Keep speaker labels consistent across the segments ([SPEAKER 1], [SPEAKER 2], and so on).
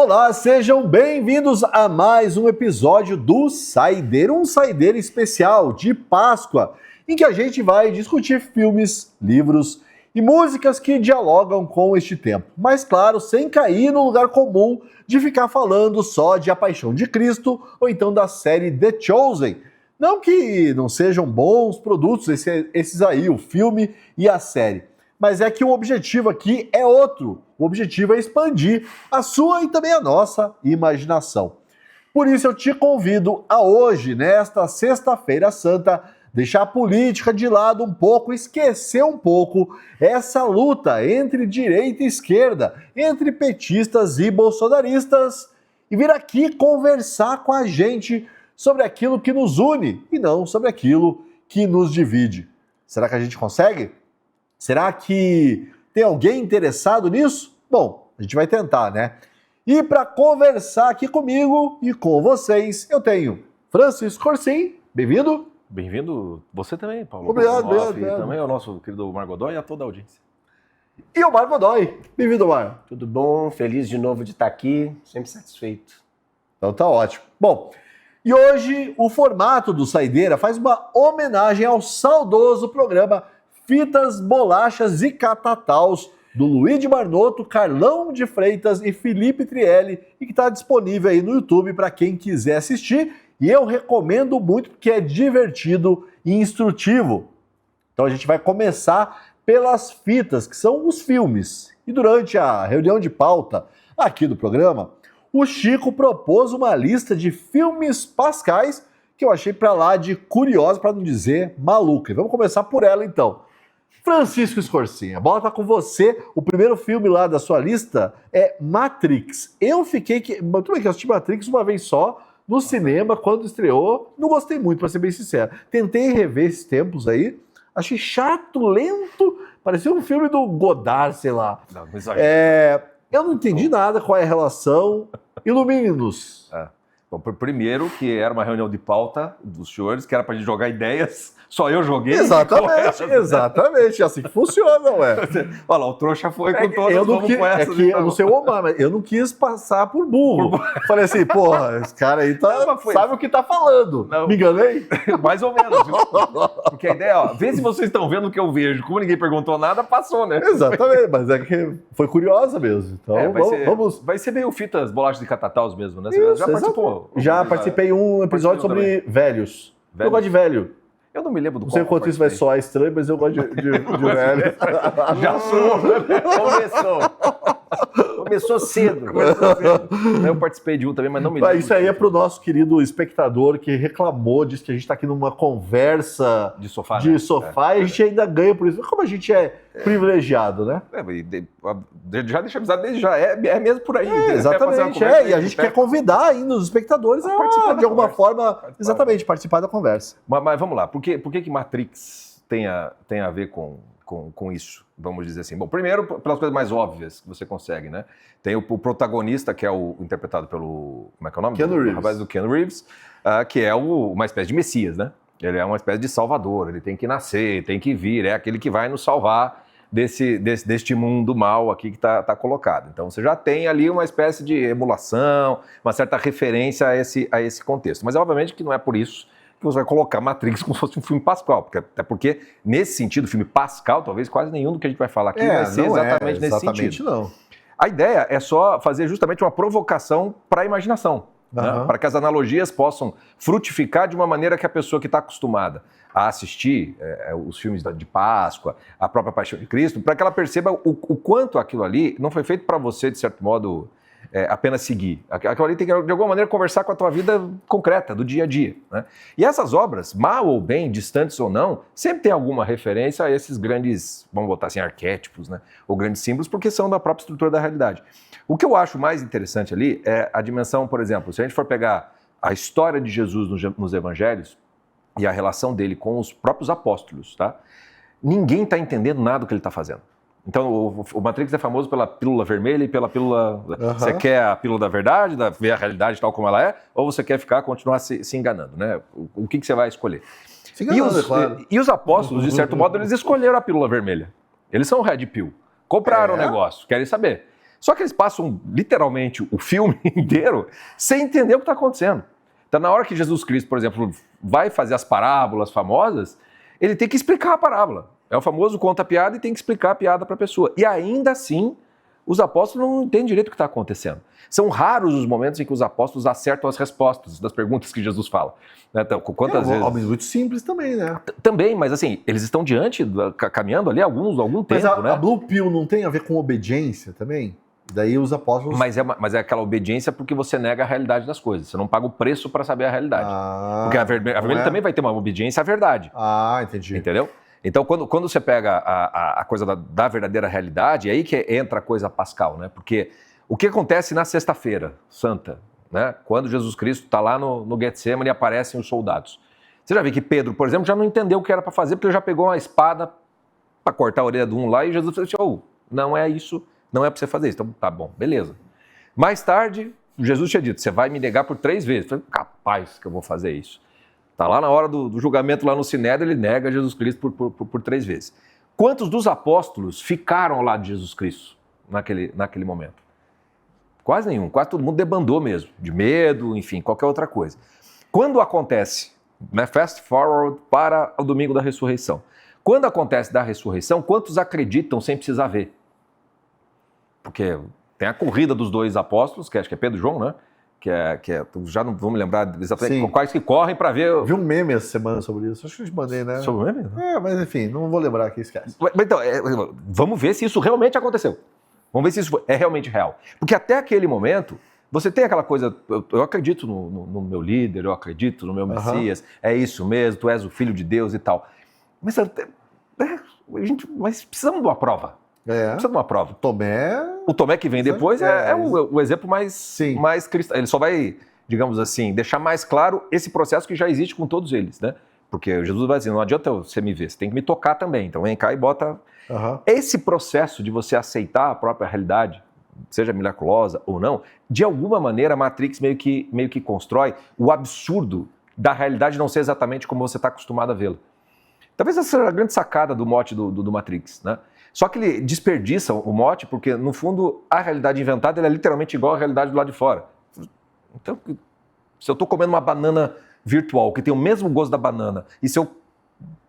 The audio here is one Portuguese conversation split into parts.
[SPEAKER 1] Olá, sejam bem-vindos a mais um episódio do Saideira, um Saideira especial de Páscoa, em que a gente vai discutir filmes, livros e músicas que dialogam com este tempo. Mas claro, sem cair no lugar comum de ficar falando só de A Paixão de Cristo ou então da série The Chosen. Não que não sejam bons produtos esses aí, o filme e a série. Mas é que o objetivo aqui é outro. O objetivo é expandir a sua e também a nossa imaginação. Por isso eu te convido a hoje, nesta Sexta-feira Santa, deixar a política de lado um pouco, esquecer um pouco essa luta entre direita e esquerda, entre petistas e bolsonaristas, e vir aqui conversar com a gente sobre aquilo que nos une e não sobre aquilo que nos divide. Será que a gente consegue? Será que tem alguém interessado nisso? Bom, a gente vai tentar, né? E para conversar aqui comigo e com vocês, eu tenho Francisco Corsim, bem-vindo.
[SPEAKER 2] Bem-vindo, você também, Paulo.
[SPEAKER 1] Obrigado.
[SPEAKER 2] E também ao nosso querido Omar Godoy e a toda a audiência.
[SPEAKER 1] E o Omar Godoy, bem-vindo, Omar.
[SPEAKER 3] Tudo bom? Feliz de novo de estar aqui, sempre satisfeito.
[SPEAKER 1] Então tá ótimo. Bom, e hoje o formato do Saideira faz uma homenagem ao saudoso programa Fitas, Bolachas e Catataus, do Luigi Marnoto, Carlão de Freitas e Felipe Trielli, e que está disponível aí no YouTube para quem quiser assistir, e eu recomendo muito porque é divertido e instrutivo. Então a gente vai começar pelas fitas, que são os filmes. E durante a reunião de pauta aqui do programa, o Chico propôs uma lista de filmes pascais que eu achei para lá de curiosa, para não dizer maluca. E vamos começar por ela então. Francisco Scorsinha, a bola tá com você. O primeiro filme lá da sua lista é Matrix. Eu fiquei... Tudo bem que eu assisti Matrix uma vez só, no cinema, quando estreou. Não gostei muito, pra ser bem sincero. Tentei rever esses tempos aí. Achei chato, lento. Parecia um filme do Godard, sei lá.
[SPEAKER 2] Não exagero.
[SPEAKER 1] Eu não entendi nada qual é a relação. Ilumine-nos.
[SPEAKER 2] Bom, primeiro que era uma reunião de pauta dos senhores, que era pra gente jogar ideias. Só eu joguei.
[SPEAKER 1] Exatamente. Assim que funciona, ué.
[SPEAKER 2] Olha lá, o trouxa foi com todas
[SPEAKER 1] eu não sei o Omar, mas eu não quis passar por burro. Falei assim, porra, esse cara aí sabe o que tá falando.
[SPEAKER 2] Não.
[SPEAKER 1] Me enganei?
[SPEAKER 2] Mais ou menos. Viu? Porque a ideia, vê se vocês estão vendo o que eu vejo. Como ninguém perguntou nada, passou, né?
[SPEAKER 1] Exatamente, mas é que foi curiosa mesmo. Então, vamos...
[SPEAKER 2] Vai ser meio Fitas, Bolachas e Catataus mesmo, né?
[SPEAKER 1] Isso,
[SPEAKER 2] já participou?
[SPEAKER 1] Já participei em um episódio sobre velhos. Eu gosto de velho.
[SPEAKER 2] Eu não me lembro do
[SPEAKER 1] Não sei quanto isso vai soar estranho, mas eu gosto de velho.
[SPEAKER 2] Já sou.
[SPEAKER 3] Começou cedo.
[SPEAKER 2] Eu participei de um também, mas não me lembro.
[SPEAKER 1] Isso aí é pro nosso querido espectador que reclamou, disse que a gente tá aqui numa conversa
[SPEAKER 2] de sofá,
[SPEAKER 1] e a gente ainda ganha por isso. Como a gente é privilegiado, né?
[SPEAKER 2] Já deixa avisado desde já, é mesmo por aí.
[SPEAKER 1] Exatamente, e a gente quer convidar ainda os espectadores a participar de alguma forma, participar da conversa.
[SPEAKER 2] Mas vamos lá, por que Matrix tem a ver com isso, vamos dizer assim? Bom, primeiro, pelas coisas mais óbvias que você consegue, né? Tem o protagonista, que é o interpretado pelo... Como é que é o nome?
[SPEAKER 1] Keanu Reeves.
[SPEAKER 2] O rapaz do Keanu Reeves, que é uma espécie de Messias, né? Ele é uma espécie de salvador, ele tem que nascer, tem que vir, é aquele que vai nos salvar deste mundo mal aqui que está colocado. Então você já tem ali uma espécie de emulação, uma certa referência a esse contexto. Mas obviamente que não é por isso que você vai colocar Matrix como se fosse um filme pascal, até porque nesse sentido, o filme pascal, talvez quase nenhum do que a gente vai falar aqui vai ser exatamente nesse sentido.
[SPEAKER 1] Não.
[SPEAKER 2] A ideia é só fazer justamente uma provocação para a imaginação, né? Para que as analogias possam frutificar de uma maneira que a pessoa que está acostumada a assistir os filmes de Páscoa, a própria Paixão de Cristo, para que ela perceba o quanto aquilo ali não foi feito para você, de certo modo, apenas seguir. Aquilo ali tem que, de alguma maneira, conversar com a tua vida concreta, do dia a dia, né? E essas obras, mal ou bem, distantes ou não, sempre tem alguma referência a esses grandes, vamos botar assim, arquétipos, né? Ou grandes símbolos, porque são da própria estrutura da realidade. O que eu acho mais interessante ali é a dimensão, por exemplo, se a gente for pegar a história de Jesus nos evangelhos e a relação dele com os próprios apóstolos, tá? Ninguém está entendendo nada do que ele está fazendo. Então, o Matrix é famoso pela pílula vermelha e pela pílula... Você quer a pílula da verdade, ver a realidade tal como ela é, ou você quer continuar se enganando, né? O que você vai escolher?
[SPEAKER 1] Se enganando, claro.
[SPEAKER 2] E os apóstolos, de certo modo, eles escolheram a pílula vermelha. Eles são o Red Pill. Compraram o negócio, querem saber. Só que eles passam literalmente o filme inteiro sem entender o que está acontecendo. Então, na hora que Jesus Cristo, por exemplo, vai fazer as parábolas famosas, ele tem que explicar a parábola. É o famoso conta a piada e tem que explicar a piada para a pessoa. E ainda assim, os apóstolos não entendem direito o que está acontecendo. São raros os momentos em que os apóstolos acertam as respostas das perguntas que Jesus fala. Então, quantas vezes...
[SPEAKER 1] Homens muito simples também, né?
[SPEAKER 2] Também, mas assim, eles estão caminhando ali algum tempo, né?
[SPEAKER 1] A Blue Pill não tem a ver com obediência também? Daí os apóstolos...
[SPEAKER 2] Mas é aquela obediência porque você nega a realidade das coisas. Você não paga o preço para saber a realidade. Porque a vermelha também vai ter uma obediência à verdade.
[SPEAKER 1] Entendi.
[SPEAKER 2] Entendeu? Então, quando você pega a coisa da verdadeira realidade, é aí que entra a coisa pascal, né? Porque o que acontece na sexta-feira santa, né? Quando Jesus Cristo está lá no Getsemane e aparecem os soldados. Você já viu que Pedro, por exemplo, já não entendeu o que era para fazer, porque ele já pegou uma espada para cortar a orelha de um lá e Jesus falou assim, não é isso, não é para você fazer isso. Então, tá bom, beleza. Mais tarde, Jesus tinha dito, você vai me negar por 3 vezes. Eu falei, capaz que eu vou fazer isso. Tá lá na hora do julgamento lá no Sinédrio, ele nega Jesus Cristo por 3 vezes. Quantos dos apóstolos ficaram ao lado de Jesus Cristo naquele momento? Quase nenhum, quase todo mundo debandou mesmo, de medo, enfim, qualquer outra coisa. Quando acontece, né, fast forward para o domingo da ressurreição. Quando acontece da ressurreição, quantos acreditam sem precisar ver? Porque tem a corrida dos 2 apóstolos, que acho que é Pedro e João, né? Que é, já não vou me lembrar exatamente quais que correm para ver...
[SPEAKER 1] Vi um meme essa semana sobre isso, acho que eu te mandei, né?
[SPEAKER 2] Sobre o meme?
[SPEAKER 1] Mas enfim, não vou lembrar aqui, esquece.
[SPEAKER 2] Então, vamos ver se isso realmente aconteceu. Vamos ver se isso é realmente real. Porque até aquele momento, você tem aquela coisa, eu acredito no meu líder, eu acredito no meu Messias, é isso mesmo, tu és o Filho de Deus e tal. Mas precisamos de uma prova. Precisa de uma prova. O Tomé que vem depois é o exemplo mais cristão. Ele só vai, digamos assim, deixar mais claro esse processo que já existe com todos eles, né? Porque Jesus vai dizer, não adianta você me ver, você tem que me tocar também. Então vem cá e bota... Esse processo de você aceitar a própria realidade, seja miraculosa ou não, de alguma maneira a Matrix meio que constrói o absurdo da realidade não ser exatamente como você está acostumado a vê-la. Talvez essa seja a grande sacada do mote do Matrix, né? Só que ele desperdiça o mote porque, no fundo, a realidade inventada ela é literalmente igual à realidade do lado de fora. Então, se eu estou comendo uma banana virtual que tem o mesmo gosto da banana, e se eu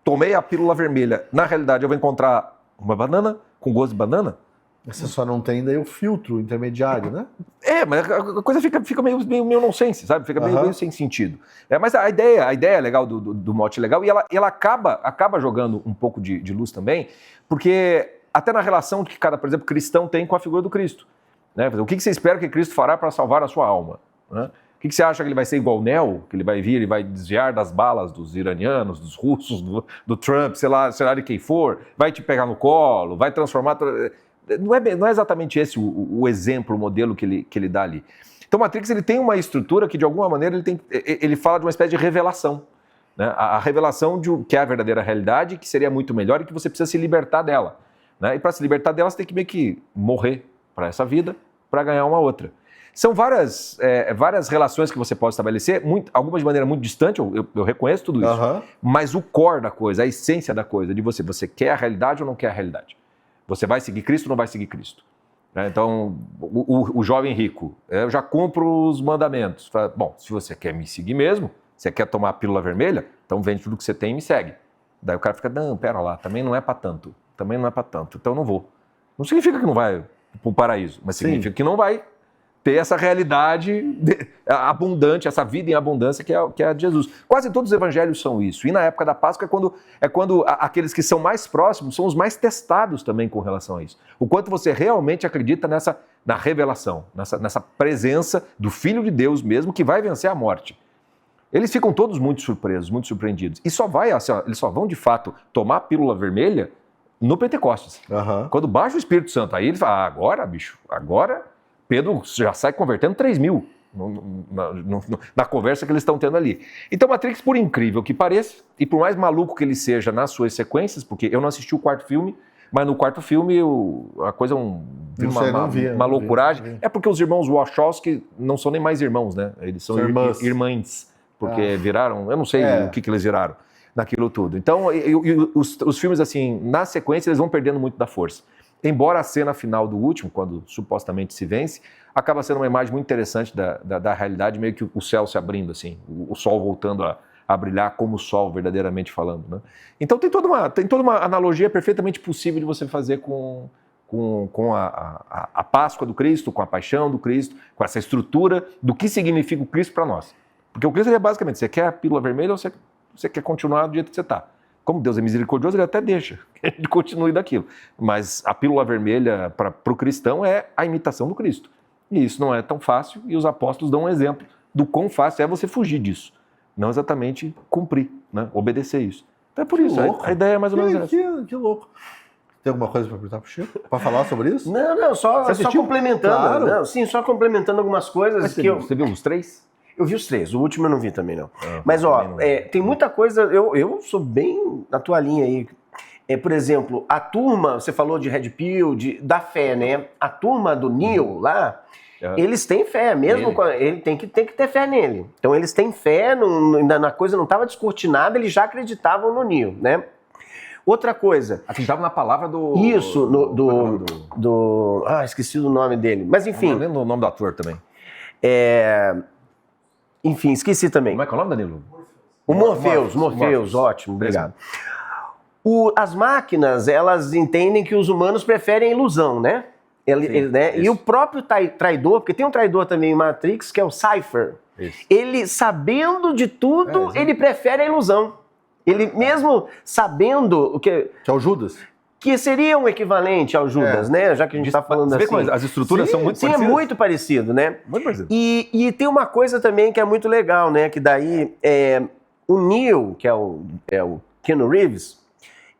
[SPEAKER 2] tomei a pílula vermelha, na realidade eu vou encontrar uma banana com gosto de banana?
[SPEAKER 1] Você só não tem daí o filtro intermediário, né?
[SPEAKER 2] Mas a coisa fica meio nonsense, sabe? Fica meio sem sentido. Mas a ideia é legal do mote legal e ela acaba jogando um pouco de luz também, porque até na relação que cada, por exemplo, cristão tem com a figura do Cristo. Né? O que você espera que Cristo fará para salvar a sua alma? Né? O que você acha que ele vai ser igual o Neo? Que ele vai vir e vai desviar das balas dos iranianos, dos russos, do Trump, sei lá de quem for, vai te pegar no colo, vai transformar... Não é exatamente esse o exemplo, o modelo que ele dá ali. Então o Matrix ele tem uma estrutura que de alguma maneira ele fala de uma espécie de revelação. Né? A revelação de que é a verdadeira realidade, que seria muito melhor e que você precisa se libertar dela. Né? E para se libertar dela você tem que meio que morrer para essa vida para ganhar uma outra. São várias relações que você pode estabelecer, algumas de maneira muito distante, eu reconheço tudo isso, mas o core da coisa, a essência da coisa, de você quer a realidade ou não quer a realidade? Você vai seguir Cristo ou não vai seguir Cristo? Então, o jovem rico, eu já cumpro os mandamentos. Fala, bom, se você quer me seguir mesmo, você quer tomar a pílula vermelha, então vende tudo que você tem e me segue. Daí o cara fica, não, pera lá, também não é para tanto, então eu não vou. Não significa que não vai para o paraíso, mas significa que não vai ter essa realidade abundante, essa vida em abundância que é a de Jesus. Quase todos os evangelhos são isso. E na época da Páscoa é quando aqueles que são mais próximos são os mais testados também com relação a isso. O quanto você realmente acredita na revelação, nessa presença do Filho de Deus mesmo que vai vencer a morte. Eles ficam todos muito surpresos, muito surpreendidos. E eles só vão de fato tomar a pílula vermelha no Pentecostes. Quando baixa o Espírito Santo, aí ele fala, agora, bicho, agora... Pedro já sai convertendo 3.000 na conversa que eles estão tendo ali. Então, Matrix, por incrível que pareça, e por mais maluco que ele seja nas suas sequências, porque eu não assisti o 4º filme, mas no 4º filme a coisa é uma loucuragem. É porque os irmãos Wachowski não são nem mais irmãos, né? Eles são irmãs, porque viraram, eu não sei o que eles viraram naquilo tudo. Então, os filmes, assim, na sequência, eles vão perdendo muito da força. embora a cena final do último, quando supostamente se vence, acaba sendo uma imagem muito interessante da realidade, meio que o céu se abrindo, assim, o sol voltando a brilhar como o sol, verdadeiramente falando, né? Então tem toda uma analogia perfeitamente possível de você fazer com a Páscoa do Cristo, com a paixão do Cristo, com essa estrutura do que significa o Cristo para nós. Porque o Cristo é basicamente, você quer a pílula vermelha ou você quer continuar do jeito que você está? Como Deus é misericordioso, ele até deixa que a gente continue daquilo. Mas a pílula vermelha para o cristão é a imitação do Cristo. E isso não é tão fácil, e os apóstolos dão um exemplo do quão fácil é você fugir disso. Não exatamente cumprir, né? Obedecer isso. Então é por isso, a ideia é mais ou menos essa.
[SPEAKER 1] Que louco. Tem alguma coisa para perguntar pro Chico? Para falar sobre isso?
[SPEAKER 3] Não, só complementando.
[SPEAKER 1] Claro.
[SPEAKER 3] Não, sim, só complementando algumas coisas.
[SPEAKER 2] Você viu os 3?
[SPEAKER 3] Eu vi os 3, o último eu não vi também, não. Mas, ó, tem muita coisa, eu sou bem na tua linha aí. Por exemplo, a turma, você falou de Red Pill, da fé, né? A turma do Neo lá, eles têm fé, mesmo ele tem que ter fé nele. Então eles têm fé, na coisa não estava descortinada, eles já acreditavam no Neo, né? Outra coisa.
[SPEAKER 2] Acreditavam na palavra do...
[SPEAKER 3] Isso, esqueci o nome dele. Mas enfim.
[SPEAKER 2] Não lembro o nome do ator também.
[SPEAKER 3] Enfim, esqueci também.
[SPEAKER 2] Como é que é o nome, Danilo?
[SPEAKER 3] O Morpheus, ótimo, obrigado. As máquinas, elas entendem que os humanos preferem a ilusão, né? Né? E o próprio traidor, porque tem um traidor também em Matrix, que é o Cypher. Isso. Ele, sabendo de tudo, ele prefere a ilusão. Ele mesmo sabendo o que
[SPEAKER 1] é o Judas.
[SPEAKER 3] Que seria um equivalente ao Judas, né? Já que a gente está falando assim.
[SPEAKER 2] As estruturas são muito parecidas.
[SPEAKER 3] Sim, é muito parecido, né?
[SPEAKER 2] Muito parecido.
[SPEAKER 3] E tem uma coisa também que é muito legal, né? Que daí o Neo, que é o Keanu Reeves,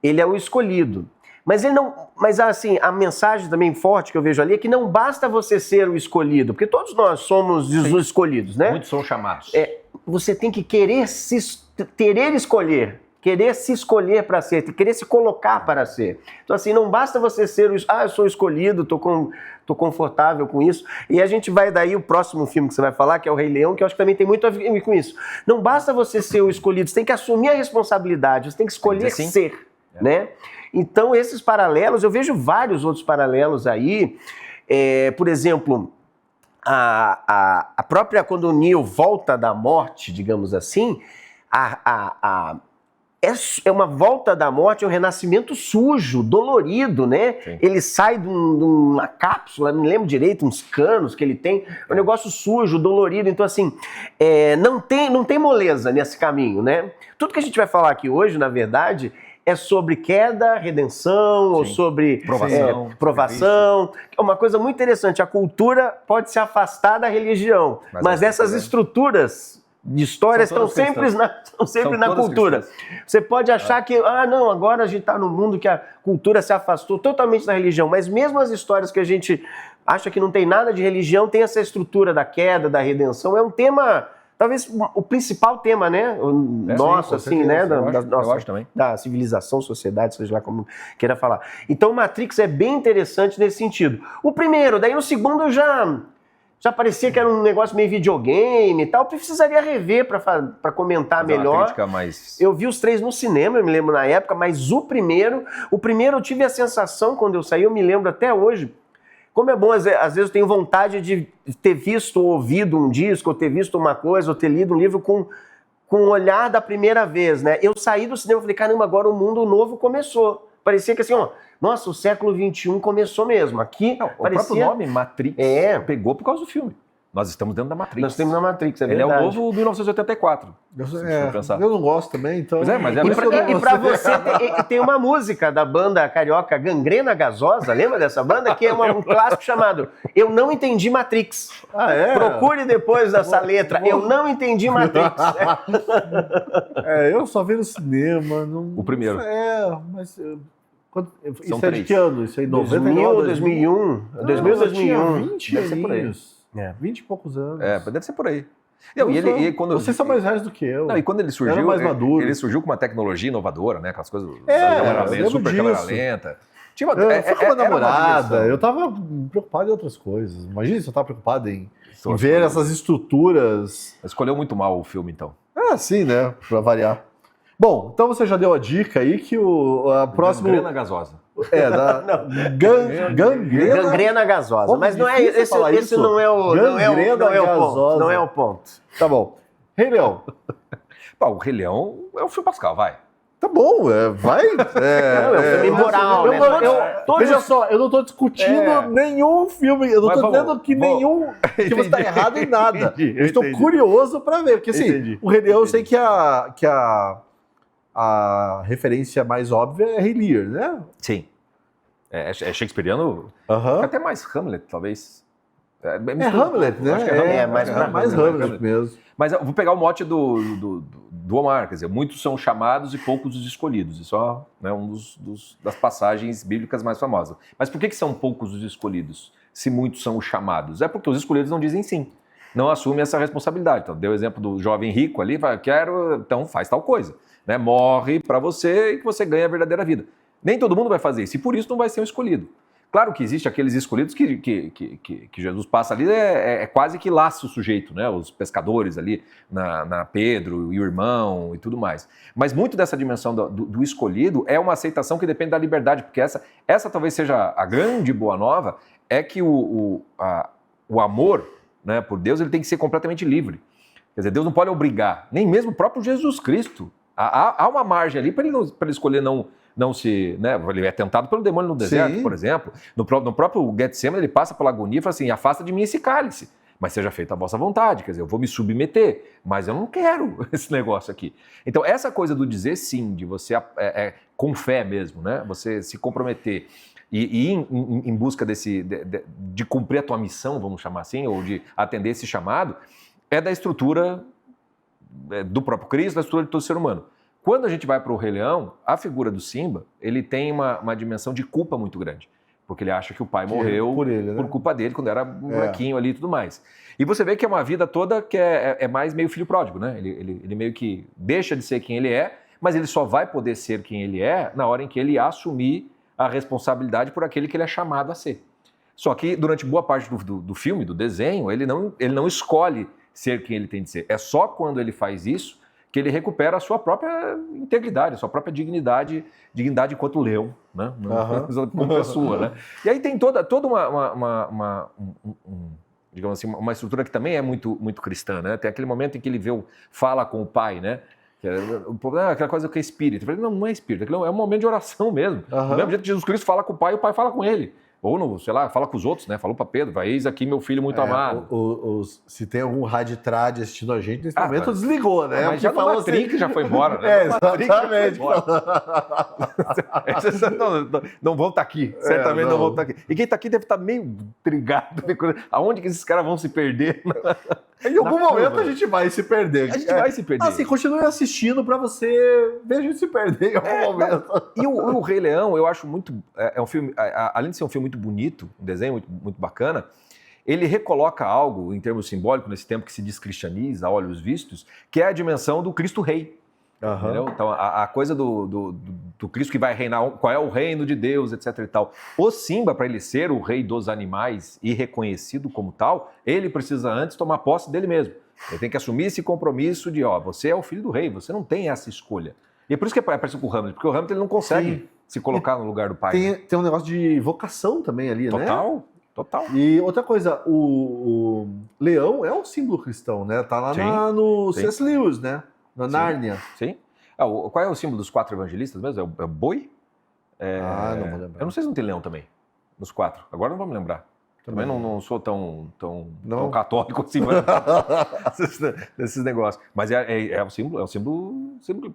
[SPEAKER 3] ele é o escolhido. Mas ele não. Mas assim, a mensagem também forte que eu vejo ali é que não basta você ser o escolhido, porque todos nós somos os escolhidos, né?
[SPEAKER 2] Muitos são chamados.
[SPEAKER 3] Você tem que querer escolher. Querer se escolher para ser, querer se colocar para ser. Então, assim, não basta você ser eu sou escolhido, tô confortável com isso. E a gente vai daí, o próximo filme que você vai falar, que é o Rei Leão, que eu acho que também tem muito a ver com isso. Não basta você ser o escolhido, você tem que assumir a responsabilidade, você tem que escolher ser, né? Então, esses paralelos, eu vejo vários outros paralelos aí. Por exemplo, a própria, quando o Neo volta da morte, digamos assim, é uma volta da morte, é um renascimento sujo, dolorido, né? Sim. Ele sai de uma cápsula, não lembro direito, uns canos que ele tem, é um negócio sujo, dolorido. Então, assim, não tem moleza nesse caminho, né? Tudo que a gente vai falar aqui hoje, na verdade, é sobre queda, redenção, ou sobre provação. É uma coisa muito interessante. A cultura pode se afastar da religião, mas essas estruturas de histórias estão sempre na cultura. Você pode achar que, não, agora a gente está num mundo que a cultura se afastou totalmente da religião, mas mesmo as histórias que a gente acha que não tem nada de religião, tem essa estrutura da queda, da redenção. É um tema, talvez o principal tema, né? Nosso, assim, né?
[SPEAKER 2] Eu acho também.
[SPEAKER 3] Da civilização, sociedade, seja lá como queira falar. Então, Matrix é bem interessante nesse sentido. O primeiro, daí no segundo já parecia que era um negócio meio videogame e tal. Eu precisaria rever para comentar melhor. Eu vi os 3 no cinema, eu me lembro na época, mas o primeiro eu tive a sensação, quando eu saí, eu me lembro até hoje, como é bom, às vezes eu tenho vontade de ter visto ou ouvido um disco, ou ter visto uma coisa, ou ter lido um livro com o olhar da primeira vez, né? Eu saí do cinema e falei, caramba, agora o mundo novo começou. Parecia que assim, nossa, o século XXI começou mesmo. Aqui,
[SPEAKER 2] o próprio nome, Matrix, pegou por causa do filme. Nós estamos dentro da Matrix.
[SPEAKER 3] Nós estamos na Matrix, é verdade.
[SPEAKER 2] Ele é o novo 1984.
[SPEAKER 1] Eu não gosto também, então...
[SPEAKER 3] E pra você, tem uma música da banda carioca Gangrena Gasosa, lembra dessa banda? Que é um clássico chamado Eu Não Entendi Matrix. Procure depois dessa letra. Eu não entendi Matrix.
[SPEAKER 1] Eu só vi no cinema.
[SPEAKER 2] O primeiro.
[SPEAKER 1] Mas... Isso é de que ano? Isso aí,
[SPEAKER 3] 99, 2001? 2000 ou 2001?
[SPEAKER 1] 20
[SPEAKER 3] deve ser por aí.
[SPEAKER 1] 20 e poucos anos.
[SPEAKER 2] Deve ser por aí.
[SPEAKER 1] Vocês são mais velhos do que eu.
[SPEAKER 2] E quando ele surgiu,
[SPEAKER 1] mais maduro.
[SPEAKER 2] Ele surgiu com uma tecnologia inovadora, né? Aquelas coisas...
[SPEAKER 1] super
[SPEAKER 2] câmera lenta.
[SPEAKER 1] Eu fui com uma namorada, eu tava preocupado em outras coisas. Imagina se eu tava preocupado em ver essas estruturas.
[SPEAKER 2] Escolheu muito mal o filme, então.
[SPEAKER 1] Sim, né? Pra variar. Bom, então você já deu a dica aí que a próxima...
[SPEAKER 2] Gangrena gasosa.
[SPEAKER 3] Gangrena gasosa.
[SPEAKER 1] Como
[SPEAKER 3] mas não é
[SPEAKER 1] difícil
[SPEAKER 3] esse
[SPEAKER 1] falar isso?
[SPEAKER 3] não é o
[SPEAKER 1] gasosa.
[SPEAKER 3] ponto. Não é o ponto.
[SPEAKER 1] Tá bom. Rei Leão.
[SPEAKER 2] Pô, o Rei Leão é um filme pascal, vai.
[SPEAKER 1] Tá bom, vai.
[SPEAKER 3] É um filme moral, né?
[SPEAKER 1] Veja só, eu não tô discutindo nenhum filme, eu não tô dizendo que nenhum que você tá errado em nada. Eu estou curioso pra ver, porque assim, o Rei Leão eu sei que a referência mais óbvia é Rei Lear, né?
[SPEAKER 2] Sim. É shakespeariano, até mais Hamlet, talvez.
[SPEAKER 1] É Hamlet, né?
[SPEAKER 2] Acho que é Hamlet.
[SPEAKER 1] Mais Hamlet mesmo.
[SPEAKER 2] Mas eu vou pegar o mote do Omar, quer dizer, muitos são chamados e poucos os escolhidos. Isso é um das passagens bíblicas mais famosas. Mas por que são poucos os escolhidos, se muitos são os chamados? É porque os escolhidos não dizem sim, não assumem essa responsabilidade. Então, deu o exemplo do jovem rico ali, fala, então faz tal coisa. Né? Morre para você e que você ganha a verdadeira vida. Nem todo mundo vai fazer isso, e por isso não vai ser um escolhido. Claro que existe aqueles escolhidos que Jesus passa ali, quase que laça o sujeito, né? Os pescadores ali, na Pedro e o irmão e tudo mais. Mas muito dessa dimensão do escolhido é uma aceitação que depende da liberdade, porque essa talvez seja a grande boa nova, é que o amor, né, por Deus, ele tem que ser completamente livre. Quer dizer, Deus não pode obrigar, nem mesmo o próprio Jesus Cristo. Há uma margem ali para ele escolher não se, né, ele é tentado pelo demônio no deserto, por exemplo. No próprio Getsemane ele passa pela agonia e fala assim, afasta de mim esse cálice, mas seja feita a vossa vontade, quer dizer, eu vou me submeter, mas eu não quero esse negócio aqui. Então essa coisa do dizer sim, de você com fé mesmo, né, você se comprometer e ir em busca de cumprir a tua missão, vamos chamar assim, ou de atender esse chamado, é da estrutura do próprio Cristo, da estrutura de todo ser humano. Quando a gente vai para o Rei Leão, a figura do Simba, ele tem uma dimensão de culpa muito grande. Porque ele acha que o pai morreu por culpa dele, quando era molequinho ali e tudo mais. E você vê que é uma vida toda que é mais meio filho pródigo, né? Ele meio que deixa de ser quem ele é, mas ele só vai poder ser quem ele é na hora em que ele assumir a responsabilidade por aquele que ele é chamado a ser. Só que durante boa parte do filme, do desenho, ele não escolhe ser quem ele tem de ser. É só quando ele faz isso que ele recupera a sua própria integridade, a sua própria dignidade enquanto leão, né? Como pessoa, né? E aí tem toda digamos assim, uma estrutura que também é muito, muito cristã, né? Tem aquele momento em que ele fala com o pai, né? O problema é aquela coisa que é espírito. Eu falei, não é espírito, aquilo é um momento de oração mesmo. Do mesmo jeito que Jesus Cristo fala com o pai fala com ele. Ou, fala com os outros, né? Falou para Pedro, eis aqui meu filho muito amado.
[SPEAKER 1] Se tem algum raditrade assistindo a gente, nesse momento desligou, né?
[SPEAKER 2] Mas já no Matrix já foi embora, né?
[SPEAKER 1] Exatamente.
[SPEAKER 2] Não vão estar aqui, certamente não vão estar aqui. E quem está aqui deve estar meio intrigado. Aonde que esses caras vão se perder?
[SPEAKER 1] Em algum momento a gente vai se perder.
[SPEAKER 2] A gente vai se perder.
[SPEAKER 1] Assim, continue assistindo para você ver a gente se perder em algum momento.
[SPEAKER 2] E o Rei Leão, eu acho muito... É um filme, além de ser um filme muito bonito, um desenho muito, muito bacana, ele recoloca algo, em termos simbólicos, nesse tempo que se descristianiza, a olhos vistos, que é a dimensão do Cristo Rei. Entendeu? Então, a coisa do Cristo que vai reinar, qual é o reino de Deus, etc. e tal. O Simba, para ele ser o rei dos animais e reconhecido como tal, ele precisa antes tomar posse dele mesmo. Ele tem que assumir esse compromisso de, você é o filho do rei, você não tem essa escolha. E é por isso que é parecido com o Hamlet, porque o Hamlet ele não consegue se colocar no lugar do pai.
[SPEAKER 1] Tem um negócio de vocação também ali, né?
[SPEAKER 2] Total.
[SPEAKER 1] E outra coisa, o leão é um símbolo cristão, né? Tá lá no C.S. Lewis, né? Na Nárnia.
[SPEAKER 2] Sim. Qual é o símbolo dos 4 evangelistas mesmo? É o boi?
[SPEAKER 1] Não vou lembrar.
[SPEAKER 2] Eu não sei se não tem leão também, nos 4. Agora não vou me lembrar. Também não sou tão católico assim, desses negócios. Mas é um símbolo.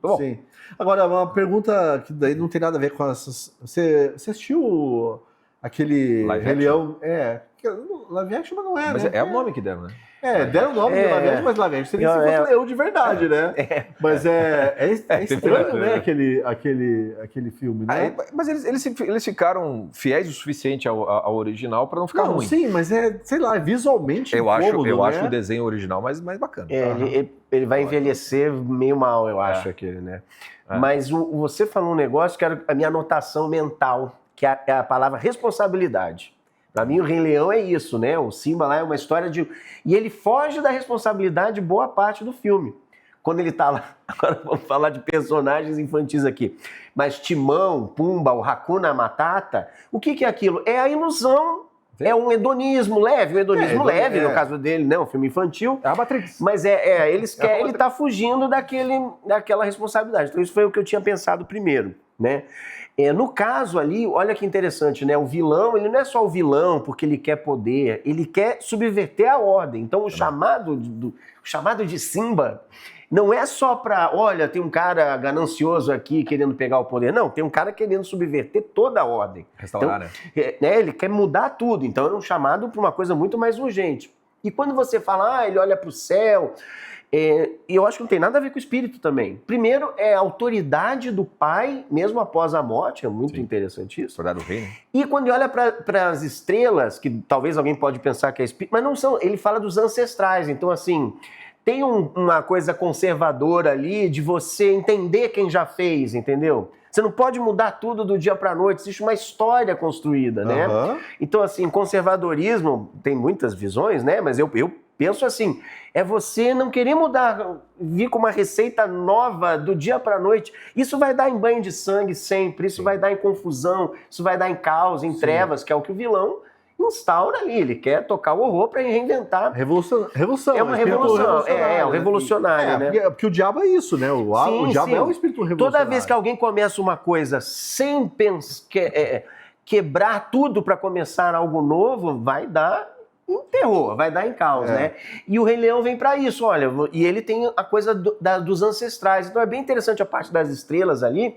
[SPEAKER 2] Bom. Sim.
[SPEAKER 1] Agora, uma pergunta que daí não tem nada a ver com essas... Você assistiu aquele Rei Leão? Live action, mas não é,
[SPEAKER 2] mas
[SPEAKER 1] né?
[SPEAKER 2] é o nome que deram, né?
[SPEAKER 1] Deram o nome de live action, mas live action seria se fosse leão de verdade, né? Mas é estranho, né? Aquele filme, né?
[SPEAKER 2] Mas eles ficaram fiéis o suficiente ao original para não ficar ruim.
[SPEAKER 1] Sim, mas sei lá, visualmente
[SPEAKER 2] eu acho o desenho original mais bacana.
[SPEAKER 3] Ele vai envelhecer meio mal, eu acho, aquele, né? Mas você falou um negócio que era a minha anotação mental, que é a palavra responsabilidade. Para mim, o Rei Leão é isso, né? O Simba lá é uma história de... E ele foge da responsabilidade boa parte do filme. quando ele tá lá, agora vamos falar de personagens infantis aqui, mas Timão, Pumba, o Hakuna Matata, o que é aquilo? É a ilusão, é um hedonismo leve, no caso dele, né, um filme infantil.
[SPEAKER 2] É a Matrix.
[SPEAKER 3] Mas ele tá fugindo daquela responsabilidade. Então isso foi o que eu tinha pensado primeiro, né? No caso ali, olha que interessante, né? O vilão, ele não é só o vilão porque ele quer poder, ele quer subverter a ordem. Então o chamado de Simba não é só para, olha, tem um cara ganancioso aqui querendo pegar o poder. Não, tem um cara querendo subverter toda a ordem.
[SPEAKER 2] Restaurar,
[SPEAKER 3] então, né? Ele quer mudar tudo. Então é um chamado para uma coisa muito mais urgente. E quando você fala, ele olha para o céu... E eu acho que não tem nada a ver com o espírito também. Primeiro, é a autoridade do pai, mesmo após a morte, é muito interessante isso.
[SPEAKER 2] Autoridade do rei, né?
[SPEAKER 3] E quando ele olha para as estrelas, que talvez alguém pode pensar que é espírito, mas não são, ele fala dos ancestrais. Então, assim, tem uma coisa conservadora ali de você entender quem já fez, entendeu? Você não pode mudar tudo do dia para a noite, existe uma história construída, né? Então, assim, conservadorismo tem muitas visões, né? Mas eu penso assim, é você não querer mudar, vir com uma receita nova do dia para a noite. Isso vai dar em banho de sangue sempre, isso vai dar em confusão, isso vai dar em caos, em trevas, que é o que o vilão instaura ali. Ele quer tocar o horror para reinventar.
[SPEAKER 1] Revolução.
[SPEAKER 3] É uma revolução. É um revolucionário, né?
[SPEAKER 1] Porque o diabo é isso, né? O diabo é um espírito revolucionário.
[SPEAKER 3] Toda vez que alguém começa uma coisa sem quebrar tudo para começar algo novo, vai dar em terror, vai dar em caos, né? E o Rei Leão vem para isso, olha, e ele tem a coisa dos ancestrais. Então é bem interessante a parte das estrelas ali,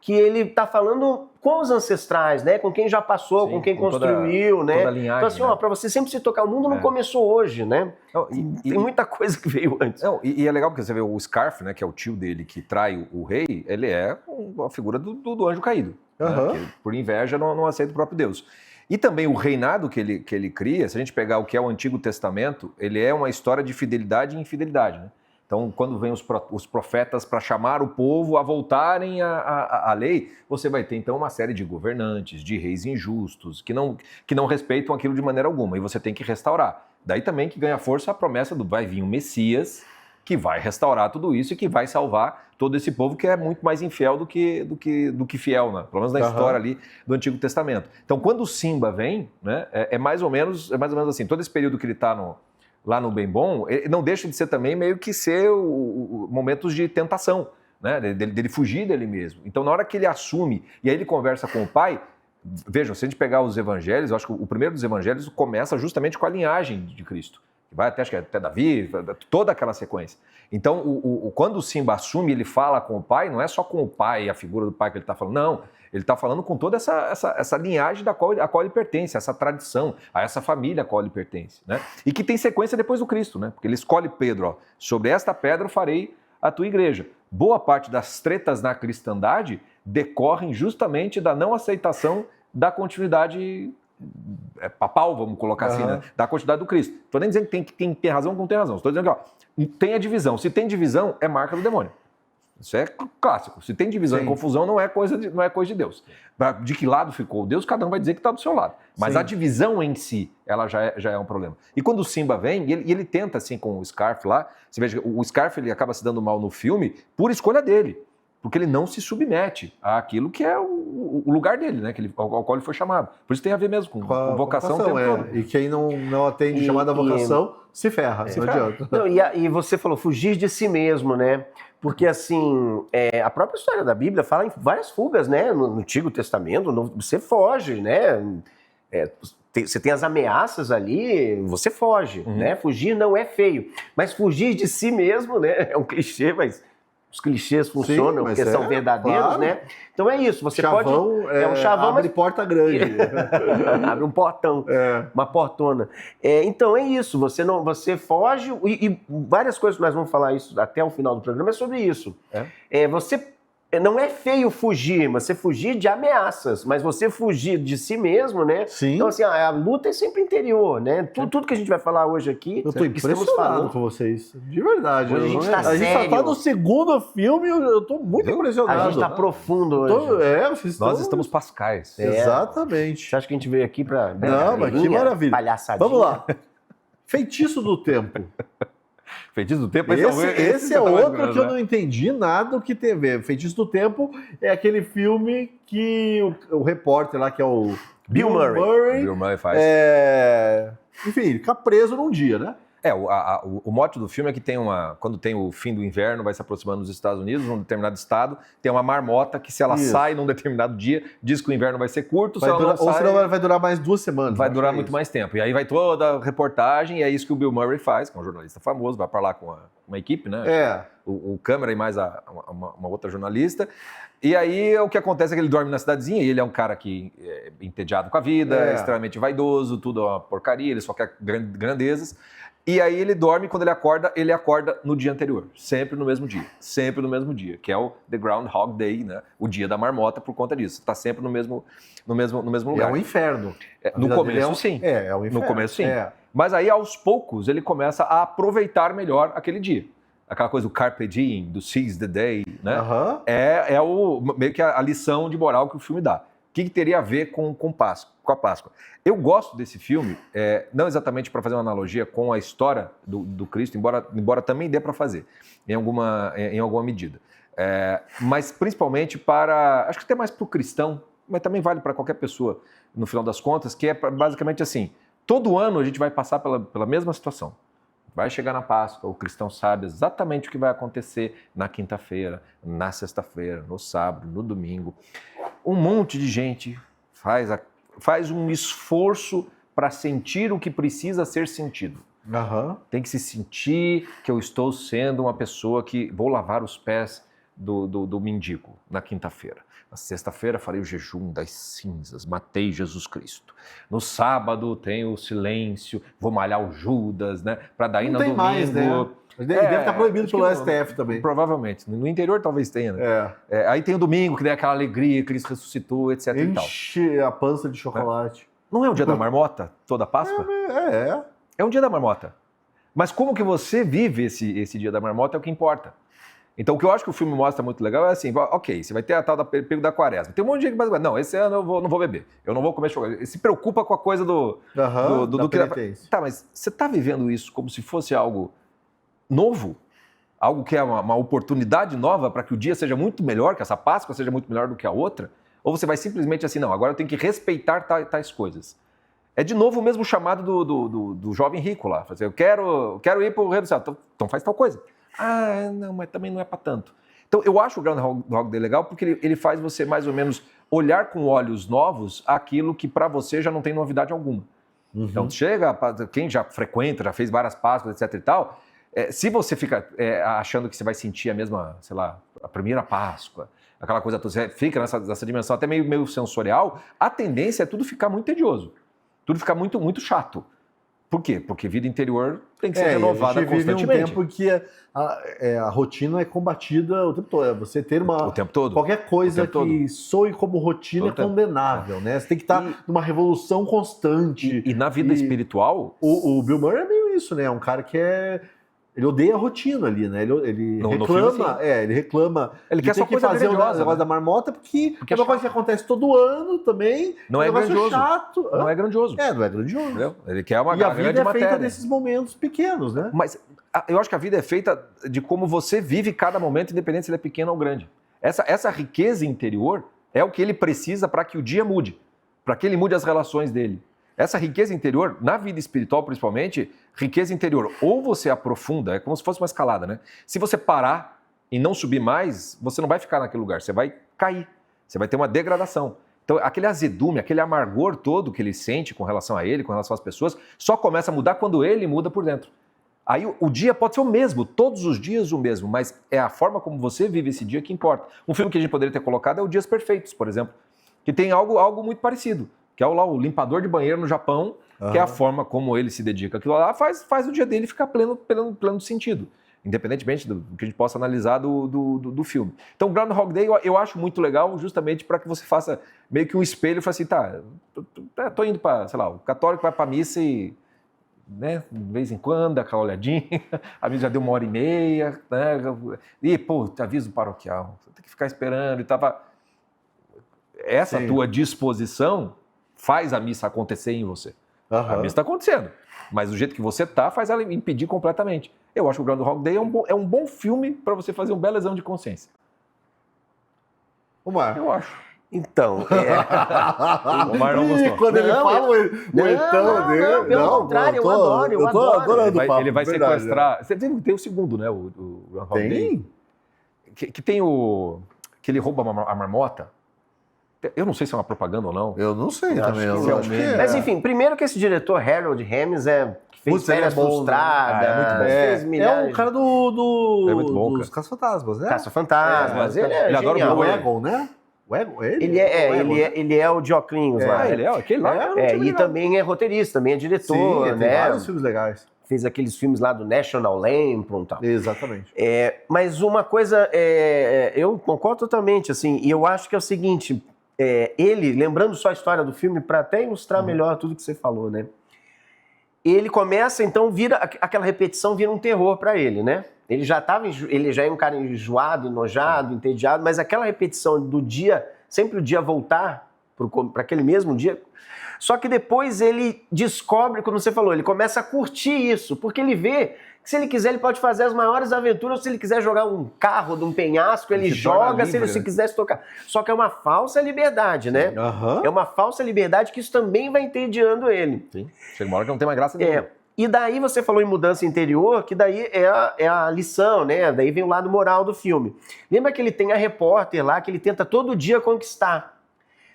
[SPEAKER 3] que ele tá falando com os ancestrais, né? Com quem já passou, com quem construiu, né?
[SPEAKER 2] Toda a linhagem,
[SPEAKER 3] então assim,
[SPEAKER 2] né?
[SPEAKER 3] para você sempre se tocar, o mundo não começou hoje, né? Tem muita coisa que veio antes.
[SPEAKER 2] E é legal porque você vê o Scarf, né, que é o tio dele que trai o rei, ele é a figura do anjo caído, né? Que, por inveja, não aceita o próprio Deus. E também o reinado que ele cria, se a gente pegar o que é o Antigo Testamento, ele é uma história de fidelidade e infidelidade, né? Então, quando vem os profetas para chamar o povo a voltarem à lei, você vai ter, então, uma série de governantes, de reis injustos, que não respeitam aquilo de maneira alguma, e você tem que restaurar. Daí também que ganha força a promessa do vai vir um Messias, que vai restaurar tudo isso e que vai salvar todo esse povo que é muito mais infiel do que fiel, né? Pelo menos na história ali do Antigo Testamento. Então, quando o Simba vem, né, é mais ou menos assim, todo esse período que ele está lá no Bem Bom, ele não deixa de ser também meio que ser momentos de tentação, né, dele fugir dele mesmo. Então, na hora que ele assume e aí ele conversa com o pai, vejam, se a gente pegar os evangelhos, eu acho que o primeiro dos evangelhos começa justamente com a linhagem de Cristo. Vai até Davi, toda aquela sequência. Então, quando o Simba assume, ele fala com o pai, não é só com o pai, a figura do pai que ele está falando, não. Ele está falando com toda essa linhagem a qual ele pertence, essa tradição, a essa família a qual ele pertence, né? E que tem sequência depois do Cristo, né? Porque ele escolhe Pedro, ó, sobre esta pedra eu farei a tua igreja. Boa parte das tretas na cristandade decorrem justamente da não aceitação da continuidade papal, vamos colocar assim, né? Da continuidade do Cristo. Estou nem dizendo que tem que ter razão ou não tem razão. Estou dizendo que tem a divisão. Se tem divisão, é marca do demônio. Isso é clássico. Se tem divisão e confusão, não é coisa de Deus. De que lado ficou Deus, cada um vai dizer que está do seu lado. Mas a divisão em si, ela já é um problema. E quando o Simba vem, e ele tenta, assim, com o Scarf lá, você veja, o Scarf ele acaba se dando mal no filme por escolha dele. Porque ele não se submete àquilo que é o lugar dele, né? Ao qual ele foi chamado. Por isso tem a ver mesmo com vocação.
[SPEAKER 1] E quem não atende chamada vocação, se ferra, não adianta.
[SPEAKER 3] Não, e você falou, fugir de si mesmo, né? Porque, assim, a própria história da Bíblia fala em várias fugas, né? No Antigo Testamento, você foge, né? Você tem as ameaças ali, você foge, né? Fugir não é feio. Mas fugir de si mesmo, né? É um clichê, mas os clichês funcionam porque são verdadeiros, claro, né? Então é isso, você
[SPEAKER 1] chavão,
[SPEAKER 3] pode... um chavão,
[SPEAKER 1] abre porta grande.
[SPEAKER 3] Abre um portão, uma portona. Então é isso, você foge, e várias coisas que nós vamos falar isso até o final do programa é sobre isso. Você... Não é feio fugir, você fugir de ameaças, mas você fugir de si mesmo, né?
[SPEAKER 1] Sim.
[SPEAKER 3] Então, assim, a luta é sempre interior, né? Tudo que a gente vai falar hoje aqui...
[SPEAKER 1] Eu tô impressionado com vocês, de verdade.
[SPEAKER 3] Hoje a gente tá sério.
[SPEAKER 1] A gente tá no segundo filme, eu tô muito impressionado.
[SPEAKER 3] A gente tá profundo hoje.
[SPEAKER 2] Nós estamos pascais.
[SPEAKER 1] Exatamente.
[SPEAKER 3] Você acha que a gente veio aqui pra...
[SPEAKER 1] Não, mas que maravilha.
[SPEAKER 3] Palhaçadinha.
[SPEAKER 1] Vamos lá. Feitiço do Tempo.
[SPEAKER 2] Feitiço do Tempo,
[SPEAKER 1] Esse é
[SPEAKER 2] tá
[SPEAKER 1] outro que eu não entendi nada do que tem a ver. Feitiço do Tempo é aquele filme que o repórter lá, que é o
[SPEAKER 3] Bill Murray.
[SPEAKER 2] Bill Murray faz.
[SPEAKER 1] Enfim, ele fica preso num dia, né?
[SPEAKER 2] O mote do filme é que quando tem o fim do inverno, vai se aproximando dos Estados Unidos, num determinado estado, tem uma marmota que se ela sai num determinado dia, diz que o inverno vai ser curto,
[SPEAKER 1] ou senão vai durar mais 2 semanas.
[SPEAKER 2] Vai durar muito mais tempo. E aí vai toda a reportagem, e é isso que o Bill Murray faz, que é um jornalista famoso, vai para lá com uma equipe, né? O câmera e mais uma outra jornalista. E aí o que acontece é que ele dorme na cidadezinha, e ele é um cara que é entediado com a vida, é extremamente vaidoso, tudo é uma porcaria, ele só quer grandezas. E aí ele dorme, quando ele acorda no dia anterior, sempre no mesmo dia, que é o The Groundhog Day, né? O dia da marmota por conta disso. Está sempre no mesmo lugar.
[SPEAKER 1] É um inferno.
[SPEAKER 2] No começo, sim.
[SPEAKER 1] É um inferno.
[SPEAKER 2] No começo, sim. Mas aí, aos poucos, ele começa a aproveitar melhor aquele dia. Aquela coisa do Carpe Diem, do Seize the Day, né? É meio que a lição de moral que o filme dá. O que teria a ver com a Páscoa? Eu gosto desse filme, não exatamente para fazer uma analogia com a história do Cristo, embora também dê para fazer, em alguma medida. Mas principalmente acho que até mais para o cristão, mas também vale para qualquer pessoa, no final das contas, que é basicamente assim, todo ano a gente vai passar pela mesma situação. Vai chegar na Páscoa, o cristão sabe exatamente o que vai acontecer na quinta-feira, na sexta-feira, no sábado, no domingo. Um monte de gente faz um esforço para sentir o que precisa ser sentido. Tem que se sentir que eu estou sendo uma pessoa que vou lavar os pés do mendigo na quinta-feira. Na sexta-feira farei o jejum das cinzas, matei Jesus Cristo. No sábado tem o silêncio, vou malhar o Judas, né? Para daí no domingo...
[SPEAKER 1] mais, né? Deve estar proibido pelo STF também.
[SPEAKER 2] Provavelmente. No interior talvez tenha, né? Aí tem o domingo, que tem aquela alegria, que ele ressuscitou, etc.
[SPEAKER 1] Enche a pança de chocolate.
[SPEAKER 2] Não é o dia da marmota, toda Páscoa? É um dia da marmota. Mas como que você vive esse dia da marmota é o que importa. Então, o que eu acho que o filme mostra muito legal é assim, ok, você vai ter a tal da perigo da quaresma. Tem um monte de gente que vai não, esse ano eu não vou beber, eu não vou comer chocolate. Ele se preocupa com a coisa do que... Tá, mas você está vivendo isso como se fosse algo novo? Algo que é uma oportunidade nova para que o dia seja muito melhor, que essa Páscoa seja muito melhor do que a outra? Ou você vai simplesmente assim, não, agora eu tenho que respeitar tais coisas? É de novo o mesmo chamado do jovem rico lá. Eu quero ir para o reino do céu, então faz tal coisa. Não, mas também não é para tanto. Então, eu acho o Groundhog Day legal porque ele faz você, mais ou menos, olhar com olhos novos aquilo que para você já não tem novidade alguma. Então, quem já frequenta, já fez várias Páscoas, etc e tal, se você fica achando que você vai sentir a mesma, sei lá, a primeira Páscoa, aquela coisa toda, você fica nessa dimensão até meio sensorial, a tendência é tudo ficar muito tedioso, tudo ficar muito, muito chato. Por quê? Porque vida interior tem que ser renovada constantemente.
[SPEAKER 1] Vive um tempo que a rotina é combatida o tempo todo. Você ter
[SPEAKER 2] o tempo todo.
[SPEAKER 1] Qualquer coisa que soe como rotina é condenável, né? Você tem que estar numa revolução constante.
[SPEAKER 2] E na vida espiritual...
[SPEAKER 1] O Bill Murray é meio isso, né? É um cara que ele odeia a rotina ali, né? Ele reclama. Ele reclama.
[SPEAKER 2] Ele quer só coisa
[SPEAKER 1] fazer o negócio da marmota, porque é uma coisa que acontece todo ano também.
[SPEAKER 2] Não é grandioso.
[SPEAKER 1] Chato.
[SPEAKER 2] Não é grandioso.
[SPEAKER 1] Não é grandioso.
[SPEAKER 2] Entendeu? Ele quer uma
[SPEAKER 1] grande matéria. E a vida é feita desses momentos pequenos, né?
[SPEAKER 2] Mas eu acho que a vida é feita de como você vive cada momento, independente se ele é pequeno ou grande. Essa riqueza interior é o que ele precisa para que o dia mude, para que ele mude as relações dele. Essa riqueza interior, na vida espiritual principalmente, riqueza interior, ou você aprofunda, é como se fosse uma escalada, né? Se você parar e não subir mais, você não vai ficar naquele lugar, você vai cair, você vai ter uma degradação. Então, aquele azedume, aquele amargor todo que ele sente com relação a ele, com relação às pessoas, só começa a mudar quando ele muda por dentro. Aí o dia pode ser o mesmo, todos os dias o mesmo, mas é a forma como você vive esse dia que importa. Um filme que a gente poderia ter colocado é o Dias Perfeitos, por exemplo, que tem algo muito parecido. Que é o limpador de banheiro no Japão, que é a forma como ele se dedica àquilo lá, faz o dia dele ficar pleno sentido, independentemente do que a gente possa analisar do filme. Então, o Groundhog Day eu acho muito legal justamente para que você faça meio que um espelho e fale assim, tô indo para, sei lá, o católico vai para a missa e, né, de vez em quando, dá aquela olhadinha, a missa já deu 1h30, né, e, aviso paroquial, você tem que ficar esperando e tava... Essa tua disposição faz a missa acontecer em você. A missa está acontecendo, mas do jeito que você está, faz ela impedir completamente. Eu acho que o Groundhog Day é um bom filme para você fazer um belo exame de consciência.
[SPEAKER 1] O Mar.
[SPEAKER 2] Eu acho.
[SPEAKER 3] Então,
[SPEAKER 2] O Mar não gostou.
[SPEAKER 1] Quando ele fala o então dele...
[SPEAKER 3] pelo contrário, eu adoro, eu
[SPEAKER 1] tô
[SPEAKER 3] adoro.
[SPEAKER 1] adorando o papo,
[SPEAKER 2] Ele vai
[SPEAKER 1] verdade,
[SPEAKER 2] sequestrar... Você tem o segundo, né? O Groundhog Day.
[SPEAKER 1] Tem?
[SPEAKER 2] Que tem o... Que ele rouba a marmota. Eu não sei se é uma propaganda ou não.
[SPEAKER 1] Eu não sei
[SPEAKER 3] Eu
[SPEAKER 1] também.
[SPEAKER 3] acho que
[SPEAKER 1] Eu
[SPEAKER 3] sim.
[SPEAKER 1] acho que é.
[SPEAKER 3] Mas enfim, primeiro que esse diretor, Harold Ramis, que fez
[SPEAKER 1] Putz, ele é
[SPEAKER 3] Férias
[SPEAKER 1] bom, né?
[SPEAKER 3] Frustradas,
[SPEAKER 2] É muito bom.
[SPEAKER 3] fez
[SPEAKER 1] É
[SPEAKER 3] milhares...
[SPEAKER 1] o cara do
[SPEAKER 2] É muito bom,
[SPEAKER 1] dos Caça-Fantasmas, né?
[SPEAKER 3] Caça-Fantasmas, ele é
[SPEAKER 2] Ele adora
[SPEAKER 3] genial.
[SPEAKER 1] O
[SPEAKER 2] Ele-
[SPEAKER 1] Egon, né? O Egon,
[SPEAKER 3] Ele é o de óculos lá.
[SPEAKER 2] Ele é aquele lá. eu não tinha
[SPEAKER 3] E
[SPEAKER 2] ligado.
[SPEAKER 3] também é roteirista, também é diretor,
[SPEAKER 1] Sim, tem
[SPEAKER 3] né?
[SPEAKER 1] vários filmes legais.
[SPEAKER 3] Fez aqueles filmes lá do National Lampoon e tal.
[SPEAKER 1] Exatamente.
[SPEAKER 3] Mas uma coisa, eu concordo totalmente, assim, e eu acho que é o seguinte, ele, lembrando só a história do filme, para até ilustrar melhor tudo que você falou, né? Ele começa, então, aquela repetição vira um terror para ele, né? Ele já é um cara enjoado, enojado, entediado, mas aquela repetição do dia, sempre o dia voltar para aquele mesmo dia. Só que depois ele descobre, como você falou, ele começa a curtir isso, porque ele vê que se ele quiser ele pode fazer as maiores aventuras, se ele quiser jogar um carro de um penhasco, ele
[SPEAKER 2] se torna
[SPEAKER 3] joga, se ele
[SPEAKER 2] livre, né?
[SPEAKER 3] quiser se tocar. Só que é uma falsa liberdade, né?
[SPEAKER 1] Aham.
[SPEAKER 3] É uma falsa liberdade que isso também vai entediando ele.
[SPEAKER 2] Sim. Chega uma hora que não tem mais graça nenhuma.
[SPEAKER 3] E daí você falou em mudança interior, que daí é a lição, né? Daí vem o lado moral do filme. Lembra que ele tem a repórter lá que ele tenta todo dia conquistar.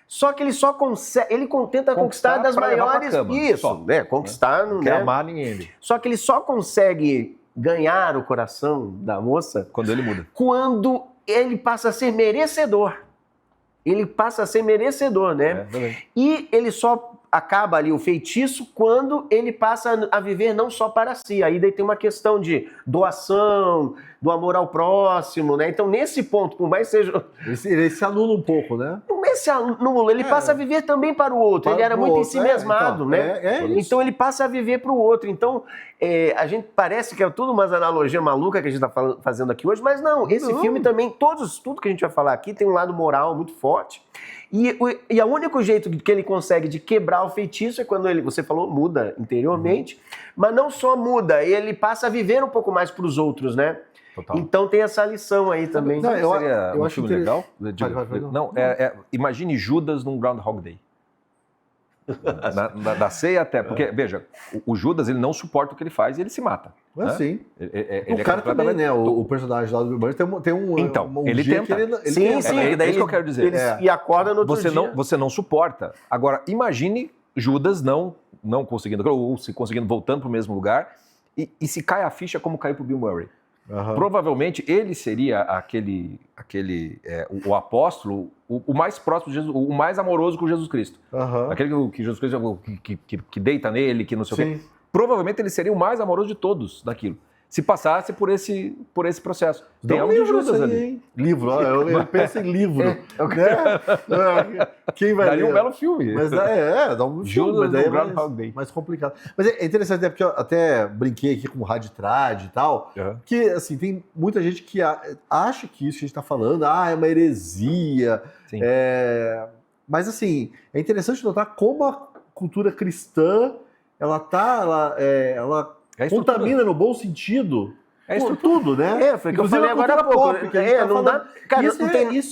[SPEAKER 3] Só que ele só consegue, tenta conquistar das
[SPEAKER 2] pra levar pra
[SPEAKER 3] maiores...
[SPEAKER 2] cama,
[SPEAKER 3] Isso,
[SPEAKER 2] só.
[SPEAKER 3] né? Conquistar,
[SPEAKER 2] Não
[SPEAKER 3] né?
[SPEAKER 2] quer amar ninguém.
[SPEAKER 3] Só que ele só consegue ganhar o coração da moça
[SPEAKER 2] Quando ele muda.
[SPEAKER 3] quando ele passa a ser merecedor. Ele passa a ser merecedor, né?
[SPEAKER 2] Também.
[SPEAKER 3] E ele só acaba ali o feitiço quando ele passa a viver não só para si. Aí daí tem uma questão de doação, do amor ao próximo, né? Então, nesse ponto, por mais seja...
[SPEAKER 1] Ele se anula um pouco, né?
[SPEAKER 3] Nesse anulo, ele passa a viver também para o outro. Ele era muito ensimesmado, né? Então, ele passa a viver para o outro. Então, a gente parece que é tudo umas analogia maluca que a gente está fazendo aqui hoje, mas não. Esse filme também, tudo que a gente vai falar aqui tem um lado moral muito forte. E o único jeito que ele consegue de quebrar o feitiço é quando ele, você falou, muda interiormente, mas não só muda, ele passa a viver um pouco mais para os outros, né?
[SPEAKER 2] Total.
[SPEAKER 3] Então tem essa lição aí também.
[SPEAKER 1] Não, eu
[SPEAKER 2] Seria um
[SPEAKER 1] acho
[SPEAKER 2] filme legal? Não, imagine Judas num Groundhog Day. Da ceia até, porque, veja, o Judas ele não suporta o que ele faz e ele se mata.
[SPEAKER 1] Mas
[SPEAKER 2] né?
[SPEAKER 1] sim.
[SPEAKER 2] Ele
[SPEAKER 1] O cara também, né? O personagem lá do Bill Murray tem um
[SPEAKER 2] Então,
[SPEAKER 1] um
[SPEAKER 2] ele
[SPEAKER 1] dia
[SPEAKER 2] tenta.
[SPEAKER 1] que ele
[SPEAKER 3] Sim,
[SPEAKER 1] tenta.
[SPEAKER 3] sim,
[SPEAKER 2] É
[SPEAKER 3] daí
[SPEAKER 2] isso que eu quero dizer.
[SPEAKER 3] E acorda no outro
[SPEAKER 2] Você
[SPEAKER 3] dia.
[SPEAKER 2] você não suporta. Agora, imagine Judas não conseguindo, ou se conseguindo, voltando para o mesmo lugar, e se cai a ficha como caiu para o Bill Murray.
[SPEAKER 1] Aham.
[SPEAKER 2] Provavelmente ele seria o apóstolo, o mais próximo de Jesus, o mais amoroso com Jesus Cristo.
[SPEAKER 1] Aham.
[SPEAKER 2] Aquele que Jesus Cristo que deita nele, que não sei o quê.
[SPEAKER 1] Sim.
[SPEAKER 2] Provavelmente ele seria o mais amoroso de todos daquilo. Se passasse por esse processo. Tem
[SPEAKER 1] Dá um
[SPEAKER 2] algo de
[SPEAKER 1] livro
[SPEAKER 2] Judas
[SPEAKER 1] isso aí,
[SPEAKER 2] ali.
[SPEAKER 1] hein? Livro, ó, eu penso em livro. Né? Quem vai
[SPEAKER 2] Daria
[SPEAKER 1] ler?
[SPEAKER 2] um belo filme.
[SPEAKER 1] Mas dá um filme,
[SPEAKER 2] Judas
[SPEAKER 1] mas daí
[SPEAKER 2] no
[SPEAKER 1] é
[SPEAKER 2] Groundhog Day.
[SPEAKER 1] mais complicado. Mas é interessante, né? Porque eu até brinquei aqui com o Raditrad e tal,
[SPEAKER 2] Uhum.
[SPEAKER 1] que, assim, tem muita gente que acha que isso que a gente está falando, é uma heresia.
[SPEAKER 2] Sim.
[SPEAKER 1] Mas, assim, é interessante notar como a cultura cristã, ela
[SPEAKER 2] estrutura.
[SPEAKER 1] contamina no bom sentido
[SPEAKER 2] É
[SPEAKER 1] por
[SPEAKER 2] estrutura.
[SPEAKER 1] tudo, né?
[SPEAKER 3] Foi o que eu
[SPEAKER 1] Inclusive
[SPEAKER 3] falei
[SPEAKER 1] a
[SPEAKER 3] agora há
[SPEAKER 1] cultura
[SPEAKER 3] pouco.
[SPEAKER 1] pop que a gente tá
[SPEAKER 3] Não
[SPEAKER 1] falando.
[SPEAKER 3] dá. Cara,
[SPEAKER 1] Isso
[SPEAKER 3] não tem.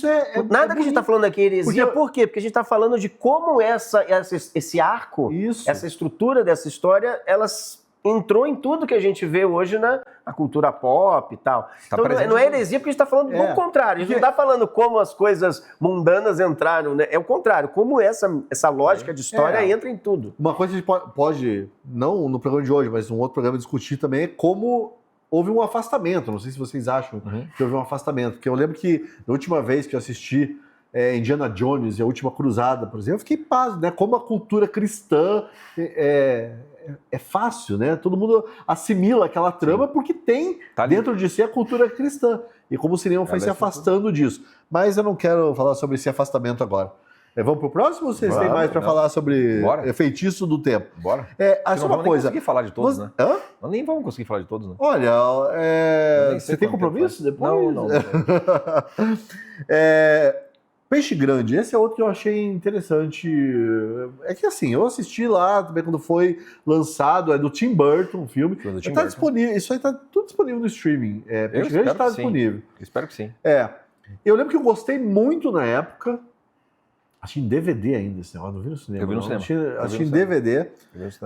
[SPEAKER 3] Nada que a gente está falando aqui é heresia. Por quê? Porque a gente está falando de como esse arco,
[SPEAKER 1] Isso.
[SPEAKER 3] essa estrutura dessa história, elas entrou em tudo que a gente vê hoje na cultura pop e tal.
[SPEAKER 2] Tá
[SPEAKER 3] Então
[SPEAKER 2] presente.
[SPEAKER 3] não é heresia porque a gente está falando do contrário. A gente não está falando como as coisas mundanas entraram, né? É o contrário. Como essa lógica de história entra em tudo.
[SPEAKER 1] Uma coisa que a gente pode, não no programa de hoje, mas um outro programa discutir também é como houve um afastamento. Não sei se vocês acham que houve um afastamento. Porque eu lembro que na última vez que eu assisti Indiana Jones e a Última Cruzada, por exemplo, eu fiquei pasmo, né? Como a cultura cristã é fácil, né? Todo mundo assimila aquela trama porque tem dentro de si a cultura cristã. E como o cinema foi se afastando disso. Mas eu não quero falar sobre esse afastamento agora. Vamos pro próximo ou vocês têm mais para falar sobre feitiço do tempo?
[SPEAKER 2] Bora.
[SPEAKER 1] Essa é uma coisa.
[SPEAKER 2] Nem conseguir falar de todos, né?
[SPEAKER 1] Hã?
[SPEAKER 2] Nós nem vamos conseguir falar de todos, né?
[SPEAKER 1] Olha,
[SPEAKER 2] Eu nem sei
[SPEAKER 1] você tem
[SPEAKER 2] quanto
[SPEAKER 1] compromisso
[SPEAKER 2] tempo
[SPEAKER 1] depois?
[SPEAKER 2] Não.
[SPEAKER 1] Peixe Grande, esse é outro que eu achei interessante. É que assim, eu assisti lá também quando foi lançado, é do Tim Burton, o filme.
[SPEAKER 2] Do Tim
[SPEAKER 1] Tá
[SPEAKER 2] Burton.
[SPEAKER 1] disponível, isso aí tá tudo disponível no streaming. Peixe Grande
[SPEAKER 2] espero
[SPEAKER 1] tá
[SPEAKER 2] que sim.
[SPEAKER 1] disponível.
[SPEAKER 2] Espero que sim.
[SPEAKER 1] Eu lembro que eu gostei muito na época. Achei em DVD ainda esse negócio, não vi no cinema.
[SPEAKER 2] Eu vi no
[SPEAKER 1] não.
[SPEAKER 2] cinema.
[SPEAKER 1] Achei em DVD.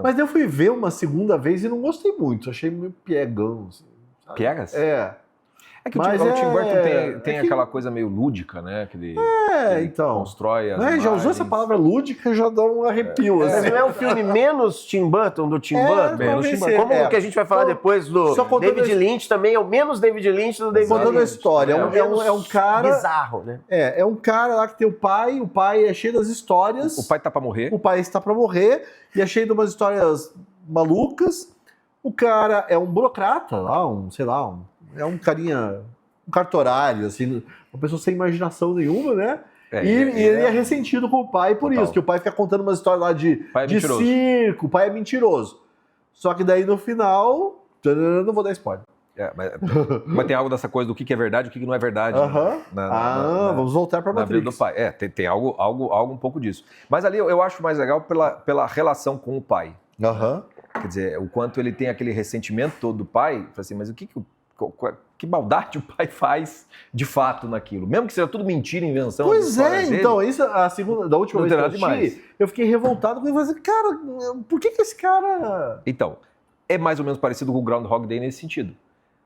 [SPEAKER 1] Mas daí eu fui ver uma segunda vez e não gostei muito. Achei meio piegão. Assim, sabe?
[SPEAKER 2] Piegas? É que
[SPEAKER 1] Mas
[SPEAKER 2] o Tim Burton tem
[SPEAKER 1] é que-
[SPEAKER 2] aquela coisa meio lúdica, né? Que ele
[SPEAKER 1] então.
[SPEAKER 2] constrói as
[SPEAKER 1] Né, já usou essa
[SPEAKER 2] imagens.
[SPEAKER 1] palavra lúdica, já dá um arrepio.
[SPEAKER 3] Mas
[SPEAKER 1] assim.
[SPEAKER 3] não é um filme menos Tim Burton do Tim Burton?
[SPEAKER 2] menos Tim Burton.
[SPEAKER 3] Como o que a gente vai falar
[SPEAKER 1] Então,
[SPEAKER 3] depois do
[SPEAKER 1] só contando
[SPEAKER 3] David Lynch também é o menos David Lynch do David
[SPEAKER 1] Contando a
[SPEAKER 3] Lynch.
[SPEAKER 1] história, é um cara.
[SPEAKER 3] Bizarro, né?
[SPEAKER 1] É um cara lá que tem o pai é cheio das histórias.
[SPEAKER 2] O pai tá pra morrer.
[SPEAKER 1] O pai está pra morrer e é cheio de umas histórias malucas. O cara é um burocrata lá, é um carinha, um cartorário, assim, uma pessoa sem imaginação nenhuma, né? Ele é ressentido com o pai por
[SPEAKER 2] Total.
[SPEAKER 1] isso, que o pai fica contando uma história lá de
[SPEAKER 2] Pai é mentiroso.
[SPEAKER 1] circo, o pai é mentiroso. Só que daí no final, não vou dar spoiler.
[SPEAKER 2] Mas tem algo dessa coisa do que é verdade e o que não é verdade.
[SPEAKER 1] Aham. Vamos voltar pra
[SPEAKER 2] na vida
[SPEAKER 1] Matrix.
[SPEAKER 2] do pai. Tem algo um pouco disso. Mas ali eu acho mais legal pela relação com o pai.
[SPEAKER 1] Aham.
[SPEAKER 2] Quer dizer, o quanto ele tem aquele ressentimento todo do pai, assim, mas que maldade o pai faz de fato naquilo? Mesmo que seja tudo mentira, invenção. as
[SPEAKER 1] Pois
[SPEAKER 2] histórias
[SPEAKER 1] é,
[SPEAKER 2] dele,
[SPEAKER 1] então, isso, da última
[SPEAKER 2] Não
[SPEAKER 1] vez
[SPEAKER 2] tem
[SPEAKER 1] que eu
[SPEAKER 2] nada
[SPEAKER 1] assisti,
[SPEAKER 2] demais.
[SPEAKER 1] eu fiquei revoltado com ele. Falei assim, cara, por que esse cara...
[SPEAKER 2] Então, é mais ou menos parecido com o Groundhog Day nesse sentido.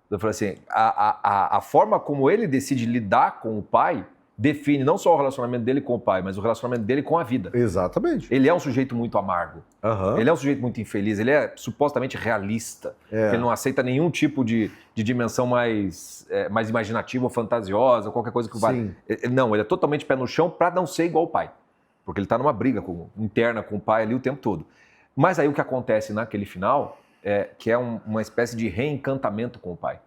[SPEAKER 2] Eu falei assim, a forma como ele decide lidar com o pai define não só o relacionamento dele com o pai, mas o relacionamento dele com a vida.
[SPEAKER 1] Exatamente.
[SPEAKER 2] Ele é um sujeito muito amargo.
[SPEAKER 1] Aham.
[SPEAKER 2] Ele é um sujeito muito infeliz. Ele é supostamente realista. Ele não aceita nenhum tipo de dimensão mais imaginativa ou fantasiosa, ou qualquer coisa que vai.
[SPEAKER 1] Sim.
[SPEAKER 2] Não, ele é totalmente pé no chão para não ser igual ao pai. Porque ele está numa briga interna com o pai ali o tempo todo. Mas aí o que acontece naquele final que é uma espécie de reencantamento com o pai.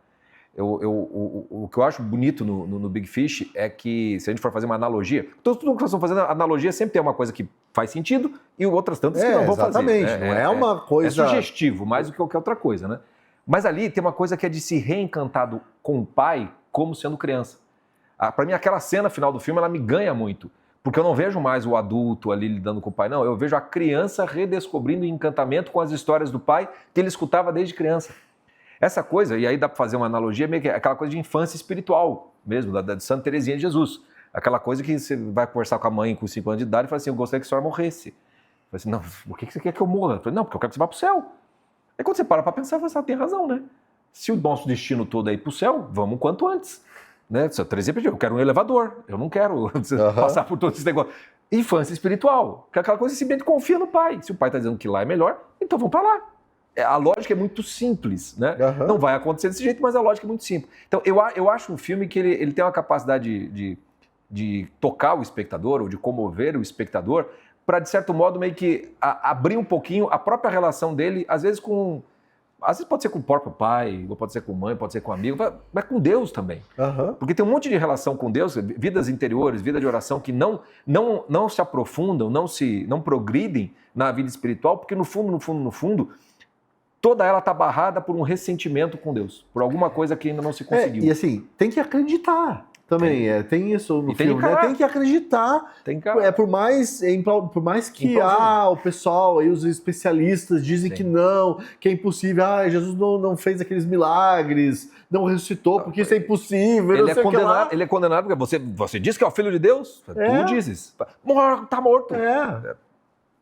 [SPEAKER 2] O que eu acho bonito no Big Fish é que, se a gente for fazer uma analogia, tudo que nós estamos fazendo, analogia sempre tem uma coisa que faz sentido e outras tantas que não vão fazer.
[SPEAKER 1] Exatamente, não é uma coisa...
[SPEAKER 2] É sugestivo, mais do que qualquer outra coisa, né? Mas ali tem uma coisa que é de se reencantar com o pai como sendo criança. Para mim, aquela cena final do filme, ela me ganha muito. Porque eu não vejo mais o adulto ali lidando com o pai, não. Eu vejo a criança redescobrindo o encantamento com as histórias do pai que ele escutava desde criança. Essa coisa, e aí dá para fazer uma analogia, meio que aquela coisa de infância espiritual mesmo, da de Santa Teresinha de Jesus. Aquela coisa que você vai conversar com a mãe com 5 anos de idade e fala assim, eu gostaria que a senhora morresse. Eu falei assim, não, por que você quer que eu morra? Eu falei, não, porque eu quero que você vá para o céu. Aí quando você para pensar, você tem razão, né? Se o nosso destino todo é ir para o céu, vamos quanto antes. Né? Santa Teresinha pediu, eu quero um elevador, eu não quero passar por todo esse negócio. Infância espiritual, que é aquela coisa que simplesmente confia no pai. Se o pai está dizendo que lá é melhor, então vamos para lá. A lógica é muito simples, né? Não vai acontecer desse jeito, mas a lógica é muito simples. Então, eu acho um filme que ele tem uma capacidade de tocar o espectador, ou de comover o espectador, para, de certo modo, meio que abrir um pouquinho a própria relação dele, às vezes pode ser com o próprio pai, ou pode ser com mãe, pode ser com amigo, mas com Deus também. Porque tem um monte de relação com Deus, vidas interiores, vida de oração, que não se aprofundam, não progridem na vida espiritual, porque no fundo, toda ela está barrada por um ressentimento com Deus, por alguma coisa que ainda não se conseguiu.
[SPEAKER 1] E assim, tem que acreditar também, tem isso no filme,
[SPEAKER 2] que
[SPEAKER 1] né? Tem que acreditar, por mais que o pessoal, aí, os especialistas dizem que não, que é impossível, Jesus não fez aqueles milagres, não ressuscitou, porque isso é impossível.
[SPEAKER 2] Ele é condenado porque você diz que é o filho de Deus? Tu dizes. Tá morto.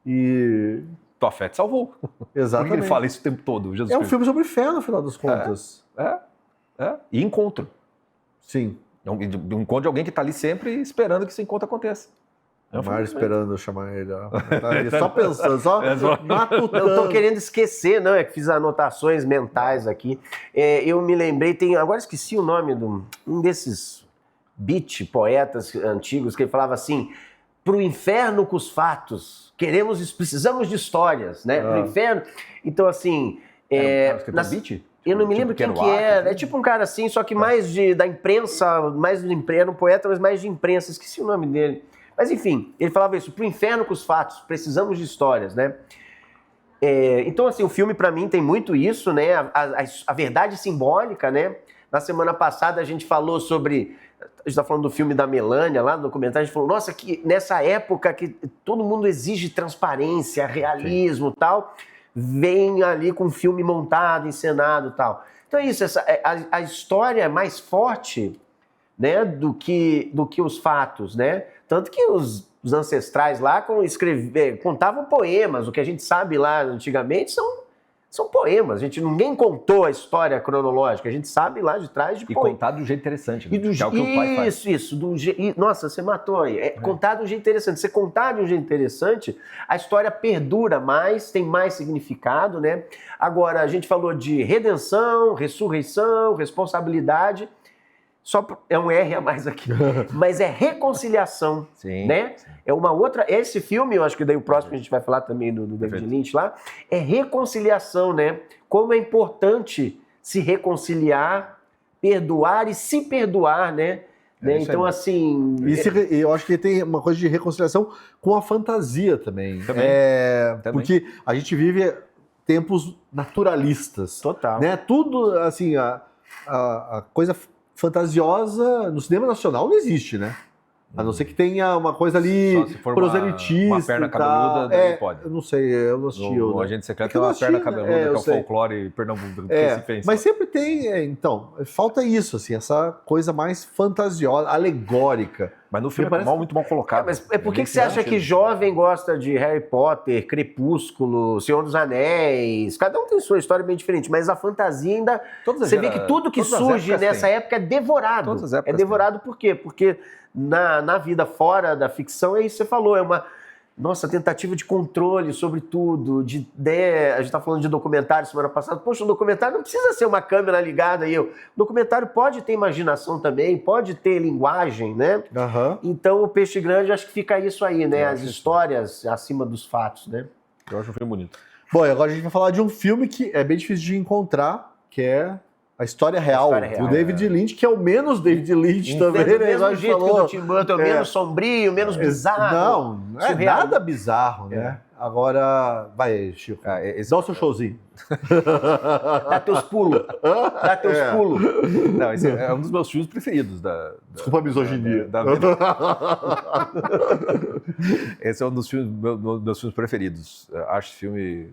[SPEAKER 1] E...
[SPEAKER 2] Tua fé te salvou.
[SPEAKER 1] Exatamente.
[SPEAKER 2] Por que ele fala isso o tempo todo? Jesus
[SPEAKER 1] é um
[SPEAKER 2] Cristo.
[SPEAKER 1] filme sobre fé, no final das contas.
[SPEAKER 2] E encontro.
[SPEAKER 1] Sim.
[SPEAKER 2] Um encontro de alguém que está ali sempre esperando que esse encontro aconteça.
[SPEAKER 1] Mar esperando eu chamar ele. Tá ali só pensando, só matutando.
[SPEAKER 3] Não estou querendo esquecer, não. É que fiz anotações mentais aqui. Eu me lembrei, agora esqueci o nome de um desses beat poetas antigos, que ele falava assim, pro inferno com os fatos, precisamos de histórias, né? Pro inferno. Então, assim...
[SPEAKER 2] beat?
[SPEAKER 3] Eu não me lembro quem que era. É tipo um cara assim, só que mais da imprensa, era um poeta, mas mais de imprensa. Esqueci o nome dele. Mas enfim, ele falava isso, pro inferno com os fatos, precisamos de histórias, né? Então, assim, o filme pra mim tem muito isso, né? A verdade simbólica, né? Na semana passada a gente falou sobre gente está falando do filme da Melania, lá no documentário, a gente falou, nossa, que nessa época que todo mundo exige transparência, realismo e tal, vem ali com um filme montado, encenado e tal. Então é isso, a história é mais forte, né, do que os fatos, né? Tanto que os ancestrais lá contavam poemas, o que a gente sabe lá antigamente são poemas, ninguém contou a história cronológica, a gente sabe lá de trás de poemas.
[SPEAKER 2] E contado de um jeito interessante, né?
[SPEAKER 3] Que é o que o pai faz. Isso, nossa, você matou aí. Contar de um jeito interessante. Você contar de um jeito interessante, a história perdura mais, tem mais significado, né? Agora, a gente falou de redenção, ressurreição, responsabilidade. É um R a mais aqui, mas é reconciliação,
[SPEAKER 2] sim,
[SPEAKER 3] né?
[SPEAKER 2] Sim.
[SPEAKER 3] É uma outra. Esse filme, eu acho que daí o próximo a gente vai falar também do David Lynch lá, é reconciliação, né? Como é importante se reconciliar, perdoar e se perdoar, né? Então, assim.
[SPEAKER 1] Eu acho que tem uma coisa de reconciliação com a fantasia também.
[SPEAKER 2] Também.
[SPEAKER 1] Porque a gente vive tempos naturalistas.
[SPEAKER 3] Total.
[SPEAKER 1] Né? Tudo, assim, a coisa fantasiosa no cinema nacional não existe, né? A não ser que tenha uma coisa ali
[SPEAKER 2] só se for
[SPEAKER 1] proselitista.
[SPEAKER 2] Uma perna cabeluda, daí pode.
[SPEAKER 1] Eu não sei, eu não assisti.
[SPEAKER 2] O Agente Secreto tem uma perna cabeluda, que é o folclore pernambucano.
[SPEAKER 1] Mas sempre tem, então, falta isso, assim, essa coisa mais fantasiosa, alegórica.
[SPEAKER 2] Mas no filme muito mal colocado.
[SPEAKER 3] Mas por que você acha que jovem gosta de Harry Potter, Crepúsculo, Senhor dos Anéis? Cada um tem sua história bem diferente, mas a fantasia ainda... Você vê que tudo que surge nessa época é devorado. É devorado por quê? Porque na vida fora da ficção, é isso que você falou, é uma tentativa de controle sobre tudo, a gente tá falando de documentário semana passada, poxa, o documentário não precisa ser uma câmera ligada aí, o documentário pode ter imaginação também, pode ter linguagem, né?
[SPEAKER 1] Uhum.
[SPEAKER 3] Então o Peixe Grande, acho que fica isso aí, né? As histórias acima dos fatos, né?
[SPEAKER 2] Eu acho um filme bonito.
[SPEAKER 1] Bom, e agora a gente vai falar de um filme que é bem difícil de encontrar, que é A História Real, do David Lynch, que é o menos David Lynch também, né?
[SPEAKER 3] Mesmo jeito que o do Tim Burton, menos sombrio, menos bizarro.
[SPEAKER 1] Não é nada bizarro, né? Agora, vai, Chico, dá o seu showzinho.
[SPEAKER 3] Dá teus pulos. Dá teus pulos.
[SPEAKER 2] Não, esse é um dos meus filmes preferidos.
[SPEAKER 1] Desculpa a misoginia.
[SPEAKER 2] Esse é um dos meus filmes preferidos. Acho esse filme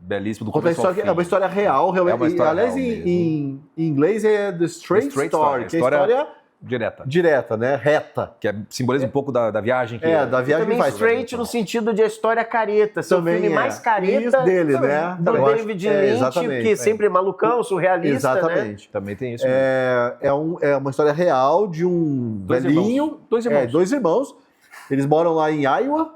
[SPEAKER 2] belíssimo do
[SPEAKER 1] começo ao fim. É uma história real.
[SPEAKER 2] É uma história
[SPEAKER 1] aliás,
[SPEAKER 2] real
[SPEAKER 1] em inglês é The Straight Story, que é a história direta, né? Reta.
[SPEAKER 2] Que simboliza um pouco da viagem.
[SPEAKER 1] Da viagem
[SPEAKER 3] também
[SPEAKER 1] faz.
[SPEAKER 3] Straight no sentido de a história careta. Ser o filme mais careta
[SPEAKER 1] isso dele, né?
[SPEAKER 3] Do David Lynch, que sempre é malucão, surrealista,
[SPEAKER 1] exatamente.
[SPEAKER 3] Né?
[SPEAKER 2] Também tem isso.
[SPEAKER 1] É uma história real de um velhinho. Dois irmãos. Eles moram lá em Iowa.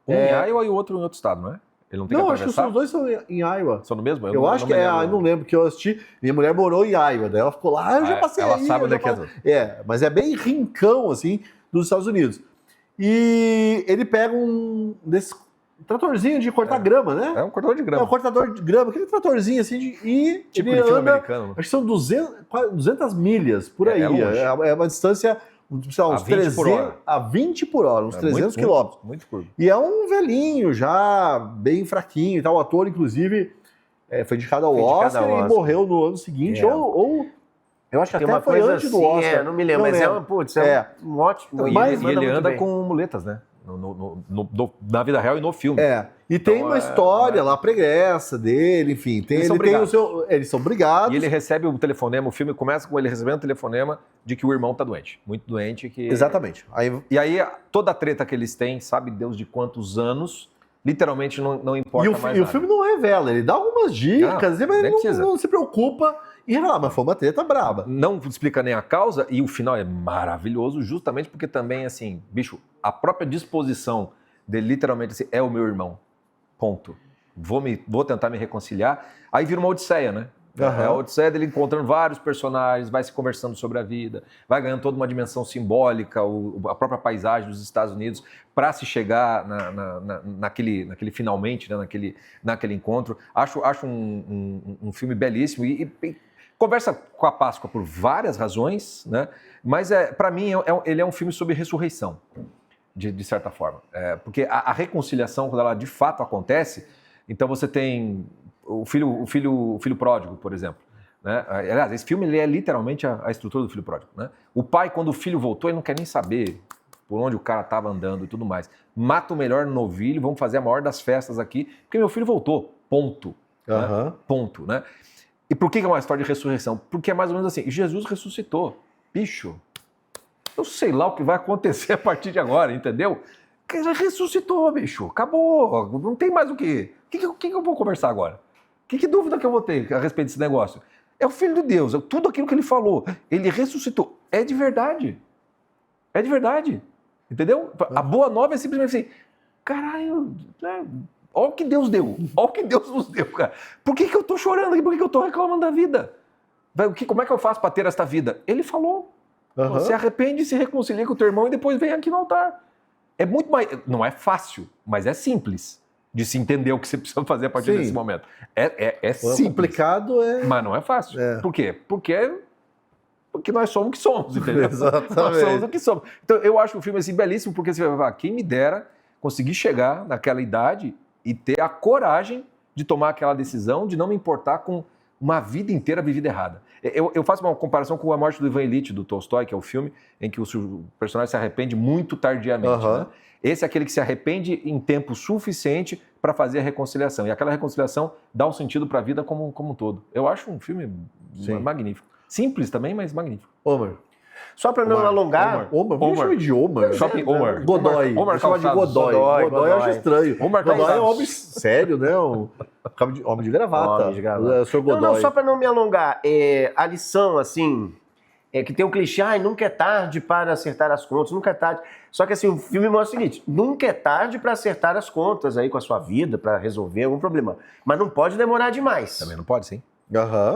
[SPEAKER 2] Um em Iowa e o outro em outro estado, não é? Ele não tem que atravessar?
[SPEAKER 1] Acho que os dois são em Iowa.
[SPEAKER 2] São no mesmo?
[SPEAKER 1] Eu acho que eu não lembro, que eu assisti. Minha mulher morou em Iowa, daí ela ficou lá, eu já passei
[SPEAKER 2] ela
[SPEAKER 1] aí.
[SPEAKER 2] Sabe onde é que é.
[SPEAKER 1] Mas é bem rincão, assim, dos Estados Unidos. E ele pega um tratorzinho de cortar grama, né?
[SPEAKER 2] É um cortador de grama.
[SPEAKER 1] É um cortador de grama, aquele tratorzinho assim,
[SPEAKER 2] tipo
[SPEAKER 1] ele
[SPEAKER 2] de filme
[SPEAKER 1] anda,
[SPEAKER 2] americano.
[SPEAKER 1] acho que são 200 milhas por aí. É uma distância... uns
[SPEAKER 2] 20 por hora.
[SPEAKER 1] A 20 por hora, uns 300 quilômetros.
[SPEAKER 2] Muito curto.
[SPEAKER 1] E é um velhinho já, bem fraquinho e tal. O ator, inclusive, foi indicado ao Oscar e morreu no ano seguinte. Ou eu acho que até foi antes do Oscar.
[SPEAKER 3] Não me lembro, mas um ótimo.
[SPEAKER 2] E ele anda com muletas, né? Na vida real e no filme.
[SPEAKER 1] E tem uma história lá pregressa dele, enfim. Eles são brigados.
[SPEAKER 2] E ele recebe o telefonema, o filme começa com ele recebendo o telefonema de que o irmão tá doente. Muito doente.
[SPEAKER 1] Exatamente.
[SPEAKER 2] E aí toda a treta que eles têm, sabe Deus de quantos anos, literalmente não importa mais nada.
[SPEAKER 1] E o filme não revela, ele dá algumas dicas, mas não se preocupa em revelar, mas foi uma treta braba.
[SPEAKER 2] Não explica nem a causa, e o final é maravilhoso, justamente porque também, assim, bicho, a própria disposição dele, literalmente, assim, é o meu irmão. Ponto. Vou tentar me reconciliar. Aí vira uma odisseia, né? A odisseia dele encontrando vários personagens, vai se conversando sobre a vida, vai ganhando toda uma dimensão simbólica, a própria paisagem dos Estados Unidos, para se chegar naquele finalmente, né? naquele encontro. Acho um filme belíssimo e conversa com a Páscoa por várias razões, né? Mas para mim ele é um filme sobre ressurreição, de certa forma. Porque a reconciliação, quando ela de fato acontece, então você tem o filho pródigo, por exemplo. né? Aliás, esse filme ele é literalmente a estrutura do filho pródigo, né? O pai, quando o filho voltou, ele não quer nem saber por onde o cara estava andando e tudo mais. Mata o melhor novilho, vamos fazer a maior das festas aqui, porque meu filho voltou, ponto. Né? Ponto, né? E por que é uma história de ressurreição? Porque é mais ou menos assim, Jesus ressuscitou. Bicho, eu sei lá o que vai acontecer a partir de agora, entendeu? Ele ressuscitou, bicho, acabou, não tem mais o que... O que eu vou conversar agora? Que dúvida que eu vou ter a respeito desse negócio? É o Filho de Deus, é tudo aquilo que ele falou, ele ressuscitou, é de verdade. É de verdade. Entendeu? A boa nova é simplesmente assim, caralho, né? Olha o que Deus deu, olha o que Deus nos deu, cara. Por que eu tô chorando aqui? Por que eu tô reclamando da vida? Como é que eu faço para ter esta vida? Ele falou, se arrepende, se reconcilia com o teu irmão e depois vem aqui no altar. É muito mais, não é fácil, mas é simples de se entender o que você precisa fazer a partir desse momento. É simples.
[SPEAKER 1] Complicado
[SPEAKER 2] mas não é fácil. Por quê? Porque nós somos o que somos, entendeu?
[SPEAKER 1] Exatamente.
[SPEAKER 2] Nós somos o que somos. Então, eu acho o filme assim, belíssimo, porque você vai falar, quem me dera conseguir chegar naquela idade e ter a coragem de tomar aquela decisão de não me importar com uma vida inteira vivida errada. Eu faço uma comparação com A Morte do Ivan Ilitch, do Tolstói, que é o filme em que o personagem se arrepende muito tardiamente. Né? Esse é aquele que se arrepende em tempo suficiente para fazer a reconciliação. E aquela reconciliação dá um sentido para a vida como um todo. Eu acho um filme magnífico. Simples também, mas magnífico.
[SPEAKER 1] Omar.
[SPEAKER 3] Só para não alongar...
[SPEAKER 1] Omar. Vamos chamar de Omar.
[SPEAKER 2] Shopping Omar.
[SPEAKER 1] Godoy.
[SPEAKER 2] Omar
[SPEAKER 1] Chama de Godoy. Godoy eu acho estranho. Godoy é um homem sério, né? Homem de gravata. O senhor Godoy.
[SPEAKER 3] Não, só para não me alongar. A lição, assim... que tem um clichê, nunca é tarde para acertar as contas, nunca é tarde. Só que assim, o filme mostra o seguinte, nunca é tarde para acertar as contas aí com a sua vida, para resolver algum problema. Mas não pode demorar demais.
[SPEAKER 2] Também não pode, sim.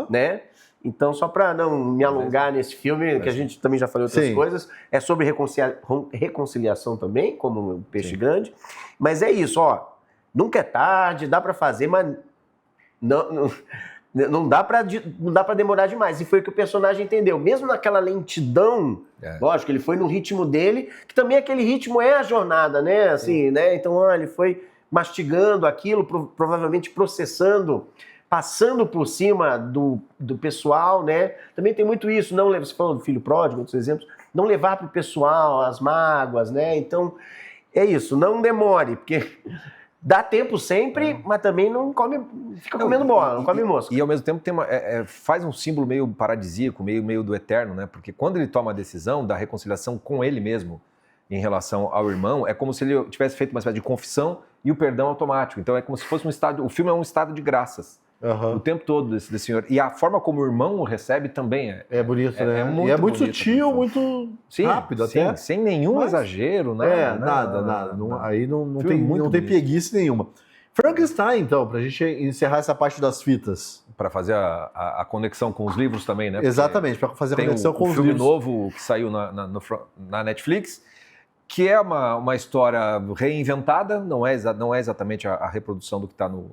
[SPEAKER 3] Né? Então, só para não me alongar nesse filme, que a gente também já falou outras coisas, é sobre reconciliação também, como o Peixe Grande. Mas é isso, nunca é tarde, dá para fazer, mas não dá para demorar demais. E foi o que o personagem entendeu. Mesmo naquela lentidão, lógico, ele foi no ritmo dele, que também aquele ritmo é a jornada, né? Assim, né? Então, ele foi mastigando aquilo, provavelmente processando, passando por cima do pessoal, né? Também tem muito isso, você falou do filho pródigo, outros exemplos, não levar para o pessoal as mágoas, né? Então, é isso, não demore, porque... Dá tempo sempre, mas também não fica comendo bola, não come mosca.
[SPEAKER 2] E ao mesmo tempo faz um símbolo meio paradisíaco, meio do eterno, né? Porque quando ele toma a decisão da reconciliação com ele mesmo em relação ao irmão, é como se ele tivesse feito uma espécie de confissão e o perdão automático. Então é como se fosse um estado, o filme é um estado de graças. O tempo todo desse senhor. E a forma como o irmão o recebe também
[SPEAKER 1] é bonito, né? E é muito sutil, muito rápido até.
[SPEAKER 2] Sem nenhum exagero,
[SPEAKER 1] nada. Aí não tem preguiça nenhuma. Frankenstein, então, pra gente encerrar essa parte das fitas.
[SPEAKER 2] Para fazer a conexão com os livros também, né? Porque
[SPEAKER 1] exatamente, para fazer a conexão com os livros.
[SPEAKER 2] Tem um filme novo que saiu na Netflix, que é uma história reinventada, não é exatamente a reprodução do que está no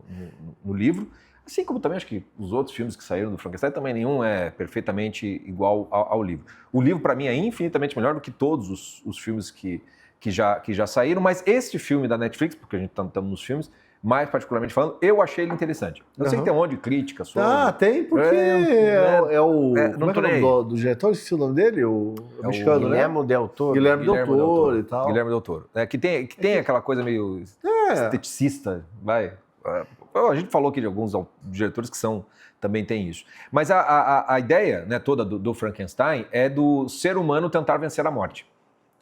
[SPEAKER 2] livro. Assim como também acho que os outros filmes que saíram do Frankenstein, também nenhum é perfeitamente igual ao livro. O livro, para mim, é infinitamente melhor do que todos os filmes que já saíram, mas este filme da Netflix, porque a gente está nos filmes, mais particularmente falando, eu achei ele interessante. Eu sei que tem um monte de crítica sobre...
[SPEAKER 1] tem, porque como é que é o nome do diretor? Esqueci o nome dele? O mexicano, né?
[SPEAKER 3] Guilherme Del Toro.
[SPEAKER 1] Guilherme Del Toro e tal.
[SPEAKER 2] Guilherme Del Toro. Que tem aquela coisa meio esteticista, vai... A gente falou aqui de alguns diretores que também tem isso. Mas a ideia, né, toda do Frankenstein é do ser humano tentar vencer a morte,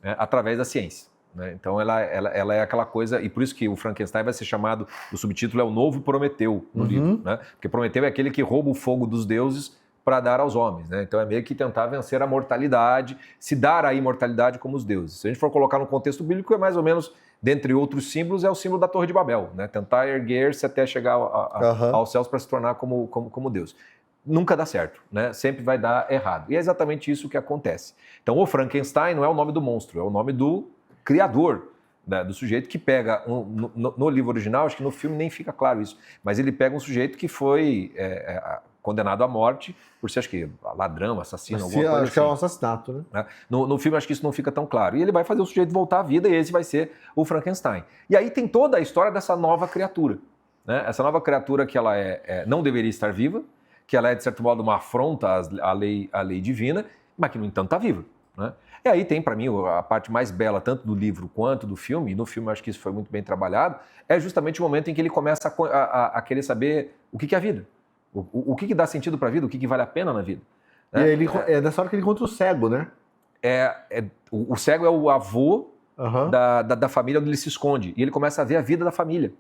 [SPEAKER 2] né, através da ciência. Né? Então ela é aquela coisa, e por isso que o Frankenstein vai ser chamado, o subtítulo é o novo Prometeu no livro. Né? Porque Prometeu é aquele que rouba o fogo dos deuses para dar aos homens. Né? Então é meio que tentar vencer a mortalidade, se dar a imortalidade como os deuses. Se a gente for colocar no contexto bíblico, é mais ou menos... Dentre outros símbolos, é o símbolo da Torre de Babel, né? Tentar erguer-se até chegar aos céus para se tornar como Deus. Nunca dá certo, né? Sempre vai dar errado. E é exatamente isso que acontece. Então, o Frankenstein não é o nome do monstro, é o nome do criador, né? Do sujeito que pega, no livro original, acho que no filme nem fica claro isso, mas ele pega um sujeito que foi condenado à morte por ser, acho que, ladrão, assassino, alguma coisa assim.
[SPEAKER 1] Acho que é um assassinato, né?
[SPEAKER 2] No filme, acho que isso não fica tão claro. E ele vai fazer o sujeito voltar à vida e esse vai ser o Frankenstein. E aí tem toda a história dessa nova criatura. Né? Essa nova criatura que ela não deveria estar viva, que ela é, de certo modo, uma afronta à lei divina, mas que, no entanto, está viva, né? E aí tem, para mim, a parte mais bela, tanto do livro quanto do filme, e no filme eu acho que isso foi muito bem trabalhado, é justamente o momento em que ele começa a querer saber o que é a vida, o que dá sentido para a vida, o que vale a pena na vida.
[SPEAKER 1] Né? E ele, é nessa hora que ele encontra o cego, né?
[SPEAKER 2] O cego é o avô da família onde ele se esconde, e ele começa a ver a vida da família.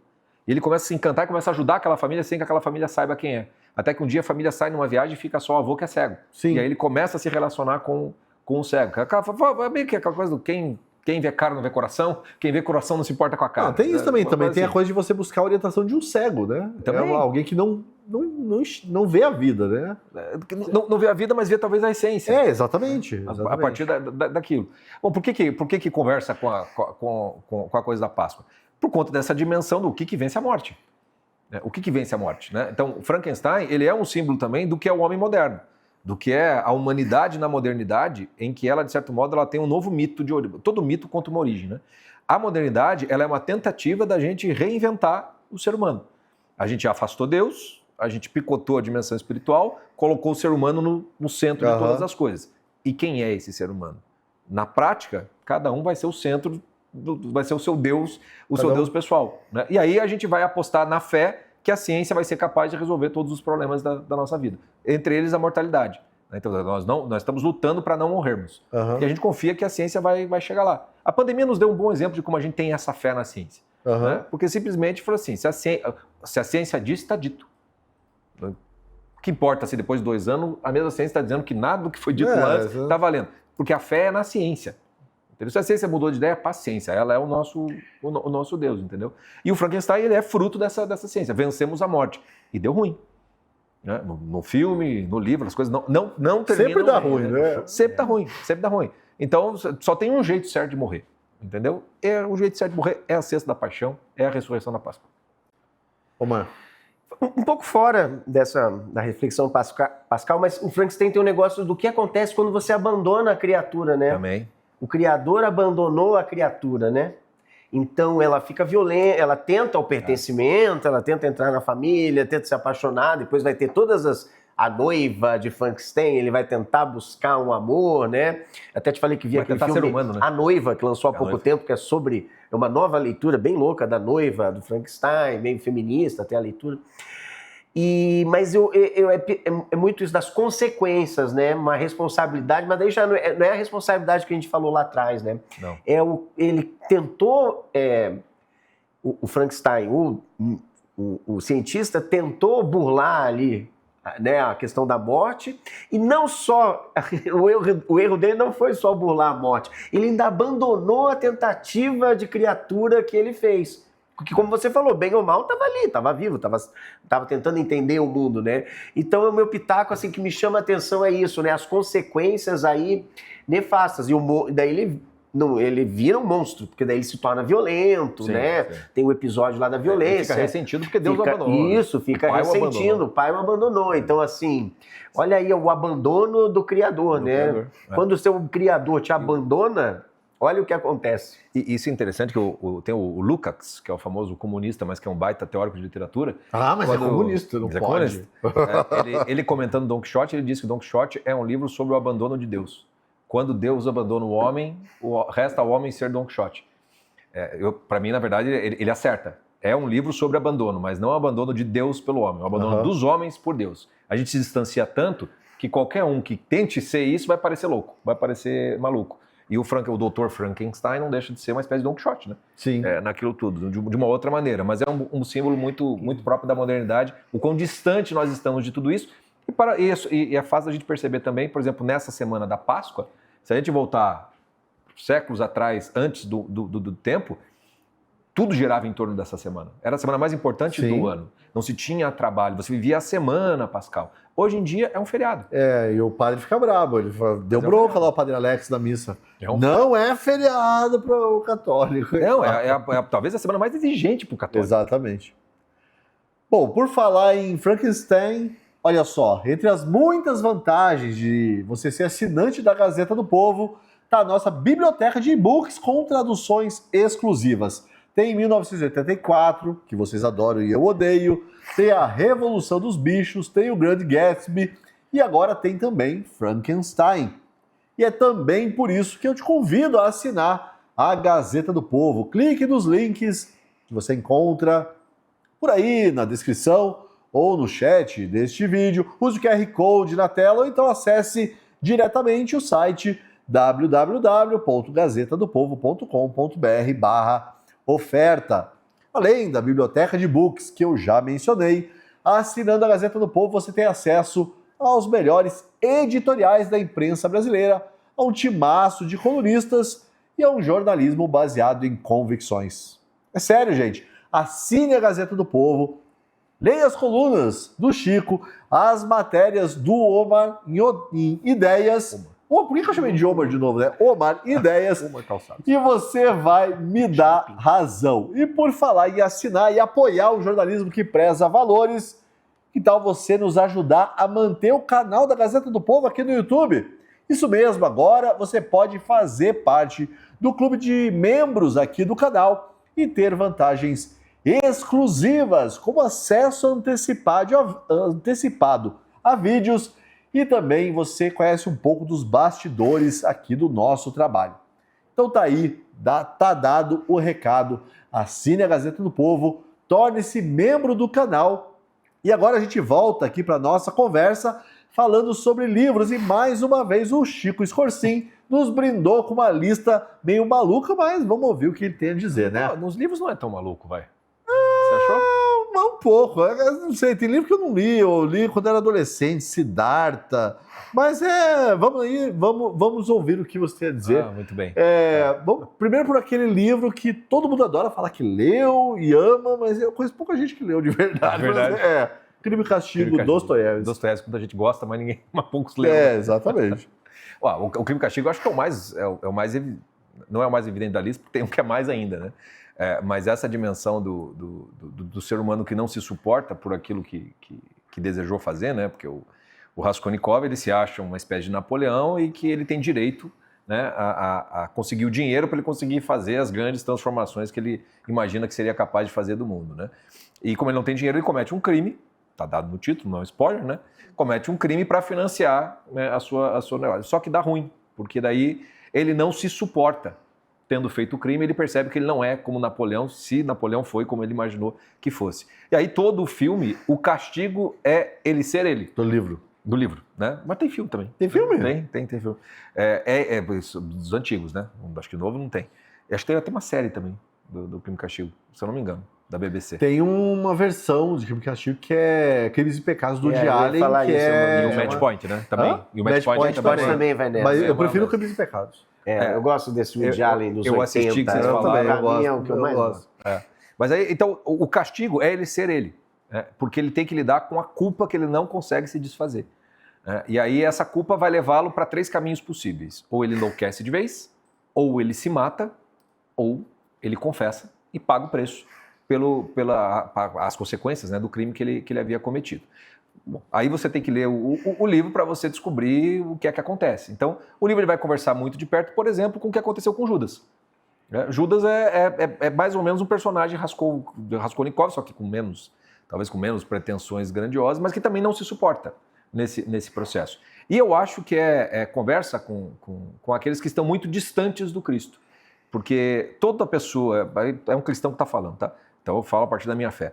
[SPEAKER 2] E ele começa a se encantar e começa a ajudar aquela família sem que aquela família saiba quem é. Até que um dia a família sai numa viagem e fica só o avô que é cego.
[SPEAKER 1] Sim.
[SPEAKER 2] E aí ele começa a se relacionar com o cego. Meio que aquela coisa do quem vê cara não vê coração, quem vê coração não se importa com a cara.
[SPEAKER 1] Não, tem isso também. Também tem
[SPEAKER 2] assim.
[SPEAKER 1] a coisa de você buscar a orientação de um cego, né?
[SPEAKER 2] Também.
[SPEAKER 1] É alguém que não vê a vida, né?
[SPEAKER 2] Não vê a vida, mas vê talvez a essência.
[SPEAKER 1] É, exatamente.
[SPEAKER 2] A partir daquilo. Bom, por que conversa com a coisa da Páscoa? Por conta dessa dimensão do que vence a morte. O que vence a morte, né? Então, Frankenstein, ele é um símbolo também do que é o homem moderno, do que é a humanidade na modernidade, em que ela, de certo modo, ela tem um novo mito de origem. Todo mito conta uma origem, né? A modernidade, ela é uma tentativa da gente reinventar o ser humano. A gente afastou Deus, a gente picotou a dimensão espiritual, colocou o ser humano no centro de todas as coisas. E quem é esse ser humano? Na prática, cada um vai ser o centro, vai ser o seu Deus, seu Deus pessoal, né? E aí a gente vai apostar na fé que a ciência vai ser capaz de resolver todos os problemas da nossa vida, entre eles a mortalidade. Então nós estamos lutando para não morrermos. E a gente confia que a ciência vai chegar lá. A pandemia nos deu um bom exemplo de como a gente tem essa fé na ciência. Né? Porque simplesmente falou assim, se a ciência diz, está dito. O que importa se depois de 2 anos a mesma ciência está dizendo que nada do que foi dito antes está valendo. Porque a fé é na ciência. Entendeu? Se a ciência mudou de ideia, paciência. Ela é o nosso Deus, entendeu? E o Frankenstein, ele é fruto dessa ciência. Vencemos a morte. E deu ruim. Né? No filme, no livro, as coisas não terminam.
[SPEAKER 1] Sempre dá ruim, né?
[SPEAKER 2] Sempre dá ruim. Então, só tem um jeito certo de morrer. Entendeu? O jeito certo de morrer é a cesta da paixão, é a ressurreição da Páscoa.
[SPEAKER 1] Ô, mano.
[SPEAKER 3] Um pouco fora da reflexão pascal, mas o Frankenstein tem um negócio do que acontece quando você abandona a criatura, né?
[SPEAKER 2] Também.
[SPEAKER 3] O criador abandonou a criatura, né? Então ela fica violenta, ela tenta o pertencimento, ela tenta entrar na família, tenta se apaixonar, depois vai ter a noiva de Frankenstein, ele vai tentar buscar um amor, né? Até te falei que vi aquele filme
[SPEAKER 2] ser humano, né?
[SPEAKER 3] A Noiva, que lançou há pouco tempo, que é sobre uma nova leitura bem louca da noiva do Frankenstein, meio feminista até a leitura. Mas é muito isso das consequências, né? Uma responsabilidade, mas daí já não é a responsabilidade que a gente falou lá atrás, né?
[SPEAKER 2] Não.
[SPEAKER 3] Ele tentou, o Frankenstein, o cientista tentou burlar ali, né, a questão da morte, e não só, o erro dele não foi só burlar a morte, ele ainda abandonou a tentativa de criatura que ele fez. Porque, como você falou, bem ou mal, estava ali, estava vivo, estava tentando entender o mundo, né? Então, o meu pitaco, assim, que me chama a atenção é isso, né? As consequências aí nefastas. E daí ele vira um monstro, porque daí ele se torna violento,
[SPEAKER 2] sim,
[SPEAKER 3] né?
[SPEAKER 2] Sim.
[SPEAKER 3] Tem o episódio lá da violência.
[SPEAKER 2] Ele fica ressentido porque Deus o abandonou.
[SPEAKER 3] Isso, fica ressentindo, o pai o abandonou. Então, assim, olha aí o abandono do Criador, né? Criador. Quando o seu Criador te abandona, olha o que acontece.
[SPEAKER 2] E isso é interessante, que tem o Lukács, que é o famoso comunista, mas que é um baita teórico de literatura.
[SPEAKER 1] Mas é comunista, não pode.
[SPEAKER 2] Ele comentando Don Quixote, ele diz que Don Quixote é um livro sobre o abandono de Deus. Quando Deus abandona o homem, resta ao homem ser Don Quixote. Para mim, na verdade, ele acerta. É um livro sobre abandono, mas não o abandono de Deus pelo homem, o abandono dos homens por Deus. A gente se distancia tanto que qualquer um que tente ser isso vai parecer louco, vai parecer maluco. E o Dr. Frankenstein não deixa de ser uma espécie de Don Quixote, né?
[SPEAKER 1] Sim.
[SPEAKER 2] Naquilo tudo, de uma outra maneira. Mas é um símbolo muito, muito próprio da modernidade, o quão distante nós estamos de tudo isso. E é fácil a gente perceber também, por exemplo, nessa semana da Páscoa, se a gente voltar séculos atrás, antes do tempo, tudo girava em torno dessa semana. Era a semana mais importante do ano. Não se tinha trabalho, você vivia a semana pascal. Hoje em dia é um feriado.
[SPEAKER 1] E o padre fica bravo, ele fala, deu bronca lá o padre Alex da missa. Não é feriado para o católico.
[SPEAKER 2] Não, talvez a semana mais exigente para o católico.
[SPEAKER 1] Exatamente. Bom, por falar em Frankenstein, olha só, entre as muitas vantagens de você ser assinante da Gazeta do Povo, está a nossa biblioteca de e-books com traduções exclusivas. tem 1984, que vocês adoram e eu odeio, tem a Revolução dos Bichos, tem o Grande Gatsby e agora tem também Frankenstein. E é também por isso que eu te convido a assinar a Gazeta do Povo. Clique nos links que você encontra por aí na descrição ou no chat deste vídeo. Use o QR Code na tela ou então acesse diretamente o site www.gazetadopovo.com.br/oferta. Além da biblioteca de books que eu já mencionei, assinando a Gazeta do Povo você tem acesso aos melhores editoriais da imprensa brasileira, a um timaço de colunistas e a um jornalismo baseado em convicções. É sério, gente. Assine a Gazeta do Povo, leia as colunas do Chico, as matérias do Omar em Ideias. Por que eu chamei de Omar de novo, né? Omar Ideias.
[SPEAKER 2] Omar Calçados.
[SPEAKER 1] E você vai me dar razão. E por falar em assinar e apoiar o jornalismo que preza valores, que tal você nos ajudar a manter o canal da Gazeta do Povo aqui no YouTube? Isso mesmo, agora você pode fazer parte do clube de membros aqui do canal e ter vantagens exclusivas, como acesso antecipado a vídeos e também você conhece um pouco dos bastidores aqui do nosso trabalho. Então tá aí, tá dado o recado. Assine a Gazeta do Povo, torne-se membro do canal. E agora a gente volta aqui para nossa conversa falando sobre livros e mais uma vez o Chico Scorsin nos brindou com uma lista meio maluca, mas vamos ouvir o que ele tem a dizer, né?
[SPEAKER 2] Nos livros não é tão maluco, vai. Você achou?
[SPEAKER 1] Um pouco. Eu não sei, tem livro que eu não li. Eu li quando era adolescente, Siddhartha. Mas vamos ouvir o que você tem a dizer.
[SPEAKER 2] Muito bem.
[SPEAKER 1] Bom, primeiro por aquele livro que todo mundo adora falar que leu e ama, mas eu conheço pouca gente que leu de verdade.
[SPEAKER 2] Verdade.
[SPEAKER 1] Mas, Crime e Castigo, Dostoiévski.
[SPEAKER 2] Dostoiévski, muita gente gosta, mas poucos leram.
[SPEAKER 1] Exatamente.
[SPEAKER 2] O Crime e Castigo eu acho que é o mais não é o mais evidente da lista, porque tem um que é mais ainda, né? Mas essa dimensão do ser humano que não se suporta por aquilo que desejou fazer, né? Porque o Raskolnikov, ele se acha uma espécie de Napoleão e que ele tem direito, né, a conseguir o dinheiro para ele conseguir fazer as grandes transformações que ele imagina que seria capaz de fazer do mundo, né? E como ele não tem dinheiro, ele comete um crime, tá dado no título, não é um spoiler, né? Comete um crime para financiar, né, a sua negócio. Só que dá ruim, porque daí ele não se suporta. Tendo feito o crime, ele percebe que ele não é como Napoleão, se Napoleão foi como ele imaginou que fosse. E aí todo o filme, o castigo é ele ser ele.
[SPEAKER 1] Do livro.
[SPEAKER 2] Do livro, né? Mas tem filme também.
[SPEAKER 1] Tem filme?
[SPEAKER 2] Tem filme. Dos antigos, né? Acho que novo não tem. Acho que tem até uma série também do Crime e Castigo, se eu não me engano, da BBC.
[SPEAKER 1] Tem uma versão de Crime e Castigo que é Crimes e Pecados do Woody Allen, que
[SPEAKER 2] E o Match Point, né? Também. E o Match Point
[SPEAKER 3] também vai nessa.
[SPEAKER 1] Mas eu prefiro Crimes e Pecados.
[SPEAKER 3] Eu gosto desse Woody Allen dos 80.
[SPEAKER 2] Eu assisti que vocês falaram.
[SPEAKER 3] É o que eu mais gosto.
[SPEAKER 2] Mas aí, então, o castigo é ele ser ele. Porque ele tem que lidar com a culpa que ele não consegue se desfazer. E aí essa culpa vai levá-lo para 3 caminhos possíveis. Ou ele enlouquece de vez, ou ele se mata, ou ele confessa e paga o preço pelas consequências, né, do crime que ele havia cometido. Bom, aí você tem que ler o livro para você descobrir o que é que acontece. Então, o livro ele vai conversar muito de perto, por exemplo, com o que aconteceu com Judas. Judas é mais ou menos um personagem Raskolnikov, só que talvez com menos pretensões grandiosas, mas que também não se suporta nesse processo. E eu acho que conversa com aqueles que estão muito distantes do Cristo. Porque toda pessoa, é um cristão que está falando, tá? Então eu falo a partir da minha fé.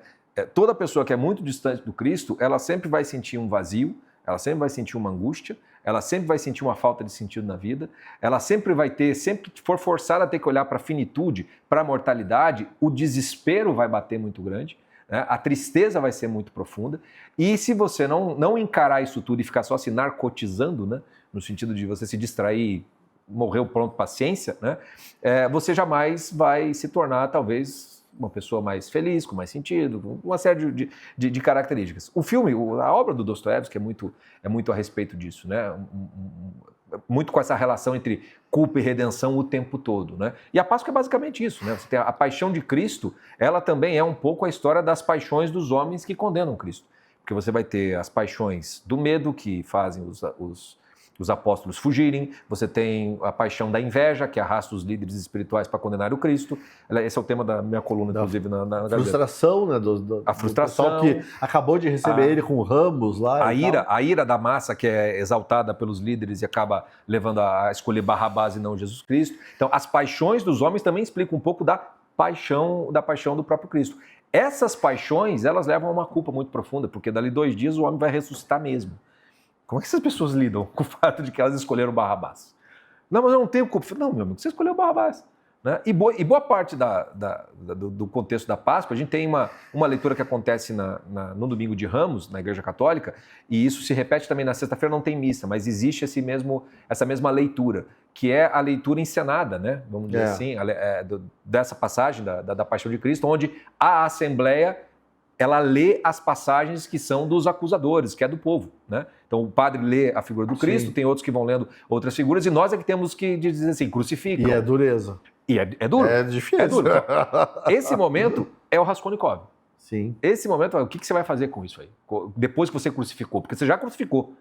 [SPEAKER 2] Toda pessoa que é muito distante do Cristo, ela sempre vai sentir um vazio, ela sempre vai sentir uma angústia, ela sempre vai sentir uma falta de sentido na vida, ela sempre que for forçada a ter que olhar para a finitude, para a mortalidade, o desespero vai bater muito grande, né? A tristeza vai ser muito profunda, e se você não encarar isso tudo e ficar só se narcotizando, né? No sentido de você se distrair, morreu pronto, paciência, né? Você jamais vai se tornar, talvez, uma pessoa mais feliz, com mais sentido, com uma série de características. O filme, a obra do Dostoiévski é muito a respeito disso, né? Muito com essa relação entre culpa e redenção o tempo todo, né? E a Páscoa é basicamente isso, né? Você tem a paixão de Cristo, ela também é um pouco a história das paixões dos homens que condenam Cristo. Porque você vai ter as paixões do medo que fazem os os apóstolos fugirem, você tem a paixão da inveja, que arrasta os líderes espirituais para condenar o Cristo. Esse é o tema da minha coluna, inclusive, na
[SPEAKER 1] frustração, né?
[SPEAKER 2] A frustração.
[SPEAKER 1] Do pessoal que acabou de receber ele com ramos lá.
[SPEAKER 2] A ira da massa, que é exaltada pelos líderes e acaba levando a escolher Barrabás e não Jesus Cristo. Então, as paixões dos homens também explicam um pouco da paixão do próprio Cristo. Essas paixões, elas levam a uma culpa muito profunda, porque dali 2 dias o homem vai ressuscitar mesmo. Como é que essas pessoas lidam com o fato de que elas escolheram Barrabás? Não, mas eu não tenho culpa. Não, meu amigo, você escolheu Barrabás. Né? E boa parte do contexto da Páscoa, a gente tem uma leitura que acontece no Domingo de Ramos, na Igreja Católica, e isso se repete também na sexta-feira, não tem missa, mas existe essa mesma leitura, que é a leitura encenada, né? Vamos dizer assim, dessa passagem da Paixão de Cristo, onde a Assembleia ela lê as passagens que são dos acusadores, que é do povo, né? Então o padre lê a figura do Cristo,
[SPEAKER 1] Sim.
[SPEAKER 2] Tem outros que vão lendo outras figuras, e nós é que temos que dizer assim, crucificam.
[SPEAKER 1] E é dureza.
[SPEAKER 2] E é duro.
[SPEAKER 1] É difícil.
[SPEAKER 2] É duro. Esse momento é o Raskolnikov.
[SPEAKER 1] Sim.
[SPEAKER 2] Esse momento, o que você vai fazer com isso aí? Depois que você crucificou, porque você já crucificou.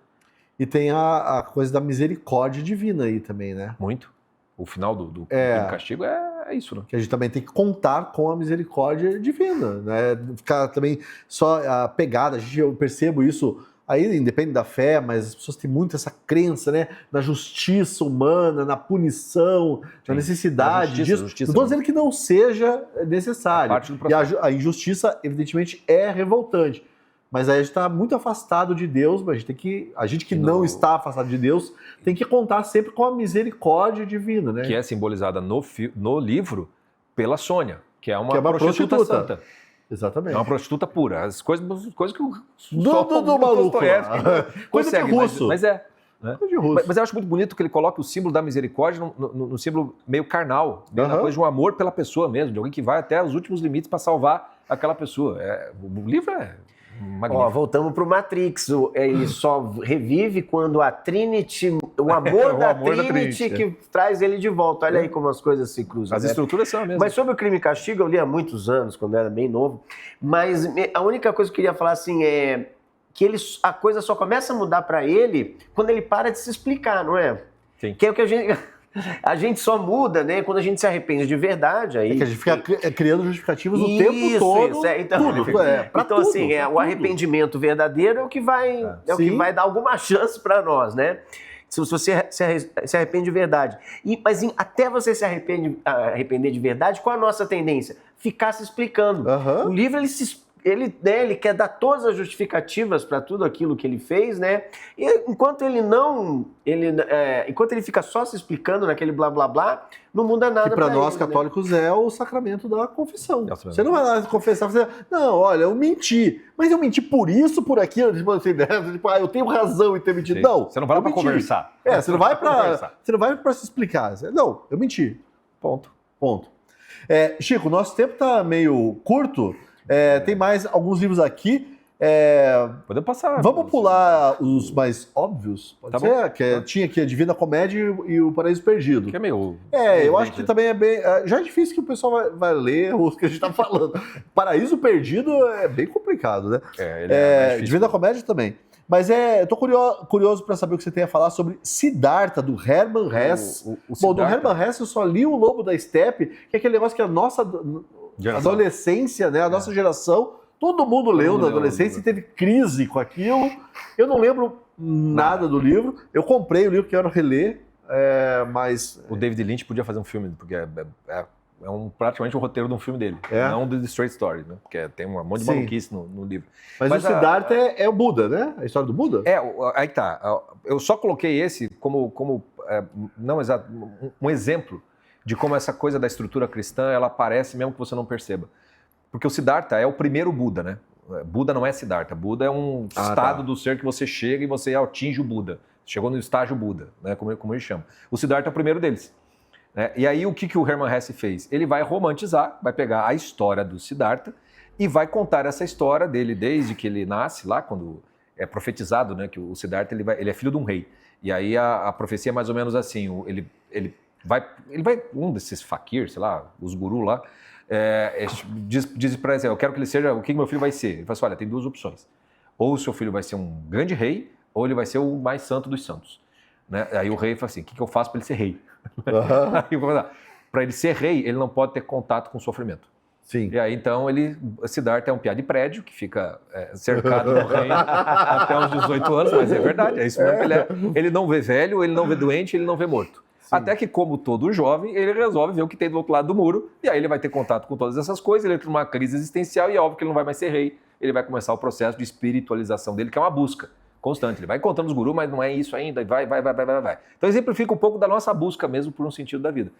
[SPEAKER 1] E tem a coisa da misericórdia divina aí também, né?
[SPEAKER 2] Muito. O final do castigo é isso, né?
[SPEAKER 1] Que a gente também tem que contar com a misericórdia divina, né? Ficar também só apegado, eu percebo isso, aí independe da fé, mas as pessoas têm muito essa crença, né? Na justiça humana, na punição, na necessidade disso. Não estou dizendo que não seja necessário.
[SPEAKER 2] Parte do processo.
[SPEAKER 1] E a injustiça, evidentemente, é revoltante. Mas aí a gente está muito afastado de Deus, mas a gente que não está afastado de Deus tem que contar sempre com a misericórdia divina, né?
[SPEAKER 2] Que é simbolizada no livro pela Sônia, que é uma
[SPEAKER 1] prostituta
[SPEAKER 2] santa.
[SPEAKER 1] Exatamente.
[SPEAKER 2] É uma prostituta pura. As coisas que o
[SPEAKER 1] do maluco.
[SPEAKER 2] Coisa de russo. Mas é. Né?
[SPEAKER 1] Mas
[SPEAKER 2] eu acho muito bonito que ele coloca o símbolo da misericórdia no símbolo meio carnal, na coisa de um amor pela pessoa mesmo, de alguém que vai até os últimos limites para salvar aquela pessoa. O livro é magnífico.
[SPEAKER 3] Voltamos para o Matrix. Ele só revive quando a Trinity, o amor da Trinity que traz ele de volta. Olha aí como as coisas se cruzam.
[SPEAKER 2] As estruturas são as mesmas.
[SPEAKER 3] Mas sobre o Crime e Castigo, eu li há muitos anos, quando eu era bem novo, mas a única coisa que eu queria falar assim é que a coisa só começa a mudar para ele quando ele para de se explicar, não é?
[SPEAKER 2] Sim.
[SPEAKER 3] Que é o que a gente só muda, né, quando a gente se arrepende de verdade. Aí,
[SPEAKER 1] que a gente fica criando justificativos o tempo todo.
[SPEAKER 3] Isso.
[SPEAKER 1] Então,
[SPEAKER 3] tudo, assim, o arrependimento verdadeiro é o que vai, o que vai dar alguma chance para nós, né? Se você se arrepende de verdade. Mas até você se arrepender de verdade, qual a nossa tendência? Ficar se explicando. O livro, ele quer dar todas as justificativas para tudo aquilo que ele fez, né? E enquanto enquanto ele fica só se explicando naquele blá blá blá, não muda nada.
[SPEAKER 1] Que para nós
[SPEAKER 3] ele,
[SPEAKER 1] católicos, né? É o sacramento da confissão. Você não vai lá confessar, não, olha, eu menti, mas eu menti por isso, por aquilo, eu tenho razão em ter mentido.
[SPEAKER 2] Sim.
[SPEAKER 1] Não,
[SPEAKER 2] você não vai lá para conversar.
[SPEAKER 1] Você não vai para se explicar. Não, eu menti.
[SPEAKER 2] Ponto.
[SPEAKER 1] Chico, nosso tempo tá meio curto. Tem mais alguns livros aqui.
[SPEAKER 2] Podemos passar.
[SPEAKER 1] Vamos pular os mais óbvios? Pode ser?
[SPEAKER 2] Bom.
[SPEAKER 1] Tinha aqui a Divina Comédia e o Paraíso Perdido.
[SPEAKER 2] Que é meio...
[SPEAKER 1] eu acho que também é bem... já é difícil que o pessoal vai ler o que a gente tá falando. Paraíso Perdido é bem complicado, né?
[SPEAKER 2] Ele é mais difícil.
[SPEAKER 1] Divina Comédia também. Mas eu tô curioso para saber o que você tem a falar sobre Siddhartha, do Hermann Hesse. Bom, do Hermann Hesse eu só li O Lobo da Steppe, que é aquele negócio que a nossa adolescência, né, a nossa geração, todo mundo leu na adolescência e teve crise com aquilo. Eu não lembro nada do livro. Eu comprei o livro, quero reler, mas...
[SPEAKER 2] O David Lynch podia fazer um filme, porque praticamente o roteiro de um filme dele, não do The Straight Story, né? Porque tem um monte de maluquice no livro.
[SPEAKER 1] Mas o Siddhartha é o Buda, né? A história do Buda?
[SPEAKER 2] Aí tá. Eu só coloquei esse como um exemplo de como essa coisa da estrutura cristã, ela aparece mesmo que você não perceba. Porque o Siddhartha é o primeiro Buda, né? Buda não é Siddhartha. Buda é um estado do ser que você chega e você atinge o Buda. Chegou no estágio Buda, né? Como ele chama. O Siddhartha é o primeiro deles. E aí o que o Hermann Hesse fez? Ele vai romantizar, vai pegar a história do Siddhartha e vai contar essa história dele desde que ele nasce, lá quando é profetizado, né? Que o Siddhartha ele é filho de um rei. E aí a profecia é mais ou menos assim, ele vai, um desses fakir, sei lá, os gurus lá, diz para ele, eu quero que ele seja, o que meu filho vai ser? Ele fala assim, olha, tem 2 opções. Ou o seu filho vai ser um grande rei, ou ele vai ser o mais santo dos santos. né? Aí o rei fala assim, o que eu faço para ele ser rei?
[SPEAKER 1] Aham.
[SPEAKER 2] Aí para ele ser rei, ele não pode ter contato com o sofrimento.
[SPEAKER 1] Sim.
[SPEAKER 2] E aí, então, Siddhartha é um piá de prédio que fica cercado no reino até os 18 anos, mas é verdade, é isso mesmo que ele é. Ele não vê velho, ele não vê doente, ele não vê morto. Sim. Até que, como todo jovem, ele resolve ver o que tem do outro lado do muro, e aí ele vai ter contato com todas essas coisas, ele entra numa crise existencial e é óbvio que ele não vai mais ser rei, ele vai começar o processo de espiritualização dele, que é uma busca constante. Ele vai encontrando os gurus, mas não é isso ainda, vai. Então, exemplifica um pouco da nossa busca mesmo por um sentido da vida.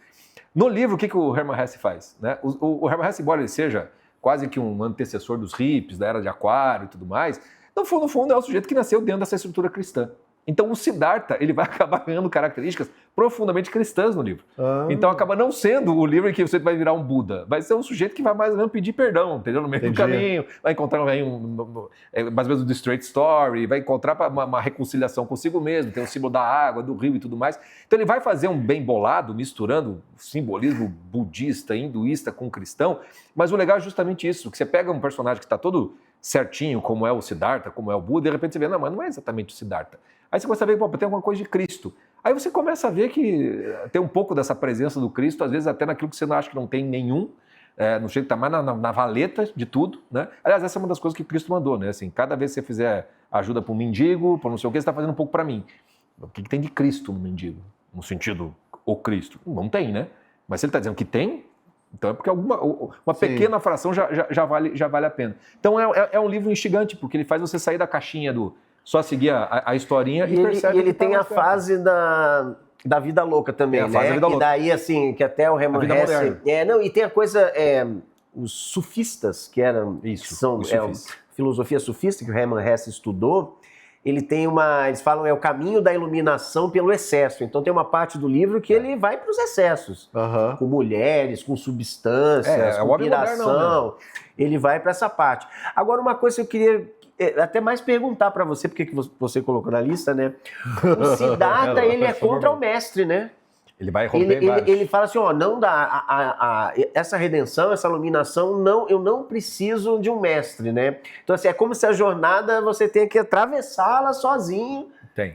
[SPEAKER 2] No livro, o que o Hermann Hesse faz? Né? O Hermann Hesse, embora ele seja quase que um antecessor dos hippies, da Era de Aquário e tudo mais, no fundo é um sujeito que nasceu dentro dessa estrutura cristã. Então o Siddhartha, ele vai acabar ganhando características profundamente cristãs no livro. Então acaba não sendo o livro em que você vai virar um Buda, vai ser um sujeito que vai mais ou menos pedir perdão, entendeu? No meio do caminho, vai encontrar mais ou menos do Straight Story, vai encontrar uma reconciliação consigo mesmo, tem o símbolo da água, do rio e tudo mais. Então ele vai fazer um bem bolado, misturando simbolismo budista, hinduísta com cristão, mas o legal é justamente isso, que você pega um personagem que está todo certinho, como é o Siddhartha, como é o Buda, e de repente você vê, não, mas não é exatamente o Siddhartha. Aí você começa a ver que tem alguma coisa de Cristo. Aí você começa a ver que tem um pouco dessa presença do Cristo, às vezes até naquilo que você não acha que não tem nenhum, no jeito que está mais na valeta de tudo, né? Aliás, essa é uma das coisas que Cristo mandou, né? Assim, cada vez que você fizer ajuda para um mendigo, para não sei o que, você está fazendo um pouco para mim. O que tem de Cristo no mendigo? No sentido, o Cristo? Não tem, né? Mas se ele está dizendo que tem, então é porque uma pequena fração já vale a pena. Então é um livro instigante, porque ele faz você sair da caixinha do só seguir a historinha e percebe.
[SPEAKER 3] E ele tem a fase da vida louca também, né? Da vida louca. Daí, assim, que até o Hermann Hesse... E tem a coisa... os sufistas, que eram... Isso, são filosofia sufista, que o Hermann Hesse estudou, ele tem eles falam, é o caminho da iluminação pelo excesso. Então tem uma parte do livro que ele vai para os excessos, com mulheres, com substâncias, com piração. Ele vai para essa parte. Agora, uma coisa que eu queria até mais perguntar para você, porque que você colocou na lista, né? O Siddhartha, ele é contra o mestre, né?
[SPEAKER 2] Ele vai romper
[SPEAKER 3] ele fala assim, ó, não dá, essa redenção, essa iluminação, eu não preciso de um mestre, né? Então, assim, é como se a jornada você tenha que atravessá-la sozinho.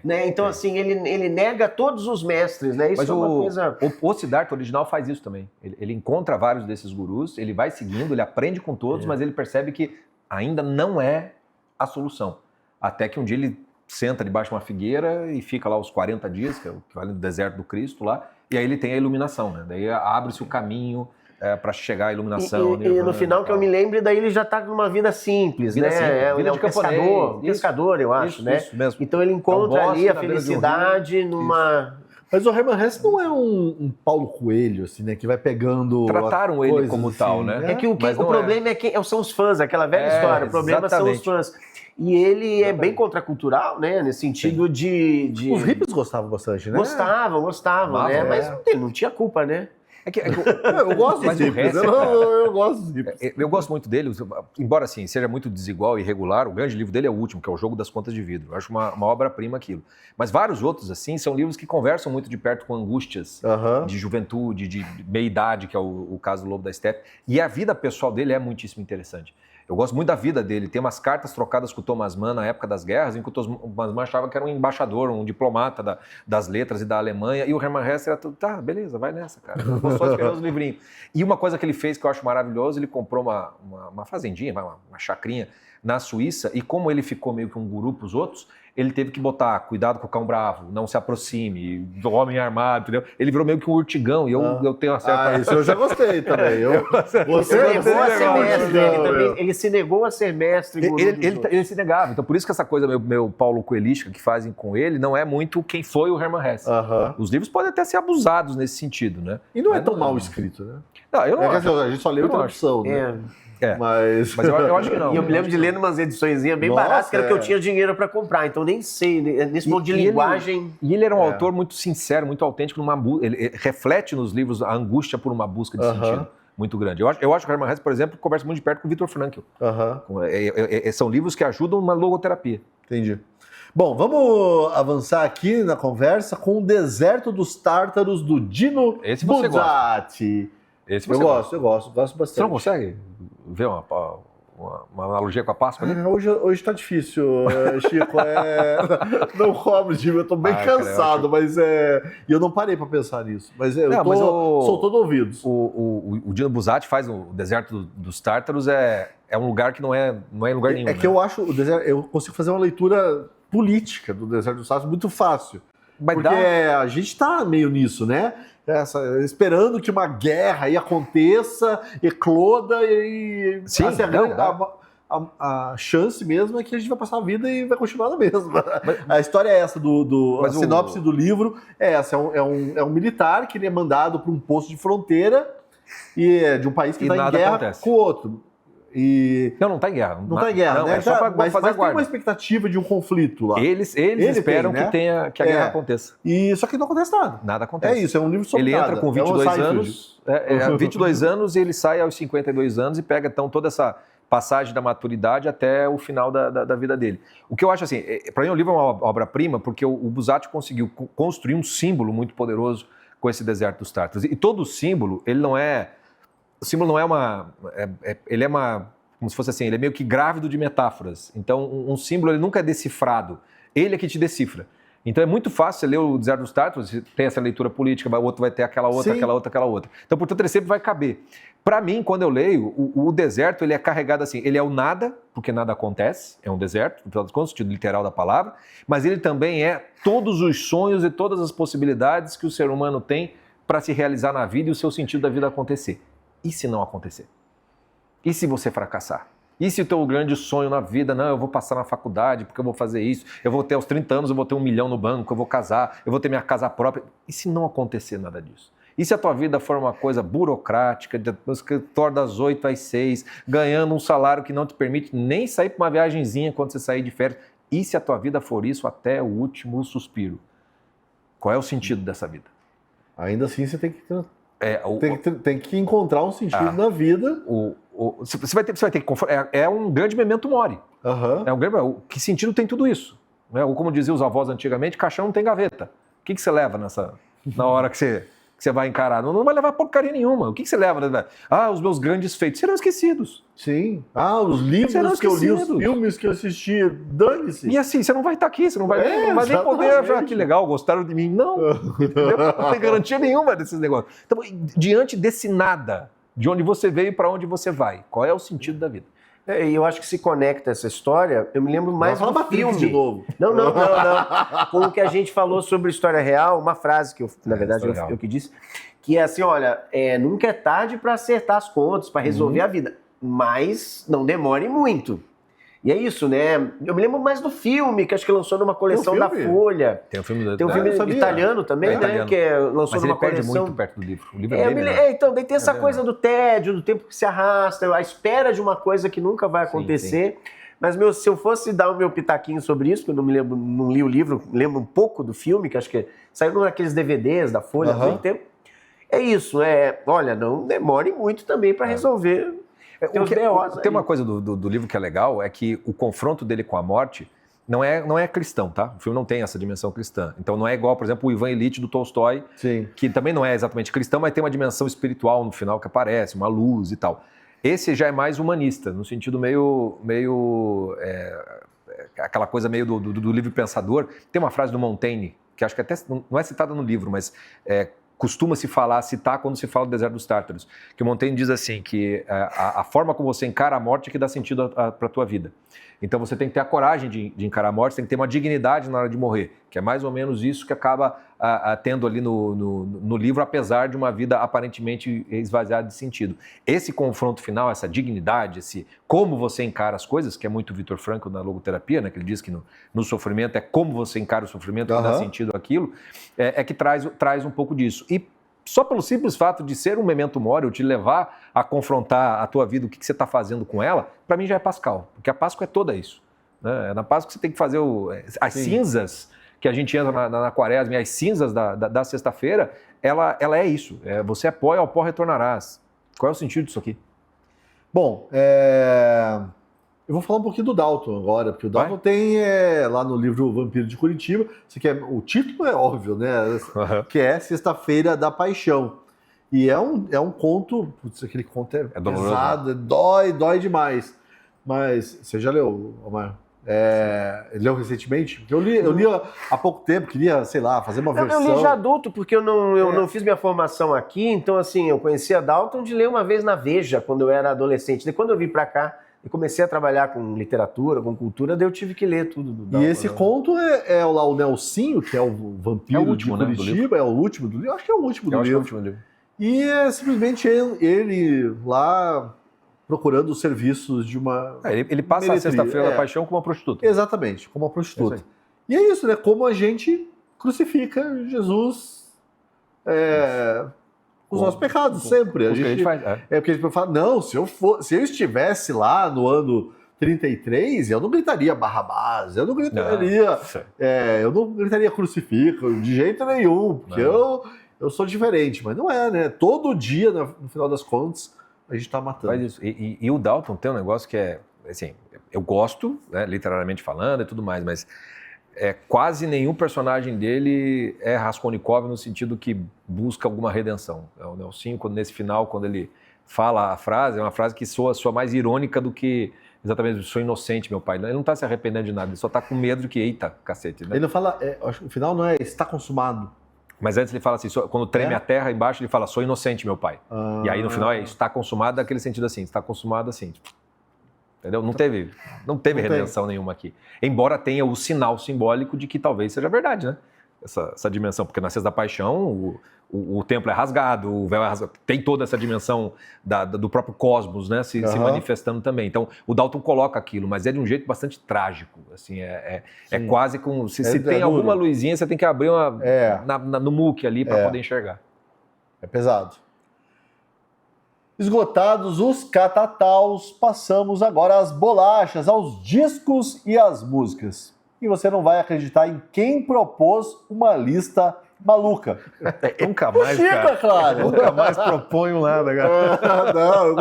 [SPEAKER 3] Né? Então, assim, ele nega todos os mestres, né? Isso
[SPEAKER 2] mas
[SPEAKER 3] é uma coisa...
[SPEAKER 2] O Siddhartha original faz isso também. Ele encontra vários desses gurus, ele vai seguindo, ele aprende com todos, mas ele percebe que ainda não é a solução. Até que um dia ele senta debaixo de uma figueira e fica lá os 40 dias, que é o que vale no deserto do Cristo lá, e aí ele tem a iluminação, né? Daí abre-se o caminho para chegar à iluminação.
[SPEAKER 3] E no final, que eu me lembro, daí ele já está numa vida simples, né?
[SPEAKER 2] Vida de
[SPEAKER 3] pescador, eu acho, né?
[SPEAKER 2] Isso mesmo.
[SPEAKER 3] Então ele encontra ali a felicidade numa...
[SPEAKER 1] Mas o Hermann Hesse não é um Paulo Coelho, assim, né? Que vai pegando...
[SPEAKER 2] Trataram ele como assim, tal, né?
[SPEAKER 3] É que o problema são os fãs, aquela velha história. O problema são os fãs. E ele é bem contracultural, né? Nesse sentido de...
[SPEAKER 1] Os hippies gostavam bastante, né?
[SPEAKER 3] Gostavam, né? Mas não tinha culpa, né?
[SPEAKER 1] Eu gosto dos hippies, eu gosto dos hippies.
[SPEAKER 2] Eu gosto muito dele, embora assim, seja muito desigual e irregular, o grande livro dele é o último, que é O Jogo das Contas de Vidro. Eu acho uma obra-prima aquilo. Mas vários outros, assim, são livros que conversam muito de perto com angústias de juventude, de meia-idade, que é o caso do Lobo da Steppe. E a vida pessoal dele é muitíssimo interessante. Eu gosto muito da vida dele. Tem umas cartas trocadas com o Thomas Mann na época das guerras, em que o Thomas Mann achava que era um embaixador, um diplomata das letras e da Alemanha, e o Hermann Hesse era tudo, tá, beleza, vai nessa, cara. Eu vou só escrever os livrinhos. E uma coisa que ele fez que eu acho maravilhoso, ele comprou uma fazendinha, uma chacrinha na Suíça, e como ele ficou meio que um guru para os outros, ele teve que botar cuidado com o cão bravo, não se aproxime, do homem armado, entendeu? Ele virou meio que um urtigão, e eu tenho uma certa...
[SPEAKER 1] isso eu já gostei também.
[SPEAKER 3] Ele se negou a ser mestre.
[SPEAKER 2] Ele se negava, então por isso que essa coisa meu Paulo Coelística que fazem com ele não é muito quem foi o Hermann Hesse. Os livros podem até ser abusados nesse sentido, né?
[SPEAKER 1] E não é tão mal escrito, né?
[SPEAKER 2] Não, eu não acho.
[SPEAKER 1] A gente só leu a tradução, né? Mas
[SPEAKER 2] eu acho que não.
[SPEAKER 3] E eu me lembro de ler umas ediçõezinhas bem baratas, que era que eu tinha dinheiro para comprar, então nem sei, nesse modo de linguagem...
[SPEAKER 2] E ele era um autor muito sincero, muito autêntico, ele reflete nos livros a angústia por uma busca de sentido muito grande. Eu acho que o Hermann Hesse, por exemplo, conversa muito de perto com o Viktor Frankl. São livros que ajudam na logoterapia.
[SPEAKER 1] Entendi. Bom, vamos avançar aqui na conversa com o Deserto dos Tártaros, do Dino Buzzati.
[SPEAKER 2] Esse
[SPEAKER 1] eu gosto bastante.
[SPEAKER 2] Você não consegue ver uma analogia com a Páscoa ali?
[SPEAKER 1] Hoje tá difícil, Chico. Não cobro de mim, eu tô bem cansado, mas E eu não parei para pensar nisso. Mas sou todo ouvidos.
[SPEAKER 2] O Dino Buzzati faz o deserto dos Tártaros, é um lugar que não é em lugar nenhum.
[SPEAKER 1] Que eu acho, eu consigo fazer uma leitura política do deserto dos Tártaros muito fácil. Porque a gente tá meio nisso, né? Esperando que uma guerra aí aconteça, ecloda e...
[SPEAKER 2] Sim,
[SPEAKER 1] a chance mesmo é que a gente vai passar a vida e vai continuar na mesma. A história é essa, a sinopse do livro é essa, é um militar que ele é mandado para um posto de fronteira de um país que está em guerra com o outro.
[SPEAKER 2] Não está em guerra.
[SPEAKER 1] Não está em guerra, né? Mas tem uma expectativa de um conflito lá.
[SPEAKER 2] Eles esperam que a guerra aconteça.
[SPEAKER 1] Só que não acontece nada.
[SPEAKER 2] Nada acontece.
[SPEAKER 1] É isso, é um livro sobre
[SPEAKER 2] Ele entra com 22 anos, 22 anos e ele sai aos 52 anos e pega então toda essa passagem da maturidade até o final da vida dele. O que eu acho assim, para mim o livro é uma obra-prima porque o Buzzati conseguiu construir um símbolo muito poderoso com esse deserto dos Tártaros. E todo o símbolo, ele não é... O símbolo não é uma... ele é uma... Como se fosse assim, ele é meio que grávido de metáforas. Então, um símbolo, ele nunca é decifrado. Ele é que te decifra. Então, é muito fácil você ler o Deserto dos Tártaros, você tem essa leitura política, o outro vai ter aquela outra,
[SPEAKER 1] Sim.
[SPEAKER 2] aquela outra. Então, portanto, ele sempre vai caber. Para mim, quando eu leio, o deserto, ele é carregado assim, ele é o nada, porque nada acontece, é um deserto, no final das contas, no sentido literal da palavra, mas ele também é todos os sonhos e todas as possibilidades que o ser humano tem para se realizar na vida e o seu sentido da vida acontecer. E se não acontecer? E se você fracassar? E se o teu grande sonho na vida, não, eu vou passar na faculdade porque eu vou fazer isso, eu vou ter aos 30 anos, eu vou ter 1 milhão no banco, eu vou casar, eu vou ter minha casa própria. E se não acontecer nada disso? E se a tua vida for uma coisa burocrática, no escritório das 8 às 6, ganhando um salário que não te permite nem sair para uma viagenzinha quando você sair de férias? E se a tua vida for isso até o último suspiro? Qual é o sentido dessa vida?
[SPEAKER 1] Ainda assim, você tem que tem que encontrar um sentido na vida.
[SPEAKER 2] Você vai ter que... É um grande memento mori.
[SPEAKER 1] Uhum.
[SPEAKER 2] Que sentido tem tudo isso? Né? Ou como diziam os avós antigamente, caixão não tem gaveta. O que você leva na hora que você vai encarar? Não vai levar porcaria nenhuma. O que você leva? Né? Os meus grandes feitos serão esquecidos.
[SPEAKER 1] Sim. Os livros que eu li, os filmes que eu assisti, dane-se.
[SPEAKER 2] E assim, você não vai estar aqui, você não vai nem poder achar que legal, gostaram de mim. Não, não tem garantia nenhuma desses negócios. Então, diante desse nada, de onde você veio e para onde você vai, qual é o sentido da vida?
[SPEAKER 3] E eu acho que se conecta essa história, eu me lembro mais do filme.
[SPEAKER 1] De novo.
[SPEAKER 3] Não. Com o que a gente falou sobre história real, uma frase que na verdade eu que disse, que é assim, olha, nunca é tarde para acertar as contas, para resolver a vida, mas não demore muito. E é isso, né? Eu me lembro mais do filme, que acho que lançou numa coleção da Folha.
[SPEAKER 2] Tem um filme
[SPEAKER 3] italiano também, né?
[SPEAKER 2] Italiano.
[SPEAKER 3] Que lançou numa coleção.
[SPEAKER 2] Mas ele perde muito perto do livro. O livro é
[SPEAKER 3] então, daí tem essa coisa do tédio, do tempo que se arrasta, a espera de uma coisa que nunca vai acontecer. Sim. Mas, se eu fosse dar o meu pitaquinho sobre isso, que eu não me lembro, não li o livro, lembro um pouco do filme, que acho que saiu naqueles DVDs da Folha há muito tempo. É isso, olha, não demore muito também para resolver.
[SPEAKER 2] Tem uma coisa do livro que é legal, é que o confronto dele com a morte não é cristão, tá? O filme não tem essa dimensão cristã. Então não é igual, por exemplo, o Ivan Ilitch do Tolstói,
[SPEAKER 1] Sim.
[SPEAKER 2] que também não é exatamente cristão, mas tem uma dimensão espiritual no final que aparece, uma luz e tal. Esse já é mais humanista, no sentido meio aquela coisa meio do livre pensador. Tem uma frase do Montaigne, que acho que até não é citada no livro, mas costuma-se citar quando se fala do deserto dos Tártaros, que o Montaigne diz assim, que a forma como você encara a morte é que dá sentido para a tua vida. Então você tem que ter a coragem de encarar a morte, você tem que ter uma dignidade na hora de morrer, que é mais ou menos isso que acaba tendo ali no livro, apesar de uma vida aparentemente esvaziada de sentido. Esse confronto final, essa dignidade, esse como você encara as coisas, que é muito Viktor Frankl na logoterapia, né, que ele diz que no sofrimento é como você encara o sofrimento que dá sentido àquilo, é que traz um pouco disso. E só pelo simples fato de ser um memento mori, ou te levar a confrontar a tua vida, o que você está fazendo com ela, para mim já é Pascal, porque a Páscoa é toda isso. Né? É na Páscoa que você tem que fazer as cinzas que a gente entra na quaresma, e as cinzas da sexta-feira, ela é isso. Você é pó e ao pó retornarás. Qual é o sentido disso aqui?
[SPEAKER 1] Bom, eu vou falar um pouquinho do Dalton agora, porque o Dalton tem lá no livro Vampiro de Curitiba, o título é óbvio, né? Que é Sexta-feira da Paixão. E é um conto, aquele conto é pesado, dói demais. Mas você já leu, Omar? Leu recentemente? Porque eu li há pouco tempo, queria, sei lá, fazer uma versão.
[SPEAKER 3] Eu li já adulto, porque eu não fiz minha formação aqui, então assim, eu conhecia Dalton de ler uma vez na Veja, quando eu era adolescente. Daí quando eu vim pra cá e comecei a trabalhar com literatura, com cultura, daí eu tive que ler tudo do Dalton.
[SPEAKER 1] E esse conto é lá o Nelsinho, que é o vampiro
[SPEAKER 2] último,
[SPEAKER 1] de Curitiba, é o último do livro? Acho que é o último do livro.
[SPEAKER 2] É o último livro.
[SPEAKER 1] E é simplesmente ele lá procurando os serviços de uma...
[SPEAKER 2] Ele passa a Sexta-feira da Paixão como uma prostituta.
[SPEAKER 1] Exatamente, como uma prostituta. E é isso, né? Como a gente crucifica Jesus os nossos pecados, sempre. A gente faz. Porque a gente fala, não, se eu estivesse lá no ano 33, eu não gritaria Barrabás, eu não gritaria crucifica, de jeito nenhum, porque eu sou diferente. Mas não é, né? Todo dia, no final das contas, a gente tá matando.
[SPEAKER 2] Faz isso. E o Dalton tem um negócio que é, assim, eu gosto, né, literalmente falando e tudo mais, mas quase nenhum personagem dele é Raskolnikov no sentido que busca alguma redenção. O Nelsinho, nesse final, quando ele fala a frase, é uma frase que soa mais irônica do que exatamente, sou inocente, meu pai. Ele não tá se arrependendo de nada, ele só tá com medo de que, eita, cacete. Né?
[SPEAKER 1] Ele não fala, acho que o final não é está consumado.
[SPEAKER 2] Mas antes ele fala assim, quando treme a terra, embaixo ele fala, sou inocente, meu pai. E aí no final está consumado daquele sentido assim, está consumado assim. Entendeu? Não teve redenção nenhuma aqui. Embora tenha o sinal simbólico de que talvez seja verdade, né? Essa dimensão, porque na Sexta da Paixão o templo é rasgado, o véu é rasgado, tem toda essa dimensão do próprio cosmos, né, se manifestando também. Então, o Dalton coloca aquilo, mas é de um jeito bastante trágico, assim, quase como, se tem alguma luzinha, você tem que abrir no muque ali para poder enxergar.
[SPEAKER 1] É pesado. Esgotados os catataus, passamos agora às bolachas, aos discos e às músicas. E você não vai acreditar em quem propôs uma lista maluca.
[SPEAKER 2] Nunca mais,
[SPEAKER 1] Chico,
[SPEAKER 2] cara.
[SPEAKER 1] É claro.
[SPEAKER 2] Nunca mais proponho nada, cara.
[SPEAKER 1] Não, eu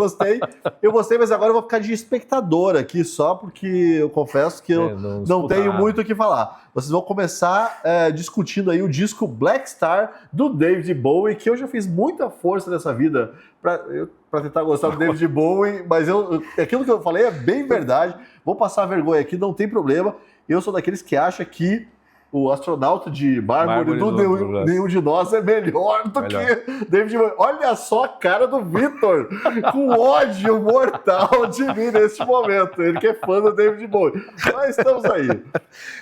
[SPEAKER 1] gostei, mas agora eu vou ficar de espectador aqui só, porque eu confesso que eu não tenho muito o que falar. Vocês vão começar discutindo aí o disco Black Star do David Bowie, que eu já fiz muita força nessa vida para tentar gostar do David Bowie, mas aquilo que eu falei é bem verdade. Vou passar vergonha aqui, não tem problema. Eu sou daqueles que acha que o Astronauta de Mármore do Nenhum de Nós é melhor do que David Bowie. Olha só a cara do Vitor, com ódio mortal de mim neste momento. Ele que é fã do David Bowie. Mas estamos aí.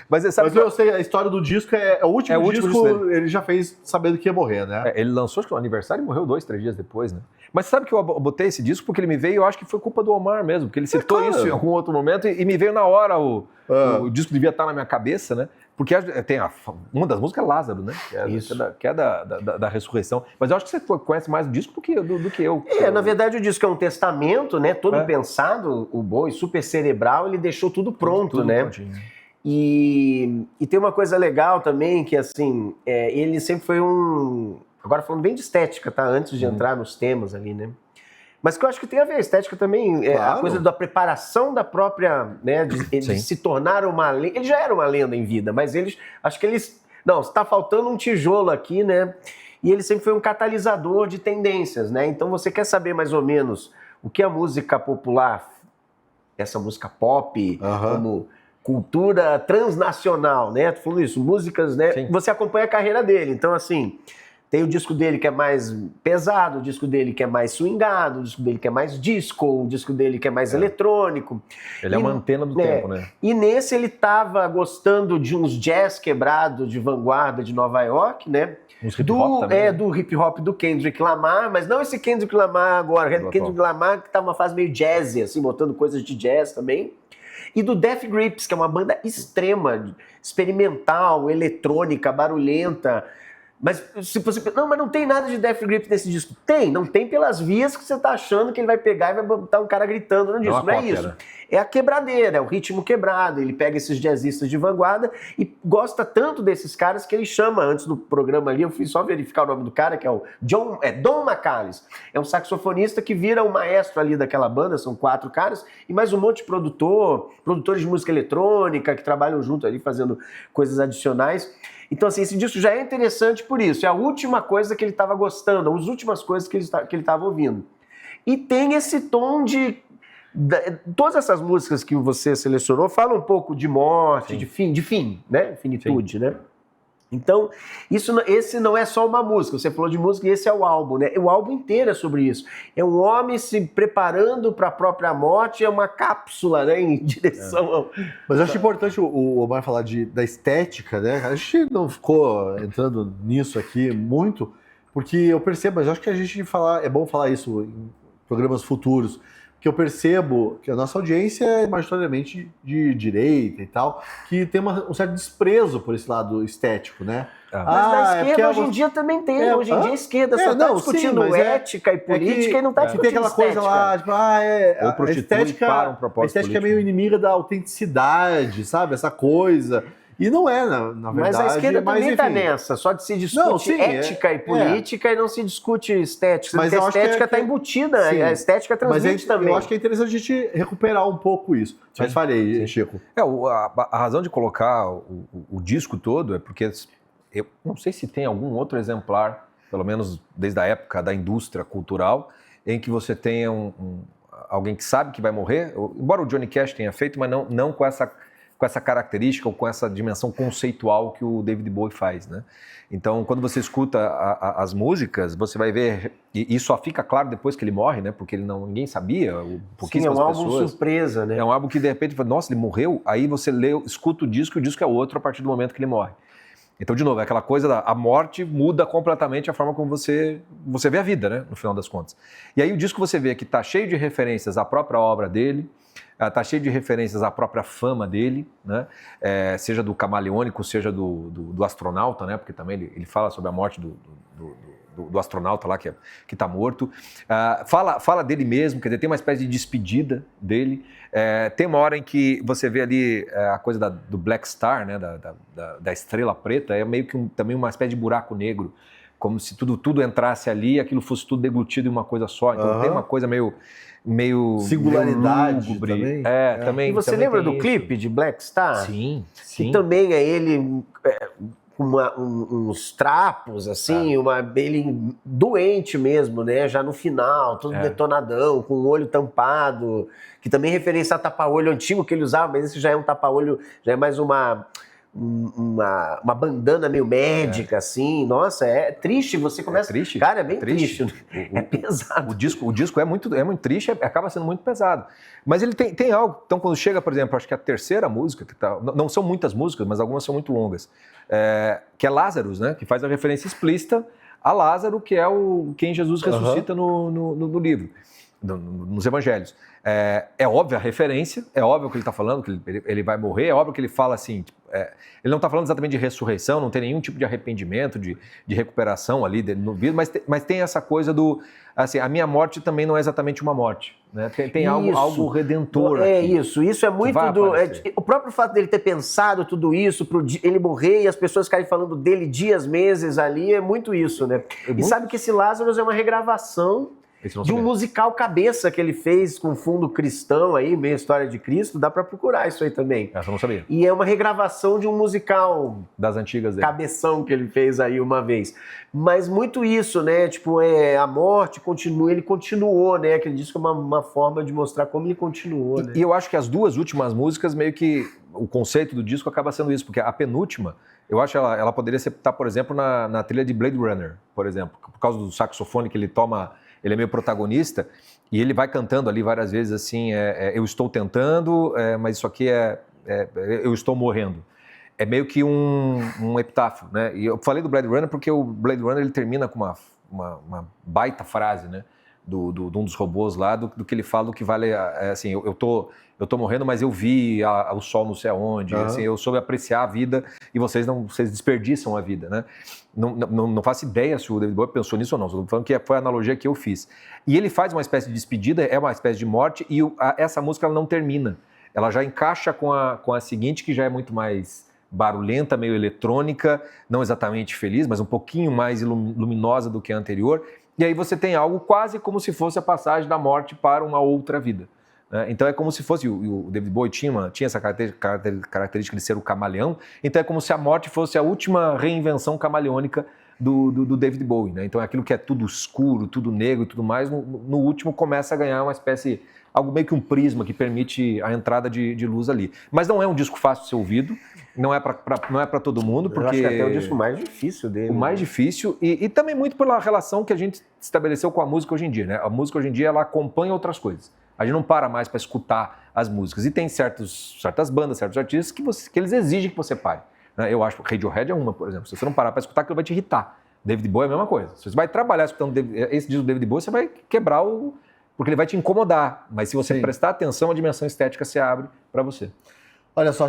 [SPEAKER 1] Mas eu sei, a história do disco é o último disco, ele já fez sabendo que ia morrer, né?
[SPEAKER 2] Ele lançou, acho que no aniversário e morreu 2, 3 dias depois, né? Mas sabe que eu botei esse disco porque ele me veio, eu acho que foi culpa do Omar mesmo, porque ele citou isso em algum outro momento e me veio na hora o disco devia estar na minha cabeça, né? Porque tem uma das músicas é Lázaro, né? Que é da ressurreição. Mas eu acho que você conhece mais o disco do que eu.
[SPEAKER 3] Na verdade o disco é um testamento, né? Todo pensado, o Bowie, super cerebral, ele deixou tudo pronto, tudo né? Prontinho. E tem uma coisa legal também, que assim, ele sempre foi agora falando bem de estética, tá? Antes de entrar nos temas ali, né? Mas que eu acho que tem a ver, a estética também, a coisa da preparação da própria, né, de se tornar uma lenda. Ele já era uma lenda em vida, mas acho que eles, não, está faltando um tijolo aqui, né? E ele sempre foi um catalisador de tendências, né? Então você quer saber mais ou menos o que a música popular, essa música pop, como cultura transnacional, né? Tô falando isso, músicas, né? Sim. Você acompanha a carreira dele, então assim... Tem o disco dele que é mais pesado, o disco dele que é mais swingado, o disco dele que é mais disco, o disco dele que é mais eletrônico.
[SPEAKER 2] Ele é uma antena do tempo, né?
[SPEAKER 3] E nesse ele estava gostando de uns jazz quebrados de vanguarda de Nova York, né?
[SPEAKER 2] Uns hip hop também.
[SPEAKER 3] Do hip hop do Kendrick Lamar, mas não esse Kendrick Lamar agora, Kendrick Lamar que tá numa fase meio jazzy, assim, botando coisas de jazz também. E do Death Grips, que é uma banda extrema, experimental, eletrônica, barulhenta. Mas se você... Não, mas não tem nada de Death Grips nesse disco. Não tem pelas vias que você tá achando que ele vai pegar e vai botar um cara gritando no disco. Não é isso. Né? É a quebradeira, é o ritmo quebrado. Ele pega esses jazzistas de vanguarda e gosta tanto desses caras que ele chama, antes do programa ali, eu fui só verificar o nome do cara, que é o Don McAllis. É um saxofonista que vira o maestro ali daquela banda, são 4 caras, e mais um monte de produtores de música eletrônica que trabalham junto ali fazendo coisas adicionais. Então, assim, esse disco já é interessante por isso. É a última coisa que ele estava gostando, as últimas coisas que ele estava ouvindo. E tem esse tom de Todas essas músicas que você selecionou falam um pouco de morte,
[SPEAKER 2] Sim.
[SPEAKER 3] de fim, né? Finitude, né? Então, esse não é só uma música, você falou de música e esse é o álbum, né? O álbum inteiro é sobre isso. É um homem se preparando para a própria morte, é uma cápsula, né, em direção ao...
[SPEAKER 1] Mas eu acho importante o Omar falar da estética, né? A gente não ficou entrando nisso aqui muito, porque eu percebo, mas eu acho que a gente é bom falar isso em programas futuros, que eu percebo que a nossa audiência é majoritariamente de direita e tal, que tem um certo desprezo por esse lado estético, né?
[SPEAKER 3] Mas na esquerda hoje em dia também tem. Hoje em dia a esquerda só está discutindo ética e política e não está discutindo
[SPEAKER 1] tem aquela coisa lá, tipo,
[SPEAKER 2] ou
[SPEAKER 1] a estética,
[SPEAKER 2] para um propósito
[SPEAKER 1] a estética é meio inimiga da autenticidade, sabe? Essa coisa... E não é, na verdade.
[SPEAKER 3] Mas a esquerda também está
[SPEAKER 1] enfim.
[SPEAKER 3] nessa, só de se discute ética e política e não se discute estética.
[SPEAKER 1] Mas
[SPEAKER 3] porque a estética está embutida, a estética transmite também.
[SPEAKER 1] Eu acho que é interessante a gente recuperar um pouco isso.
[SPEAKER 2] Sim.
[SPEAKER 1] Mas falei, Chico.
[SPEAKER 2] A razão de colocar o disco todo é porque eu não sei se tem algum outro exemplar, pelo menos desde a época da indústria cultural, em que você tenha alguém que sabe que vai morrer, embora o Johnny Cash tenha feito, mas não com essa característica ou com essa dimensão conceitual que o David Bowie faz, né? Então, quando você escuta as músicas, você vai ver, e isso só fica claro depois que ele morre, né? Porque ninguém sabia, pouquíssimas pessoas.
[SPEAKER 3] Sim, é um álbum surpresa, né?
[SPEAKER 2] É um álbum que de repente, nossa, ele morreu, aí você escuta o disco e o disco é outro a partir do momento que ele morre. Então, de novo, é aquela coisa a morte muda completamente a forma como você vê a vida, né? No final das contas. E aí o disco você vê que está cheio de referências à própria obra dele, está cheio de referências à própria fama dele, né? Seja do camaleônico, seja do astronauta, né? Porque também ele fala sobre a morte do astronauta lá que está morto. Fala dele mesmo, quer dizer, tem uma espécie de despedida dele. Tem uma hora em que você vê ali a coisa do Black Star, né? Da estrela preta, é meio que também uma espécie de buraco negro, como se tudo entrasse ali e aquilo fosse tudo deglutido em uma coisa só. Então tem uma coisa meu
[SPEAKER 1] singularidade
[SPEAKER 2] lúgubre.
[SPEAKER 1] também.
[SPEAKER 2] Também.
[SPEAKER 3] E você
[SPEAKER 2] também
[SPEAKER 3] lembra do
[SPEAKER 2] isso.
[SPEAKER 3] clipe de Black Star?
[SPEAKER 2] Sim.
[SPEAKER 3] Que também é ele com uns trapos, assim, ele doente mesmo, né? Já no final, todo detonadão, com o olho tampado, que também referência a tapa-olho antigo que ele usava, mas esse já é um tapa-olho, já é mais uma bandana meio médica, assim. Nossa, é triste. Você começa...
[SPEAKER 2] É triste?
[SPEAKER 3] Cara, é bem triste. É pesado.
[SPEAKER 2] O disco é muito triste, acaba sendo muito pesado. Mas ele tem algo... Então, quando chega, por exemplo, acho que a terceira música, não são muitas músicas, mas algumas são muito longas, que é Lazarus, né? Que faz a referência explícita a Lázaro, que é quem Jesus ressuscita no livro, nos evangelhos. É óbvia a referência, é óbvio que ele está falando, que ele vai morrer, é óbvio que ele fala assim, ele não está falando exatamente de ressurreição, não tem nenhum tipo de arrependimento, de recuperação ali no vídeo, mas tem essa coisa assim, a minha morte também não é exatamente uma morte, né? Tem algo redentor aqui.
[SPEAKER 3] Isso é muito o próprio fato dele ter pensado tudo isso, ele morrer e as pessoas ficarem falando dele dias, meses ali, é muito isso, né? Sabe que esse Lázaro é uma regravação de um musical cabeça que ele fez com fundo cristão aí, meio História de Cristo, dá pra procurar isso aí também.
[SPEAKER 2] Essa eu não sabia.
[SPEAKER 3] E é uma regravação de um musical
[SPEAKER 2] das antigas dele.
[SPEAKER 3] Cabeção que ele fez aí uma vez. Mas muito isso, né? Tipo, a morte continua, ele continuou, né? Que ele disse que é uma forma de mostrar como ele continuou, né?
[SPEAKER 2] E eu acho que as duas últimas músicas, meio que o conceito do disco acaba sendo isso, porque a penúltima, eu acho que ela poderia estar, por exemplo, na trilha de Blade Runner, por exemplo, por causa do saxofone que ele toma. Ele é meio protagonista e ele vai cantando ali várias vezes assim, eu estou tentando, mas isso aqui eu estou morrendo. É meio que um epitáfio, né? E eu falei do Blade Runner porque o Blade Runner ele termina com uma baita frase, né? De um dos robôs lá, do que ele fala, do que vale, assim, eu tô morrendo, mas eu vi o sol não sei aonde, assim, eu soube apreciar a vida e vocês desperdiçam a vida, né? Não faço ideia se o David Bowie pensou nisso ou não, estou falando que foi a analogia que eu fiz. E ele faz uma espécie de despedida, é uma espécie de morte, e essa música ela não termina. Ela já encaixa com a seguinte, que já é muito mais barulhenta, meio eletrônica, não exatamente feliz, mas um pouquinho mais luminosa do que a anterior. E aí você tem algo quase como se fosse a passagem da morte para uma outra vida. Né? Então é como se fosse, o David Bowie tinha essa característica de ser o camaleão, então é como se a morte fosse a última reinvenção camaleônica do David Bowie, né? Então aquilo que é tudo escuro, tudo negro e tudo mais, no último começa a ganhar uma espécie, algo meio que um prisma que permite a entrada de luz ali. Mas não é um disco fácil de ser ouvido, não é para todo mundo, porque...
[SPEAKER 3] Eu acho que até é o disco mais difícil dele.
[SPEAKER 2] O mais difícil e também muito pela relação que a gente estabeleceu com a música hoje em dia, né? A música hoje em dia, ela acompanha outras coisas. A gente não para mais para escutar as músicas. E tem certas bandas, certos artistas que eles exigem que você pare. Eu acho que Radiohead é uma, por exemplo. Se você não parar para escutar, aquilo vai te irritar. David Bowie é a mesma coisa. Se você vai trabalhar escutando esse disco do David Bowie, você vai quebrar porque ele vai te incomodar. Mas se você prestar atenção, a dimensão estética se abre para você.
[SPEAKER 1] Olha só,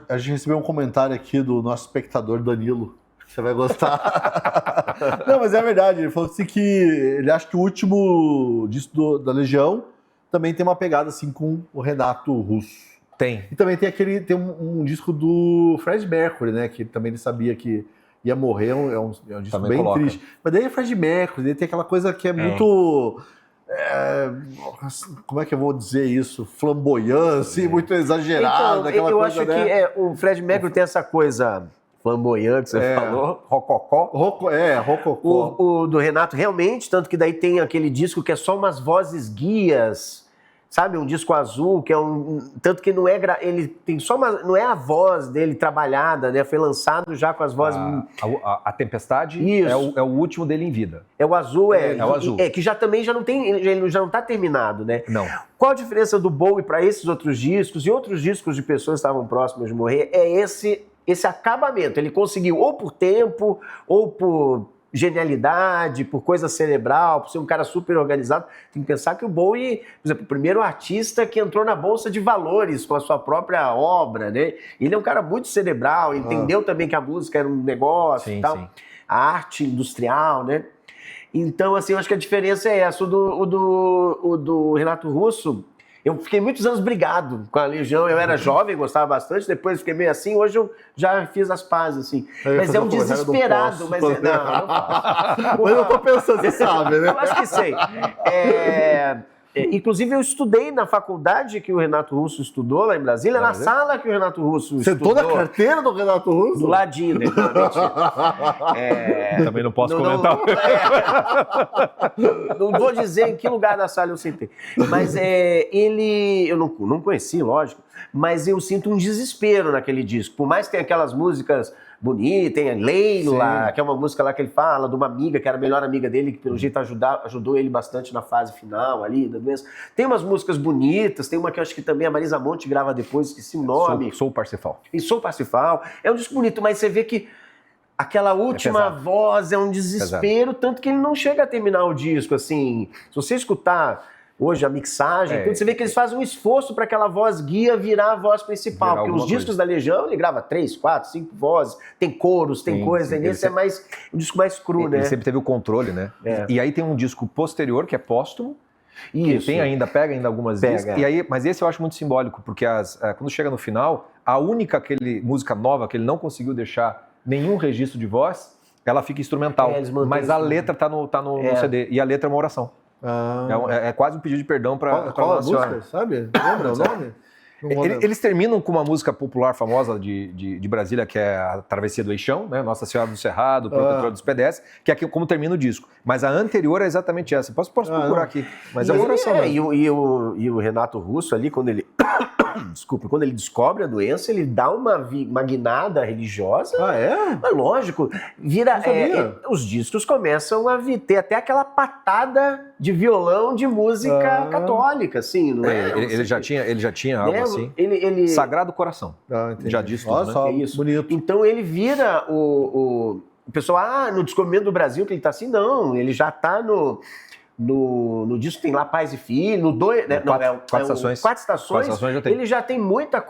[SPEAKER 1] a gente recebeu um comentário aqui do nosso espectador Danilo. Você vai gostar. Não, mas é verdade. Ele falou assim que ele acha que o último disco da Legião também tem uma pegada assim com o Renato Russo.
[SPEAKER 2] Tem.
[SPEAKER 1] E também tem um disco do Fred Mercury, né? Que também ele sabia que ia morrer, é um disco
[SPEAKER 2] também
[SPEAKER 1] bem
[SPEAKER 2] coloca.
[SPEAKER 1] triste. Mas daí é Fred Mercury, daí tem aquela coisa que é muito... como é que eu vou dizer isso? Flamboyante, muito exagerado.
[SPEAKER 3] Então, eu
[SPEAKER 1] coisa,
[SPEAKER 3] acho
[SPEAKER 1] né?
[SPEAKER 3] que o Fred Mercury tem essa coisa flamboyante, você falou, rococó.
[SPEAKER 1] Rococó.
[SPEAKER 3] O do Renato realmente, tanto que daí tem aquele disco que é só umas vozes guias, sabe? Um disco azul, que é tanto que não é... Ele tem só não é a voz dele trabalhada, né? Foi lançado já com as vozes...
[SPEAKER 2] A Tempestade
[SPEAKER 3] Isso.
[SPEAKER 2] é o último dele em vida.
[SPEAKER 3] É o azul,
[SPEAKER 2] É o azul.
[SPEAKER 3] que também já não tem... Ele já não tá terminado, né?
[SPEAKER 2] Não.
[SPEAKER 3] Qual a diferença do Bowie para esses outros discos e outros discos de pessoas que estavam próximas de morrer? É esse acabamento. Ele conseguiu ou por tempo, ou por genialidade, por coisa cerebral, por ser um cara super organizado. Tem que pensar que o Bowie, por exemplo, o primeiro artista que entrou na Bolsa de Valores com a sua própria obra, né? Ele é um cara muito cerebral, entendeu também que a música era um negócio e tal. Sim. A arte industrial, né? Então, assim, eu acho que a diferença é essa. O do Renato Russo, eu fiquei muitos anos brigado com a Legião. Eu era jovem, gostava bastante, depois fiquei meio assim. Hoje eu já fiz as pazes, assim. Mas é um desesperado. Mas
[SPEAKER 1] não eu tô pensando, você sabe, né?
[SPEAKER 3] Eu acho que sei. Inclusive, eu estudei na faculdade que o Renato Russo estudou, lá em Brasília, na sala que o Renato Russo estudou.
[SPEAKER 1] Sentou na carteira do Renato Russo?
[SPEAKER 3] Do ladinho, né?
[SPEAKER 2] Também não posso comentar.
[SPEAKER 3] Não vou dizer em que lugar da sala eu sentei. Mas eu não conheci, lógico, mas eu sinto um desespero naquele disco. Por mais que tenha aquelas músicas bonitas, tem a Leila, que é uma música lá que ele fala de uma amiga, que era a melhor amiga dele, que pelo jeito ajudou ele bastante na fase final ali da doença. Tem umas músicas bonitas, tem uma que eu acho que também a Marisa Monte grava depois, esqueci o nome.
[SPEAKER 2] Sou Parsifal.
[SPEAKER 3] E Sou Parsifal. É um disco bonito, mas você vê que aquela última voz é um desespero, tanto que ele não chega a terminar o disco, assim. Se você escutar hoje a mixagem, você vê que eles fazem um esforço para aquela voz guia virar a voz principal, porque os discos da Legião, ele grava 3, 4, 5 vozes, tem coros, tem coisa, e nesse é mais um disco mais cru, né?
[SPEAKER 2] Ele sempre teve o controle, né? E aí tem um disco posterior, que é póstumo, que pega ainda algumas discos, mas esse eu acho muito simbólico, porque quando chega no final, a única música nova que ele não conseguiu deixar nenhum registro de voz, ela fica instrumental, mas a letra tá no CD, e a letra é uma oração. É quase um pedido de perdão para
[SPEAKER 1] qual a música, sabe? Lembra o nome?
[SPEAKER 2] Eles terminam com uma música popular famosa de Brasília, que é a Travessia do Eixão, né? Nossa Senhora do Cerrado, Protetora dos Pedestres, que é como termina o disco. Mas a anterior é exatamente essa. Posso procurar aqui, mas é uma oração.
[SPEAKER 3] E o Renato Russo ali, quando ele... Desculpa, quando ele descobre a doença, ele dá uma guinada religiosa. Mas lógico, os discos começam a ter até aquela patada de violão de música católica, assim, não é?
[SPEAKER 2] Ele já tinha algo assim. Sagrado Coração. Já disse tudo,
[SPEAKER 1] olha só,
[SPEAKER 3] é isso.
[SPEAKER 1] Bonito.
[SPEAKER 3] Então ele vira o pessoal, no Descobrimento do Brasil que ele tá assim, não, ele já tá no disco tem lá Pais e Filhos, no 2, né? Quatro Estações, ele já tem muita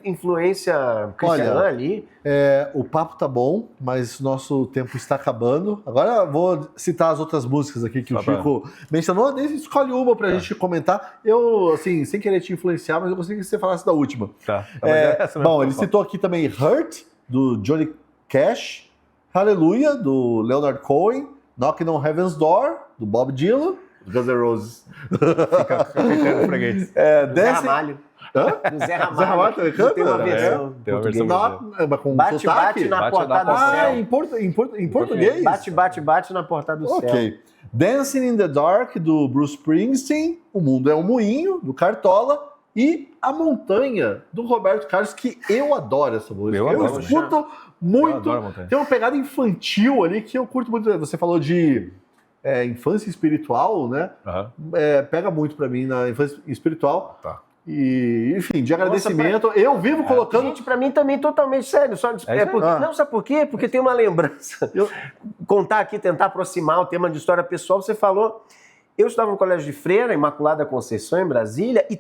[SPEAKER 3] influência cristã ali.
[SPEAKER 1] O papo tá bom, mas nosso tempo está acabando. Agora eu vou citar as outras músicas aqui que o Chico mencionou. Escolhe uma pra gente comentar. Eu, assim, sem querer te influenciar, mas eu gostaria que você falasse da última. Bom, ele citou aqui também Hurt, do Johnny Cash, Hallelujah, do Leonard Cohen, Knocking on Heaven's Door, do Bob Dylan, Guns N' Roses.
[SPEAKER 3] Ramalho. Do Zé Ramalho.
[SPEAKER 1] Zé Ramalho também canta?
[SPEAKER 3] Tem uma versão.
[SPEAKER 2] Tem uma versão
[SPEAKER 1] Com
[SPEAKER 3] Bate,
[SPEAKER 1] sotaque?
[SPEAKER 3] bate na
[SPEAKER 2] Bate
[SPEAKER 3] portada
[SPEAKER 2] na
[SPEAKER 3] do
[SPEAKER 1] Ah,
[SPEAKER 3] céu.
[SPEAKER 1] em português?
[SPEAKER 3] Bate, bate, bate na portada do céu.
[SPEAKER 1] Ok. Dancing in the Dark, do Bruce Springsteen. O Mundo é um Moinho, do Cartola. E A Montanha, do Roberto Carlos, que eu adoro essa música.
[SPEAKER 2] Eu adoro,
[SPEAKER 1] escuto
[SPEAKER 2] Eu
[SPEAKER 1] muito.
[SPEAKER 2] adoro a Montanha.
[SPEAKER 1] Tem uma pegada infantil ali que eu curto muito. Você falou de infância espiritual, né?
[SPEAKER 2] Aham.
[SPEAKER 1] Pega muito pra mim na infância espiritual.
[SPEAKER 2] Tá.
[SPEAKER 1] E, enfim, de agradecimento. Eu vivo colocando.
[SPEAKER 3] Gente, pra mim também totalmente sério. Só,
[SPEAKER 2] isso aí.
[SPEAKER 3] Não, sabe por quê? Porque tem uma lembrança.
[SPEAKER 1] Eu-
[SPEAKER 3] Contar aqui, tentar aproximar o tema de história pessoal. Você falou... Eu estava no Colégio de Freira, Imaculada Conceição, em Brasília, e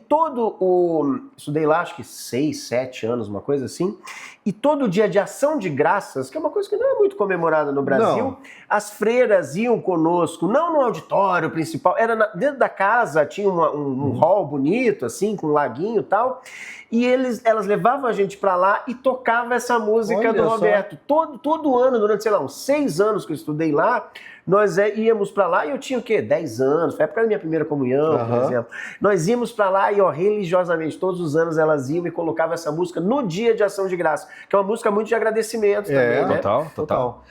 [SPEAKER 3] estudei lá, acho que 6, 7 anos, uma coisa assim, e todo dia de ação de graças, que é uma coisa que não é muito comemorada no Brasil,
[SPEAKER 1] Não.
[SPEAKER 3] as freiras iam conosco, não no auditório principal, era dentro da casa, tinha um hall bonito, assim, com um laguinho e tal, e elas levavam a gente pra lá e tocava essa música
[SPEAKER 1] Olha
[SPEAKER 3] do
[SPEAKER 1] só.
[SPEAKER 3] Roberto. Todo ano, durante, sei lá, uns 6 anos que eu estudei lá, nós íamos pra lá e eu tinha o quê? 10 anos, foi a época da minha primeira comunhão, por
[SPEAKER 1] Aham.
[SPEAKER 3] exemplo. Nós íamos pra lá e, ó, religiosamente, todos os anos elas iam e colocavam essa música no dia de ação de graça, que é uma música muito de agradecimento também, né?
[SPEAKER 2] Total.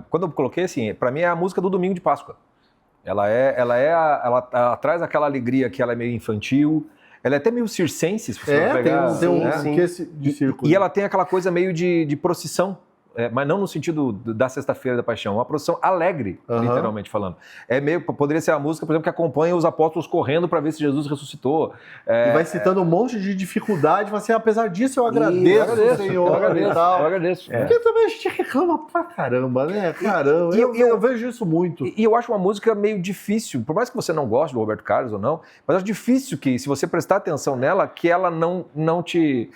[SPEAKER 2] Quando eu coloquei assim, pra mim é a música do Domingo de Páscoa. Ela traz aquela alegria que ela é meio infantil, ela é até meio circense, se você pegar.
[SPEAKER 1] Tem um
[SPEAKER 2] né?
[SPEAKER 1] que de círculo.
[SPEAKER 2] E ela tem aquela coisa meio de procissão, mas não no sentido da Sexta-feira da Paixão, uma procissão alegre,
[SPEAKER 1] Aham.
[SPEAKER 2] literalmente falando. Poderia ser a música, por exemplo, que acompanha os apóstolos correndo para ver se Jesus ressuscitou.
[SPEAKER 1] E vai citando um monte de dificuldade, mas assim, apesar disso eu agradeço, Senhor.
[SPEAKER 2] Eu
[SPEAKER 1] e tal.
[SPEAKER 2] agradeço.
[SPEAKER 1] Porque também a gente reclama pra caramba, né? Caramba,
[SPEAKER 2] E
[SPEAKER 1] eu vejo isso muito.
[SPEAKER 2] E eu acho uma música meio difícil, por mais que você não goste do Roberto Carlos ou não, mas eu acho difícil que, se você prestar atenção nela, que ela não te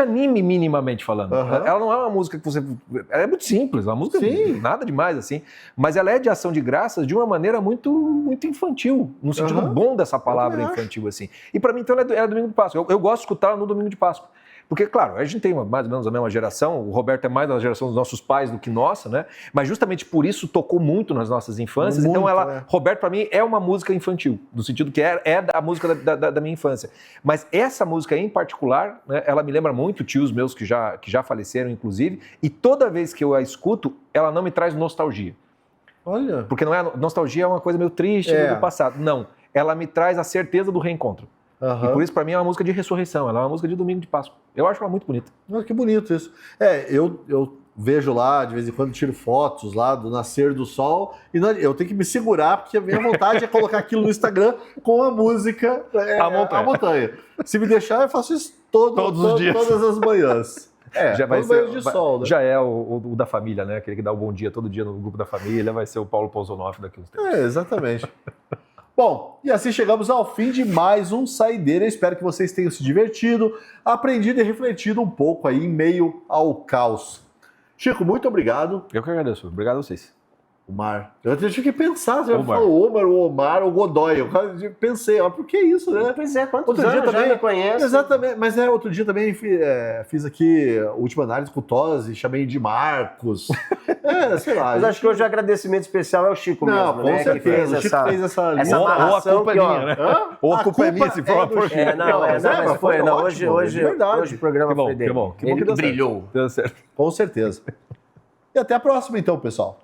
[SPEAKER 2] anime minimamente falando.
[SPEAKER 1] Aham.
[SPEAKER 2] Ela não é uma música que você... Ela é muito simples, uma música
[SPEAKER 1] Sim.
[SPEAKER 2] nada demais assim, mas ela é de ação de graças de uma maneira muito, muito infantil, no sentido
[SPEAKER 1] Aham.
[SPEAKER 2] bom dessa palavra
[SPEAKER 1] também acho.
[SPEAKER 2] infantil assim. E para mim, então, ela é Domingo de Páscoa. Eu gosto de escutar no Domingo de Páscoa. Porque, claro, a gente tem mais ou menos a mesma geração, o Roberto é mais da geração dos nossos pais do que nossa, né? Mas justamente por isso tocou muito nas nossas infâncias.
[SPEAKER 1] Muito,
[SPEAKER 2] então,
[SPEAKER 1] né?
[SPEAKER 2] Roberto, para mim, é uma música infantil, no sentido que é a música da minha infância. Mas essa música em particular, né, ela me lembra muito tios meus que já faleceram, inclusive, e toda vez que eu a escuto, ela não me traz nostalgia.
[SPEAKER 1] Olha.
[SPEAKER 2] Porque não é, nostalgia é uma coisa meio triste do passado. Não, ela me traz a certeza do reencontro.
[SPEAKER 1] Aham.
[SPEAKER 2] E por isso, para mim, é uma música de ressurreição, ela é uma música de Domingo de Páscoa. Eu acho ela muito bonita.
[SPEAKER 1] Olha que bonito isso. Eu vejo lá, de vez em quando tiro fotos lá do nascer do sol, e eu tenho que me segurar, porque a minha vontade é colocar aquilo no Instagram com a música
[SPEAKER 2] A Montanha.
[SPEAKER 1] Se me deixar, eu faço isso todos os dias. Todas as manhãs.
[SPEAKER 2] Já vai
[SPEAKER 1] todo
[SPEAKER 2] ser,
[SPEAKER 1] banho de sol, né?
[SPEAKER 2] já é o da família, né? Aquele que dá o bom dia todo dia no grupo da família, vai ser o Paulo Pousonoff daqui a uns tempos.
[SPEAKER 1] Exatamente. Bom, e assim chegamos ao fim de mais um Saideira. Eu espero que vocês tenham se divertido, aprendido e refletido um pouco aí em meio ao caos. Chico, muito obrigado.
[SPEAKER 2] Eu que agradeço. Obrigado a vocês.
[SPEAKER 1] Omar. Eu tive que pensar, você
[SPEAKER 2] Omar.
[SPEAKER 1] falou Omar ou Godoy. Eu quase pensei, por que isso, né?
[SPEAKER 3] Pois é, quantos
[SPEAKER 1] Outro dia
[SPEAKER 3] anos
[SPEAKER 1] também-
[SPEAKER 3] já me conhece?
[SPEAKER 1] Exatamente, mas outro dia também fiz aqui a última análise com o Tosi, chamei de Marcos. Sei lá.
[SPEAKER 3] Mas acho que hoje o agradecimento especial é o Chico
[SPEAKER 1] Não,
[SPEAKER 3] mesmo,
[SPEAKER 1] com
[SPEAKER 3] né? Que
[SPEAKER 1] certeza. O
[SPEAKER 3] fez
[SPEAKER 1] Chico fez essa
[SPEAKER 3] essa
[SPEAKER 1] linha.
[SPEAKER 3] amarração
[SPEAKER 2] ou a culpa é
[SPEAKER 3] que, ó,
[SPEAKER 2] minha, né?
[SPEAKER 1] Hã?
[SPEAKER 2] Ou a culpa é minha, se for uma
[SPEAKER 1] do
[SPEAKER 2] porcaria.
[SPEAKER 1] Chico.
[SPEAKER 3] mas foi,
[SPEAKER 1] ótimo,
[SPEAKER 3] hoje,
[SPEAKER 1] de verdade.
[SPEAKER 3] hoje o programa
[SPEAKER 2] Que bom,
[SPEAKER 3] foi dele.
[SPEAKER 2] que bom. Que
[SPEAKER 3] Ele
[SPEAKER 2] bom que deu
[SPEAKER 3] brilhou.
[SPEAKER 2] certo. Deu certo.
[SPEAKER 1] Com certeza. E até a próxima então, pessoal.